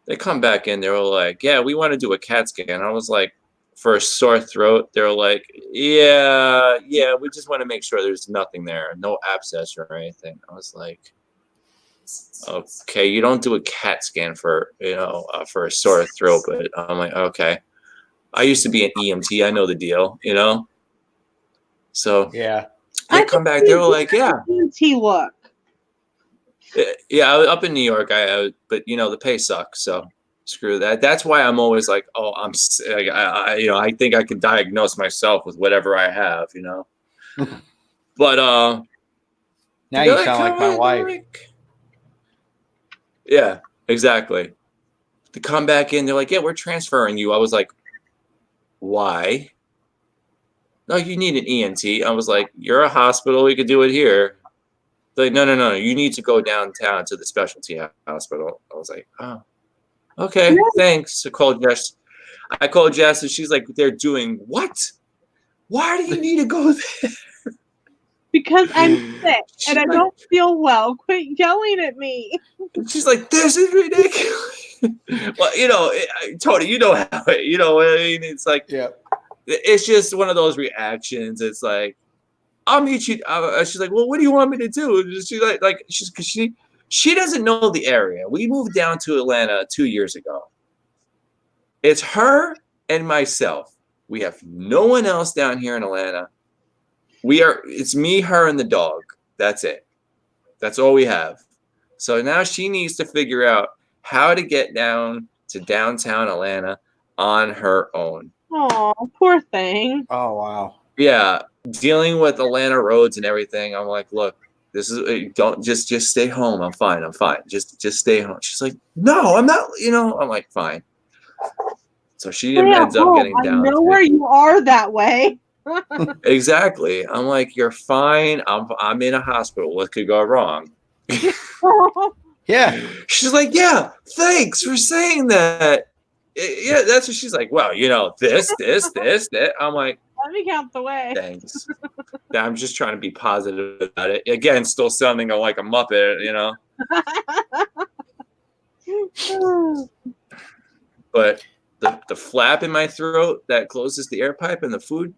They come back in, they were like, yeah, we want to do a CAT scan. I was like, for a sore throat, they're like, yeah, we just want to make sure there's nothing there, no abscess or anything. I was like, okay, you don't do a CAT scan for for a sore throat, but I'm like, okay, I used to be an EMT, I know the deal, So they come back, they were like, yeah, EMT look. Yeah, up in New York, but the pay sucks, so. Screw that. That's why I'm always like, oh, I'm sick. I think I can diagnose myself with whatever I have, But now you sound like my wife. Yeah, exactly. To come back in, they're like, yeah, we're transferring you. I was like, why? no, you need an ENT. I was like, you're a hospital. You could do it here. They're like, no. You need to go downtown to the specialty hospital. I was like, oh, okay, thanks. I called Jess, and she's like, they're doing what? Why do you need to go there? Because I'm sick and I don't feel well. Quit yelling at me. She's like, this is ridiculous. Well, Tony, you know how what I mean? It's like, it's just one of those reactions. It's like, I'll meet you. She's like, well, what do you want me to do? She's like, she doesn't know the area. We moved down to Atlanta 2 years ago. It's her and myself. We have no one else down here in Atlanta. It's me, her, and the dog. That's it. That's all we have. So now she needs to figure out how to get down to downtown Atlanta on her own. Oh, poor thing. Oh, wow. Yeah, dealing with Atlanta roads and everything. I'm like, look, this is don't just stay home. I'm fine. Just stay home. She's like, no, I'm not. I'm like, fine. So she ends up getting down. I know where you are that way. Exactly. I'm like, you're fine. I'm in a hospital. What could go wrong? Yeah. She's like, yeah, thanks for saying that. Yeah, that's what she's like. Well, this. I'm like, let me count the way. Thanks. I'm just trying to be positive about it. Again, still sounding like a Muppet, But the flap in my throat that closes the air pipe and the food,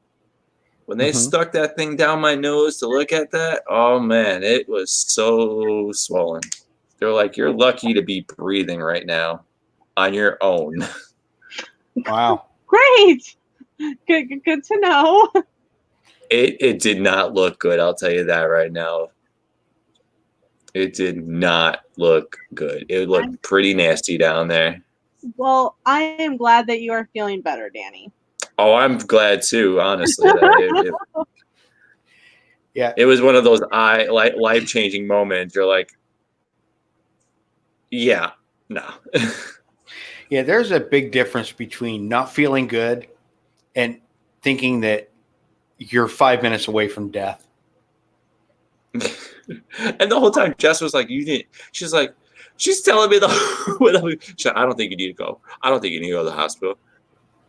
when they stuck that thing down my nose to look at that, oh man, it was so swollen. They're like, you're lucky to be breathing right now on your own. Wow. Great. Good to know. It did not look good. I'll tell you that right now. It did not look good. It looked pretty nasty down there. Well, I am glad that you are feeling better, Danny. Oh, I'm glad too, honestly. Yeah. It was one of those life-changing moments. You're like, yeah, no. Yeah, there's a big difference between not feeling good and thinking that you're 5 minutes away from death. And the whole time Jess was like, you didn't. She's like, she's telling me I don't think you need to go. I don't think you need to go to the hospital.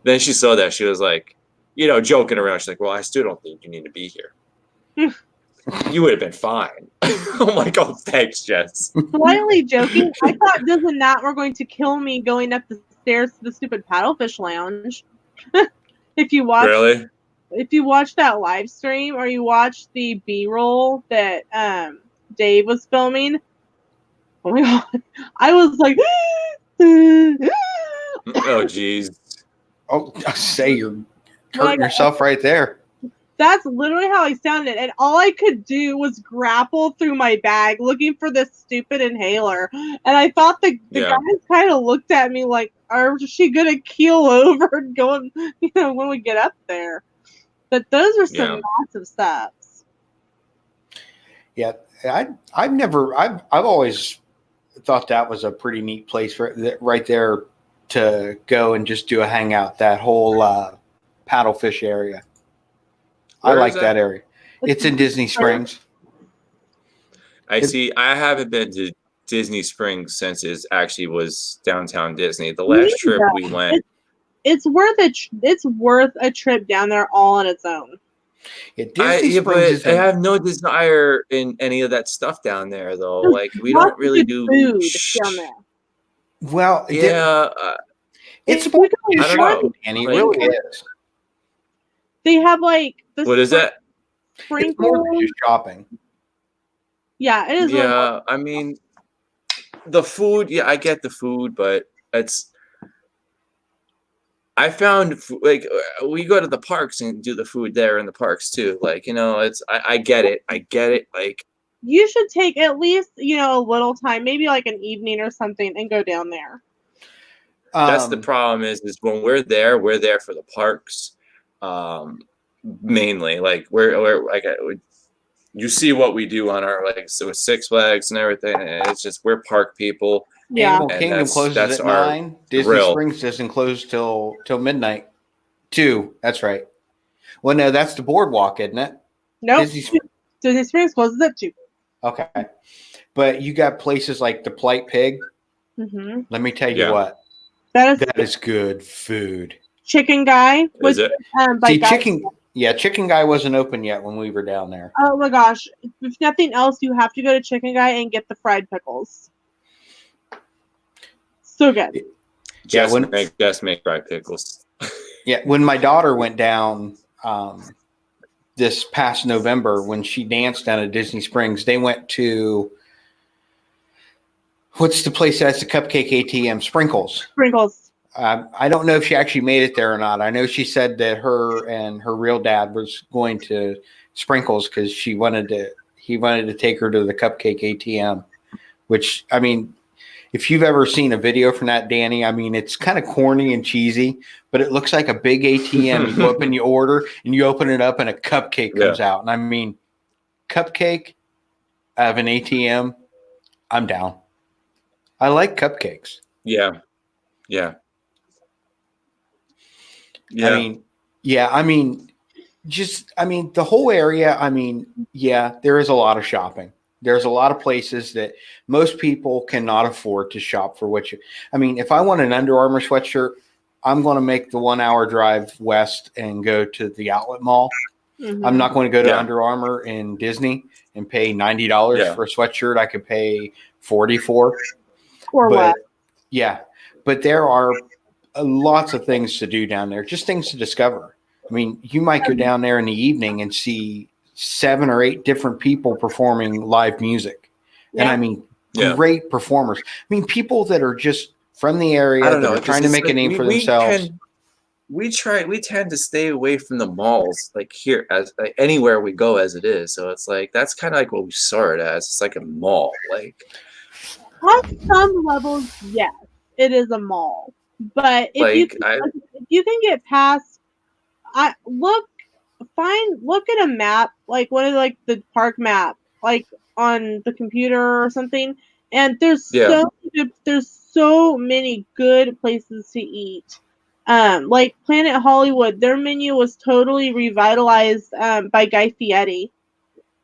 Then she saw that. She was like, joking around. She's like, well, I still don't think you need to be here. You would have been fine. Oh my God, thanks, Jess. Slightly joking. I thought Diz and Nat were going to kill me going up the stairs to the stupid paddlefish lounge. If you watch that live stream or you watch the B-roll that Dave was filming, oh my God, I was like, oh geez. Oh, say you're hurting yourself right there. That's literally how I sounded, and all I could do was grapple through my bag looking for this stupid inhaler. And I thought the guys kind of looked at me like, "Are she gonna keel over and go? When we get up there?" But those are some massive steps. Yeah, I've always thought that was a pretty neat place right there to go and just do a hangout. That whole paddlefish area. I like that area. It's in Disney Springs. I haven't been to Disney Springs since it actually was downtown Disney. The last trip we went. It's worth a trip down there all on its own. Yeah, Disney Springs I have no desire in any of that stuff down there, though. Like, we don't really do food down there. Well, yeah, it's more shopping, and it really is. They have like the what is that? It's more than just shopping. Yeah, it is. Yeah, I mean, the food. Yeah, I get the food, but I found like we go to the parks and do the food there in the parks too. Like, I get it. Like, you should take at least a little time, maybe like an evening or something, and go down there. That's the problem is when we're there for the parks. Mainly, like we're like you see what we do on our Six Flags and everything. And it's just we're park people. Yeah, Animal Kingdom closes at 9. Disney Springs doesn't close till midnight. 2. That's right. Well, no, that's the boardwalk, isn't it? Nope. Disney Springs closes at 2. Okay. But you got places like the Polite Pig. Mm-hmm. Let me tell you what. That is good food. Chicken Guy. Is it? See, Chicken Guy wasn't open yet when we were down there. Oh my gosh. If nothing else, you have to go to Chicken Guy and get the fried pickles. So good. Just make fried pickles. Yeah, when my daughter went down this past November, when she danced down at Disney Springs, they went to what's the place that's the cupcake ATM? Sprinkles. I don't know if she actually made it there or not. I know she said that her and her real dad was going to Sprinkles because he wanted to take her to the cupcake ATM, which, I mean, if you've ever seen a video from that, Danny, I mean, it's kind of corny and cheesy, but it looks like a big ATM. You go up and you order, and you open it up, and a cupcake comes out. And I mean, cupcake out of an ATM, I'm down. I like cupcakes. Yeah. I mean, the whole area, I mean, yeah, there is a lot of shopping. There's a lot of places that most people cannot afford to shop for if I want an Under Armour sweatshirt, I'm going to make the 1 hour drive west and go to the outlet mall. Mm-hmm. I'm not going to go to Under Armour in Disney and pay $90 for a sweatshirt I could pay $40 for. Or what? Yeah. But there are lots of things to do down there, just things to discover. I mean, you might go down there in the evening and see 7 or 8 different people performing live music. And I mean, great performers. I mean, people that are just from the area that are trying to make a name for themselves. We tend to stay away from the malls, like here, as like anywhere we go as it is. So it's like, that's kind of like what we saw it as. It's like a mall. Like, on some levels, yes, it is a mall. But if you can get past, look at a map, like one of the park map, like on the computer or something, and there's so many good places to eat. Like Planet Hollywood, their menu was totally revitalized by Guy Fieri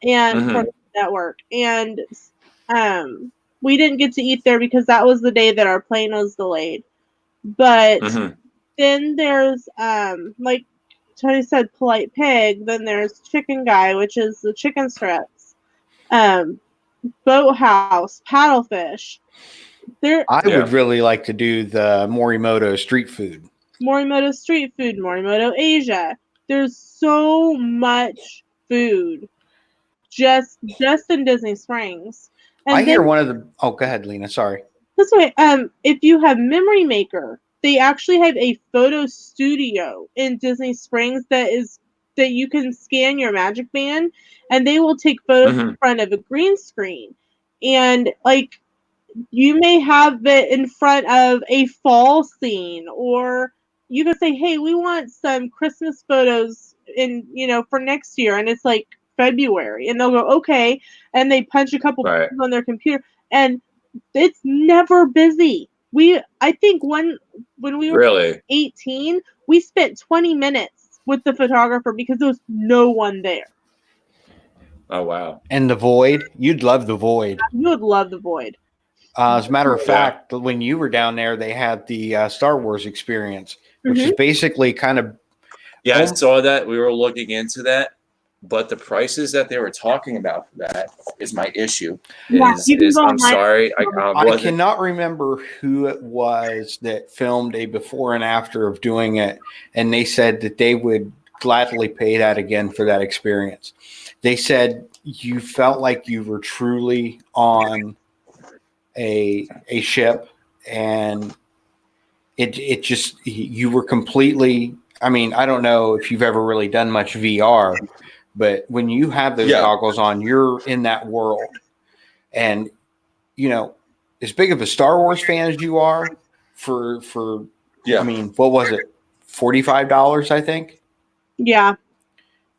and from the network, and we didn't get to eat there because that was the day that our plane was delayed. But then there's like Tony said, Polite Pig. Then there's Chicken Guy, which is the chicken strips. Boathouse, Paddlefish. I would really like to do the Morimoto street food. Morimoto Asia. There's so much food just in Disney Springs. And I hear one of the. Oh, go ahead, Lena. Sorry. That's right. If you have Memory Maker, they actually have a photo studio in Disney Springs that you can scan your Magic Band, and they will take photos in front of a green screen, and like you may have it in front of a fall scene, or you can say, "Hey, we want some Christmas photos for next year," and it's like February, and they'll go, "Okay," and they punch a couple pictures on their computer, and it's never busy. I think when we were 18, we spent 20 minutes with the photographer because there was no one there. Oh, wow. And the Void, you'd love the Void. You would love the Void. As a matter of fact, when you were down there, they had the Star Wars experience, which is basically kind of... Yeah, I saw that. We were looking into that. But the prices that they were talking about for that is my issue. I'm sorry. I cannot remember who it was that filmed a before and after of doing it. And they said that they would gladly pay that again for that experience. They said you felt like you were truly on a ship, and it just, you were completely, I mean, I don't know if you've ever really done much VR, but when you have those goggles on, you're in that world. And, as big of a Star Wars fan as you are, I mean, what was it? $45, I think? Yeah.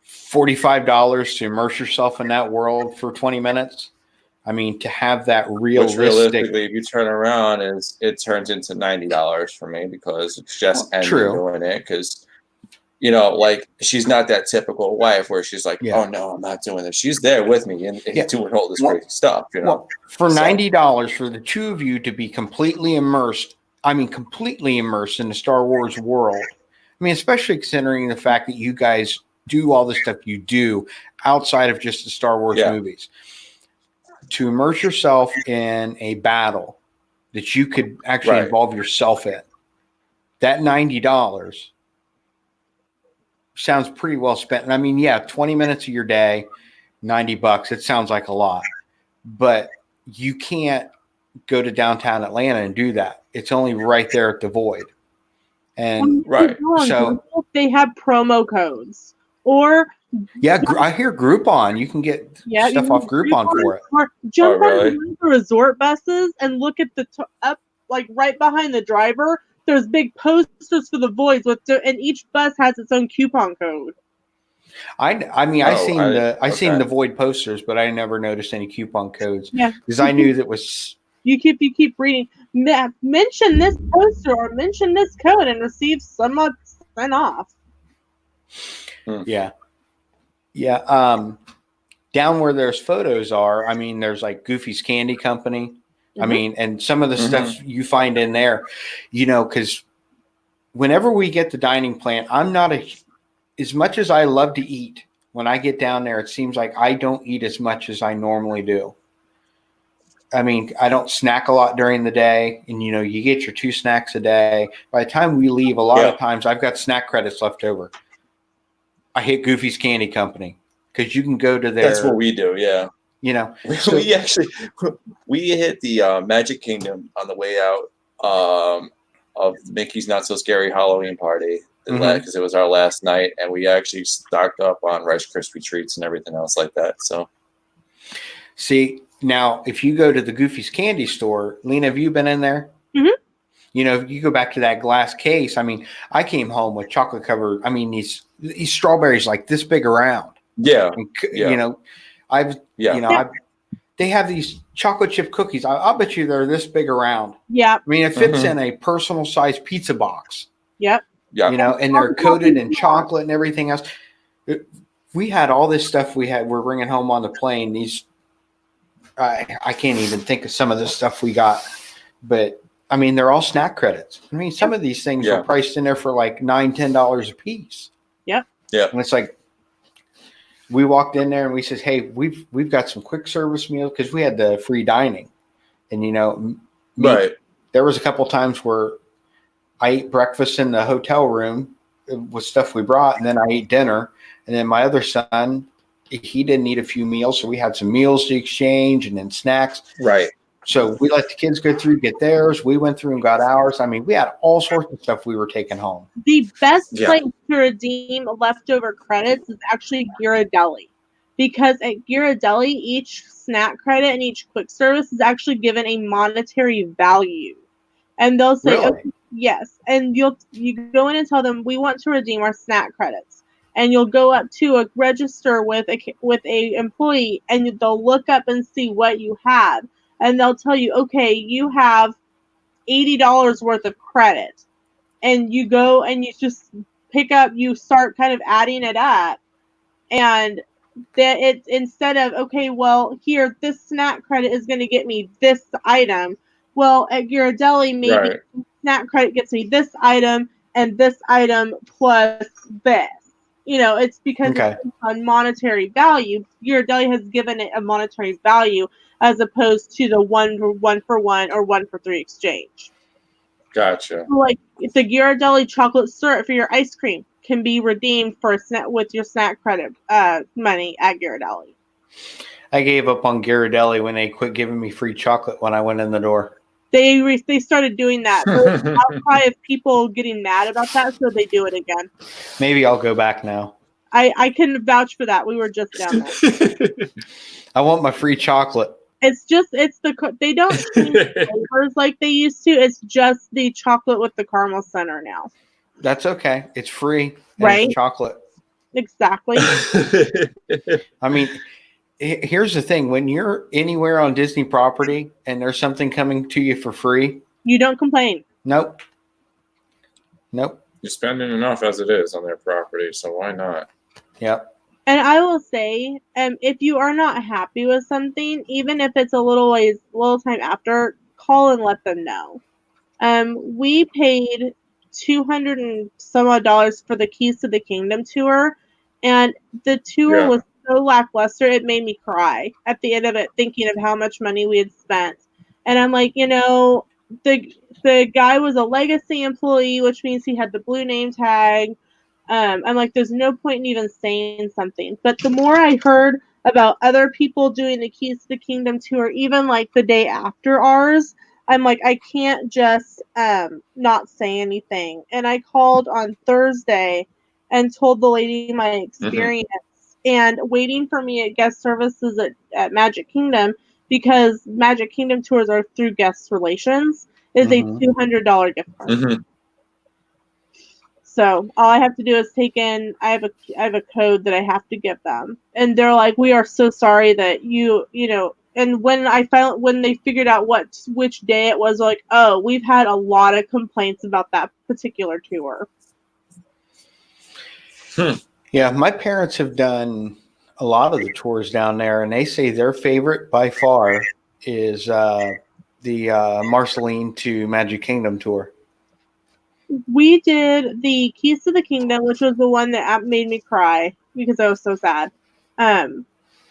$45 to immerse yourself in that world for 20 minutes. I mean, to have that realistic... Which realistically, if you turn around, it turns into $90 for me because it's just ending doing it. Because you know, like she's not that typical wife where she's like, oh no, I'm not doing this. She's there with me and doing all this crazy stuff, you know. Well, for $90 for the two of you to be completely immersed, completely immersed in the Star Wars world. I mean, especially considering the fact that you guys do all the stuff you do outside of just the Star Wars movies. To immerse yourself in a battle that you could actually involve yourself in, that $90 sounds pretty well spent. And I mean, 20 minutes of your day, $90. It sounds like a lot, but you can't go to downtown Atlanta and do that. It's only right there at the Void. And so they have promo codes or I hear Groupon. You can get stuff off Groupon for it. Or jump on the resort buses and look at the up like right behind the driver. There's big posters for the Voids and each bus has its own coupon code. I seen the Void posters, but I never noticed any coupon codes. Yeah, because I knew that was. You keep reading. Mention this poster or mention this code and receive some % off. Yeah. Yeah. Down where there's photos are, I mean, there's like Goofy's Candy Company. Mm-hmm. I mean, and some of the stuff you find in there, you know, because whenever we get the dining plan, I'm not as much as I love to eat. When I get down there, it seems like I don't eat as much as I normally do. I mean, I don't snack a lot during the day, and you know, you get your 2 snacks a day. By the time we leave, a lot of times I've got snack credits left over. I hit Goofy's Candy Company because you can go to their. That's what we do, yeah. You know, we hit the Magic Kingdom on the way out of Mickey's Not So Scary Halloween Party because it was our last night, and we actually stocked up on Rice Krispie treats and everything else like that. So, see. Now, if you go to the Goofy's Candy Store, Lena, have you been in there? Mm-hmm. You know, you go back to that glass case. I mean, I came home with chocolate covered. I mean, these strawberries like this big around. Yeah. And, you know, they have these chocolate chip cookies. I'll bet you they're this big around. Yeah. I mean, it fits in a personal size pizza box. Yep. Yeah. You know, and they're coated in chocolate and everything else. We had all this stuff we're bringing home on the plane. I can't even think of some of the stuff we got, but I mean, they're all snack credits. I mean, some of these things are priced in there for like $9, $10 a piece. Yep. Yeah. And it's like, we walked in there and we said, hey, we've got some quick service meals because we had the free dining. And, you know, there was a couple times where I ate breakfast in the hotel room with stuff we brought, and then I ate dinner. And then my other son, he didn't eat a few meals, so we had some meals to exchange and then snacks. Right. So we let the kids go through, get theirs. We went through and got ours. I mean, we had all sorts of stuff we were taking home. The best place to redeem leftover credits is actually Ghirardelli, because at Ghirardelli, each snack credit and each quick service is actually given a monetary value, and they'll say, okay, yes, and you go in and tell them we want to redeem our snack credits. And you'll go up to a register with a employee, and they'll look up and see what you have, and they'll tell you, okay, you have $80 worth of credit, and you go and you just pick up, you start kind of adding it up, and that it's instead of okay, well here this snack credit is going to get me this item. Well, at Ghirardelli, maybe snack credit gets me this item and this item plus this. You know, it's because it's on monetary value. Ghirardelli has given it a monetary value as opposed to the one for one or 1 for 3 exchange. Gotcha. So like if the Ghirardelli chocolate syrup for your ice cream can be redeemed for a snack with your snack credit money at Ghirardelli. I gave up on Ghirardelli when they quit giving me free chocolate when I went in the door. They started doing that. There's an outcry of people getting mad about that, so they do it again. Maybe I'll go back now. I can vouch for that. We were just down there. I want my free chocolate. They don't change flavors like they used to. It's just the chocolate with the caramel center now. That's okay. It's free. Right? It's chocolate. Exactly. I mean, here's the thing. When you're anywhere on Disney property and there's something coming to you for free, you don't complain. Nope. You're spending enough as it is on their property, so why not? Yep. And I will say, if you are not happy with something, even if it's a little time after, call and let them know. We paid $200 and some odd for the Keys to the Kingdom tour, and the tour was so lackluster it made me cry at the end of it, thinking of how much money we had spent. And I'm like, the guy was a legacy employee, which means he had the blue name tag. I'm like, there's no point in even saying something. But the more I heard about other people doing the Keys to the Kingdom tour, even like the day after ours, I'm like, I can't just not say anything. And I called on Thursday and told the lady my experience and waiting for me at guest services at Magic Kingdom, because Magic Kingdom tours are through guest relations, is a $200 gift card. So all I have to do is I have a code that I have to give them, and they're like, we are so sorry that you know. And when they figured out which day it was, like, oh, we've had a lot of complaints about that particular tour. Yeah, my parents have done a lot of the tours down there, and they say their favorite by far is the Marceline to Magic Kingdom tour. We did the Keys to the Kingdom, which was the one that made me cry because I was so sad.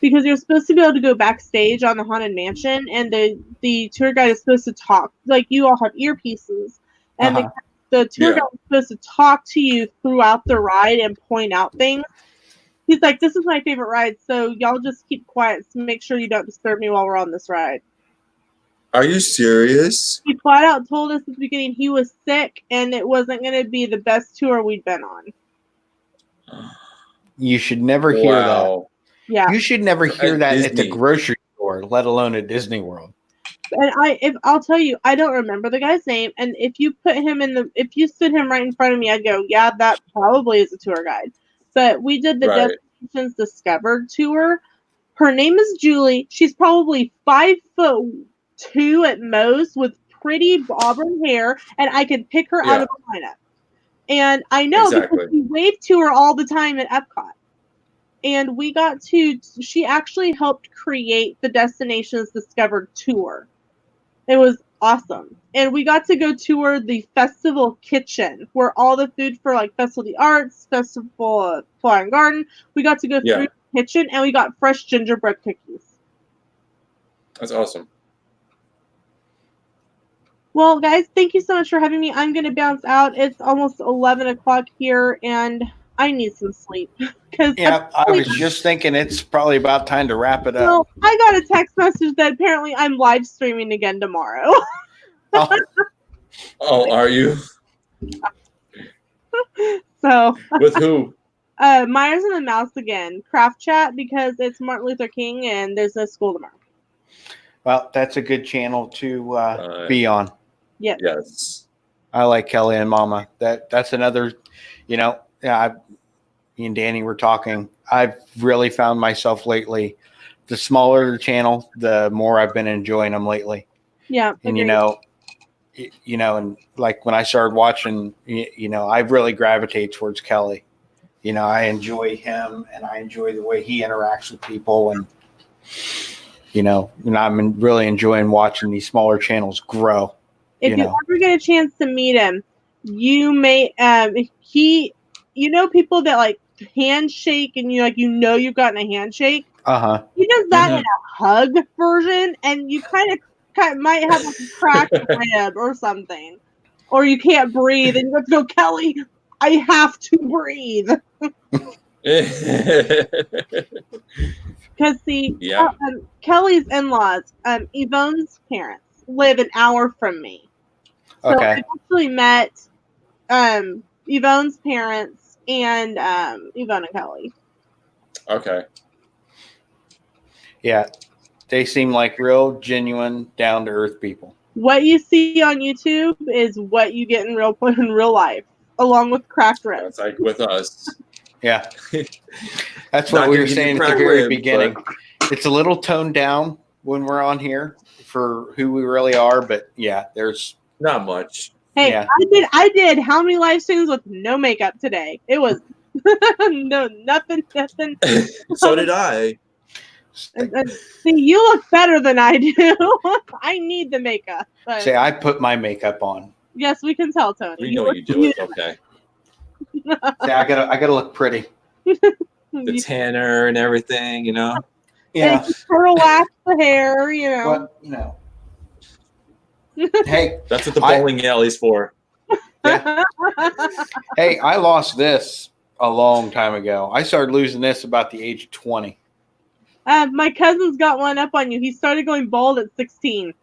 Because you're supposed to be able to go backstage on the Haunted Mansion, and the tour guide is supposed to talk. Like, you all have earpieces, and the tour guide is supposed to talk to you throughout the ride and point out things. He's like, this is my favorite ride, so y'all just keep quiet to make sure you don't disturb me while we're on this ride. Are you serious? He flat out told us at the beginning he was sick and it wasn't going to be the best tour we'd been on. You should never hear that. Yeah. You should never hear that at the grocery store, let alone at Disney World. And I'll tell you, I don't remember the guy's name, and if you stood him right in front of me, I'd go, yeah, that probably is a tour guide. But we did the Destinations Discovered tour. Her name is Julie. She's probably 5'2" at most, with pretty auburn hair, and I could pick her out of a lineup. And I know because we waved to her all the time at Epcot. And she actually helped create the Destinations Discovered tour. It was awesome. And we got to go tour the festival kitchen, where all the food for like Festival of the Arts, Festival of Flower and Garden, we got to go through the kitchen, and we got fresh gingerbread cookies. That's awesome. Well, guys, thank you so much for having me. I'm going to bounce out. It's almost 11 o'clock here, and I need some sleep. I was just thinking it's probably about time to wrap it up. Well, I got a text message that apparently I'm live streaming again tomorrow. Oh, are you? So with who? Myers and the Mouse again. Craft Chat, because it's Martin Luther King and there's no school tomorrow. Well, that's a good channel to be on. Yes. I like Kelly and Mama. That's another, me and Danny were talking. I've really found myself lately, the smaller the channel, the more I've been enjoying them lately. Yeah. And, and like when I started watching, I really gravitate towards Kelly. I enjoy him and I enjoy the way he interacts with people. And, and I'm really enjoying watching these smaller channels grow. If you ever get a chance to meet him, you may, people that like handshake and you've gotten a handshake. He does that in a hug version, and you kind of might have like a cracked rib or something, or you can't breathe, and you have to go, Kelly, I have to breathe. Because Kelly's in-laws, Yvonne's parents, live an hour from me. So I actually met Yvonne's parents and Yvonne and Kelly. Okay. Yeah. They seem like real, genuine, down-to-earth people. What you see on YouTube is what you get in real life, along with cracked ribs. That's like with us. Yeah. That's what we were saying at the very beginning. It's a little toned down when we're on here for who we really are, but yeah, there's not much. Hey, Yeah. I did how many live streams with no makeup today? It was nothing. So did I. And see, you look better than I do. I need the makeup. But Say, I put my makeup on. yes, we can tell, Tony. We know you do it. Okay. Say, I gotta look pretty. The tanner and everything, you know. Yeah. And curl wax the hair, you know. What, you know. Hey, That's what the bowling alley's for. yeah. Hey, I lost this a long time ago. I started losing this about the age of 20. My cousin's got one up on you. He started going bald at 16.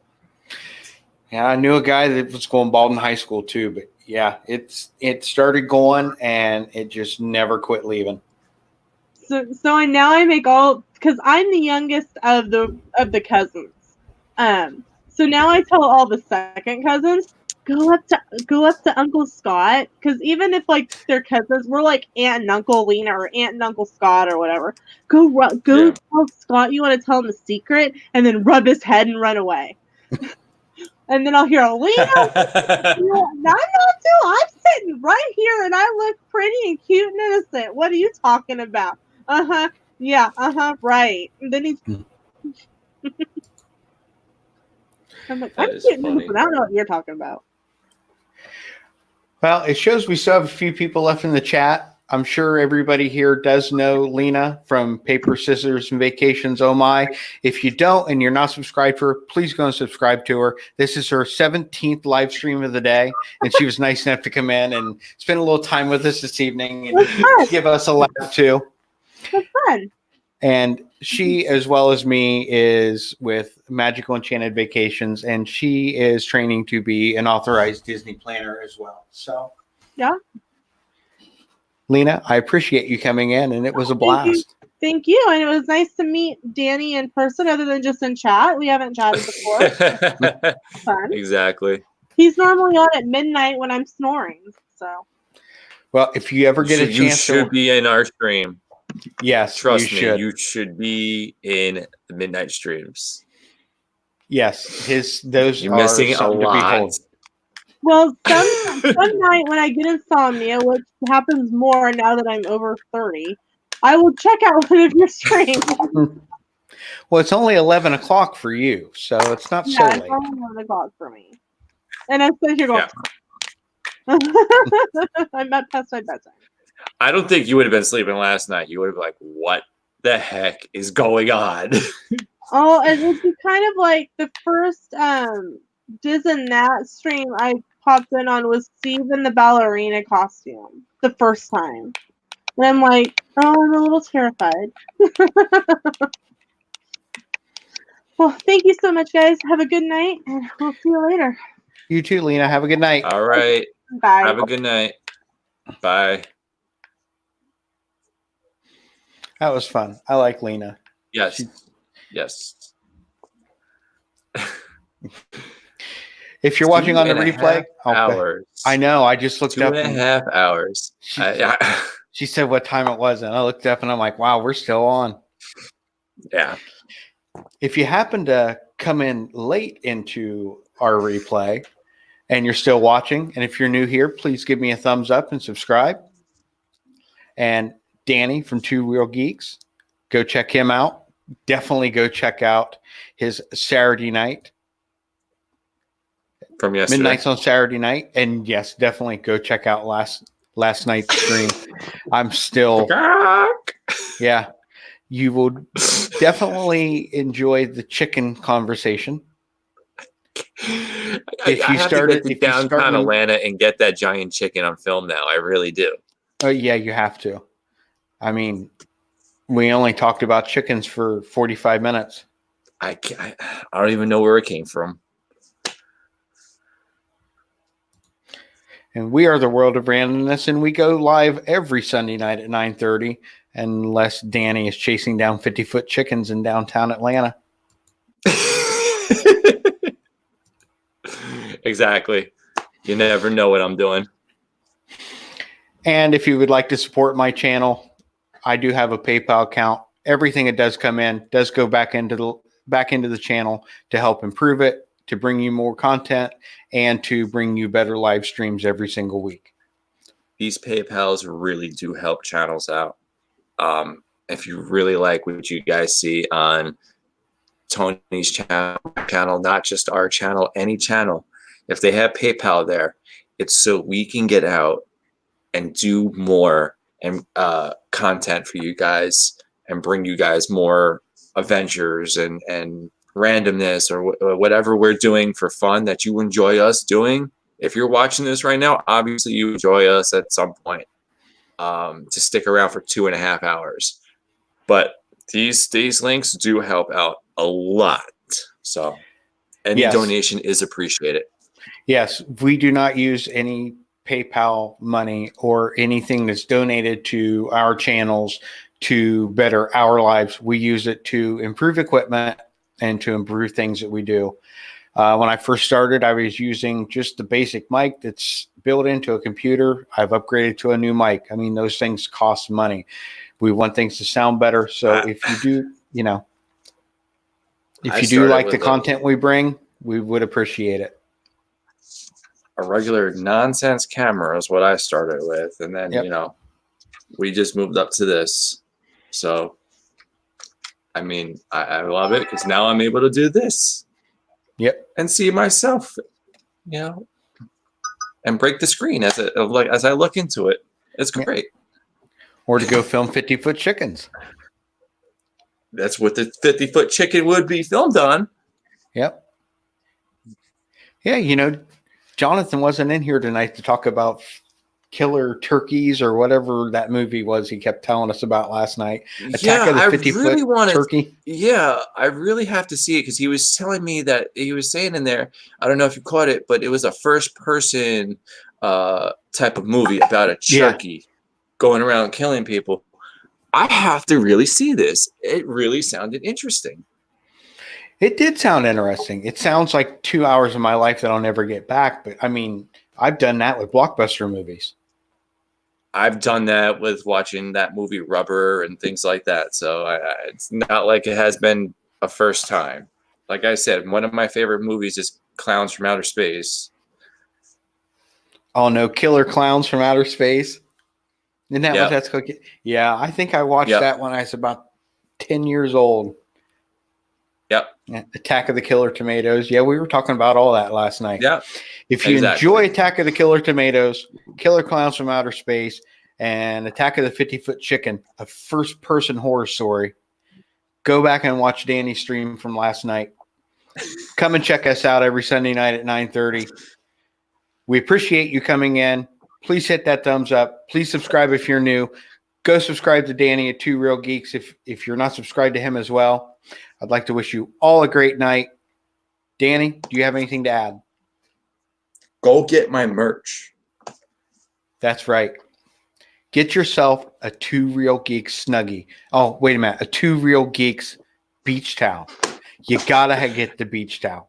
Yeah, I knew a guy that was going bald in high school too, but yeah, it started going and it just never quit leaving. So now I make all, because I'm the youngest of the cousins. So now I tell all the second cousins, go up to Uncle Scott, because even if like they're cousins, we're like Aunt and Uncle Lena or Aunt and Uncle Scott or whatever. Go tell Scott you want to tell him a secret, and then rub his head and run away. And then I'll hear Lena. I'm not too. I'm sitting right here, and I look pretty and cute and innocent. What are you talking about? Yeah. Right. And then he's. I'm like, I'm cute and innocent. I don't know what you're talking about. Well, it shows we still have a few people left in the chat. I'm sure everybody here does know Lena from Paper, Scissors, and Vacations. Oh my. If you don't and you're not subscribed to her, please go and subscribe to her. This is her 17th live stream of the day, and she was nice enough to come in and spend a little time with us this evening and give us a laugh too. That's fun. And she, as well as me, is with Magical Enchanted Vacations, and she is training to be an authorized Disney planner as well. So, yeah. Lena, I appreciate you coming in, and it was a blast. Thank you. And it was nice to meet Danny in person other than just in chat. We haven't chatted before. Fun. Exactly. He's normally on at midnight when I'm snoring. So. Well, if you ever get a chance, you should be in our stream. Yes, trust me, you should be in the midnight streams. Yes, those you're are missing a lot. Well, some night when I get insomnia, which happens more now that I'm over 30, I will check out one of your streams. Well, it's only 11 o'clock for you, so it's not so late. It's only 11 o'clock for me. And I'm sitting here going, I'm not past my bedtime. I don't think you would have been sleeping last night. You would have been like, what the heck is going on? Oh, and it's kind of like the first Diz and Nat stream I popped in on was Steve in the ballerina costume the first time. And I'm like, oh, I'm a little terrified. Well, thank you so much, guys. Have a good night, and we'll see you later. You too, Lena. Have a good night. All right. Bye. Have a good night. Bye. That was fun. I like Lena. Yes. Yes. If you're watching on the replay, hours. I know. I just looked up. 2.5 hours. She said what time it was, and I looked up and I'm like, wow, we're still on. Yeah. If you happen to come in late into our replay and you're still watching, and if you're new here, please give me a thumbs up and subscribe. And Danny from Two Real Geeks, go check him out. Definitely go check out his Saturday night. From yesterday. Midnight's on Saturday night. And yes, definitely go check out last night's stream. I'm still, yeah, you will definitely enjoy the chicken conversation. If you start to downtown Atlanta and get that giant chicken on film now, I really do. Oh yeah, you have to. I mean, we only talked about chickens for 45 minutes. I don't even know where it came from. And we are the World of Randomness, and we go live every Sunday night at 9:30, unless Danny is chasing down 50-foot chickens in downtown Atlanta. Exactly. You never know what I'm doing. And if you would like to support my channel, I do have a PayPal account. Everything that does come in does go back into the channel to help improve it, to bring you more content and to bring you better live streams every single week. These PayPals really do help channels out. If you really like what you guys see on Tony's channel, not just our channel, any channel, if they have PayPal there, it's so we can get out and do more and content for you guys and bring you guys more adventures and randomness or whatever we're doing for fun that you enjoy us doing. If you're watching this right now, obviously you enjoy us at some point to stick around for 2.5 hours. But these links do help out a lot. So any donation is appreciated. Yes, we do not use any PayPal money or anything that's donated to our channels to better our lives. We use it to improve equipment and to improve things that we do. When I first started, I was using just the basic mic that's built into a computer. I've upgraded to a new mic. I mean, those things cost money. We want things to sound better. So if you do, if you do like the content we bring, we would appreciate it. A regular nonsense camera is what I started with. And then, we just moved up to this. So, I mean, I love it because now I'm able to do this. Yep. And see myself, and break the screen as I look into it. It's great. Or to go film 50-foot chickens. That's what the 50-foot chicken would be filmed on. Yep. Yeah, Jonathan wasn't in here tonight to talk about killer turkeys or whatever that movie was he kept telling us about last night. Attack of the 50-foot turkey. Yeah, I really have to see it because he was telling me that he was saying in there, I don't know if you caught it, but it was a first-person type of movie about a turkey going around killing people. I have to really see this. It really sounded interesting. It did sound interesting. It sounds like 2 hours of my life that I'll never get back. But I mean, I've done that with blockbuster movies. I've done that with watching that movie Rubber and things like that. So it's not like it has been a first time. Like I said, one of my favorite movies is Clowns from Outer Space. Oh, no, Killer Clowns from Outer Space. Isn't that what that's called? Yeah, I think I watched that when I was about 10 years old. Yep. Attack of the Killer Tomatoes. Yeah, we were talking about all that last night. Yeah. If you enjoy Attack of the Killer Tomatoes, Killer Clowns from Outer Space, and Attack of the 50-Foot Chicken, a first-person horror story, go back and watch Danny's stream from last night. Come and check us out every Sunday night at 9:30. We appreciate you coming in. Please hit that thumbs up. Please subscribe if you're new. Go subscribe to Danny at Two Real Geeks if you're not subscribed to him as well. I'd like to wish you all a great night. Danny, do you have anything to add? Go get my merch. That's right. Get yourself a Two Real Geeks Snuggie. Oh, wait a minute. A Two Real Geeks beach towel. You got to get the beach towel.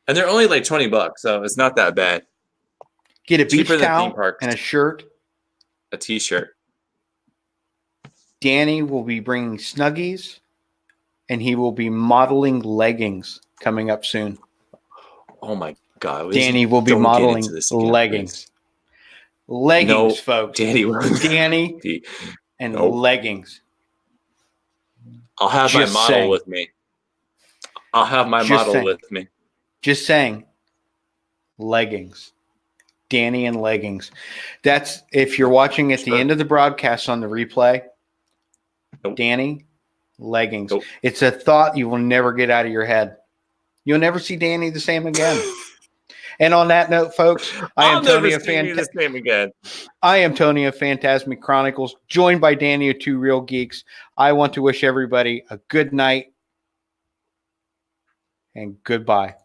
And they're only like $20, so it's not that bad. Get a beach towel and a shirt. A t-shirt. Danny will be bringing Snuggies, and he will be modeling leggings coming up soon. Oh, my God. Danny will be modeling leggings. Leggings, folks. Danny and leggings. I'll have my model with me. I'll have my model with me. Just saying. Leggings. Danny and leggings. That's if you're watching at the end of the broadcast on the replay. Danny, leggings. It's a thought you will never get out of your head. You'll never see Danny the same again. And on that note, folks, I am Tony of Phantasmic Chronicles, joined by Danny of Two Real Geeks. I want to wish everybody a good night and goodbye.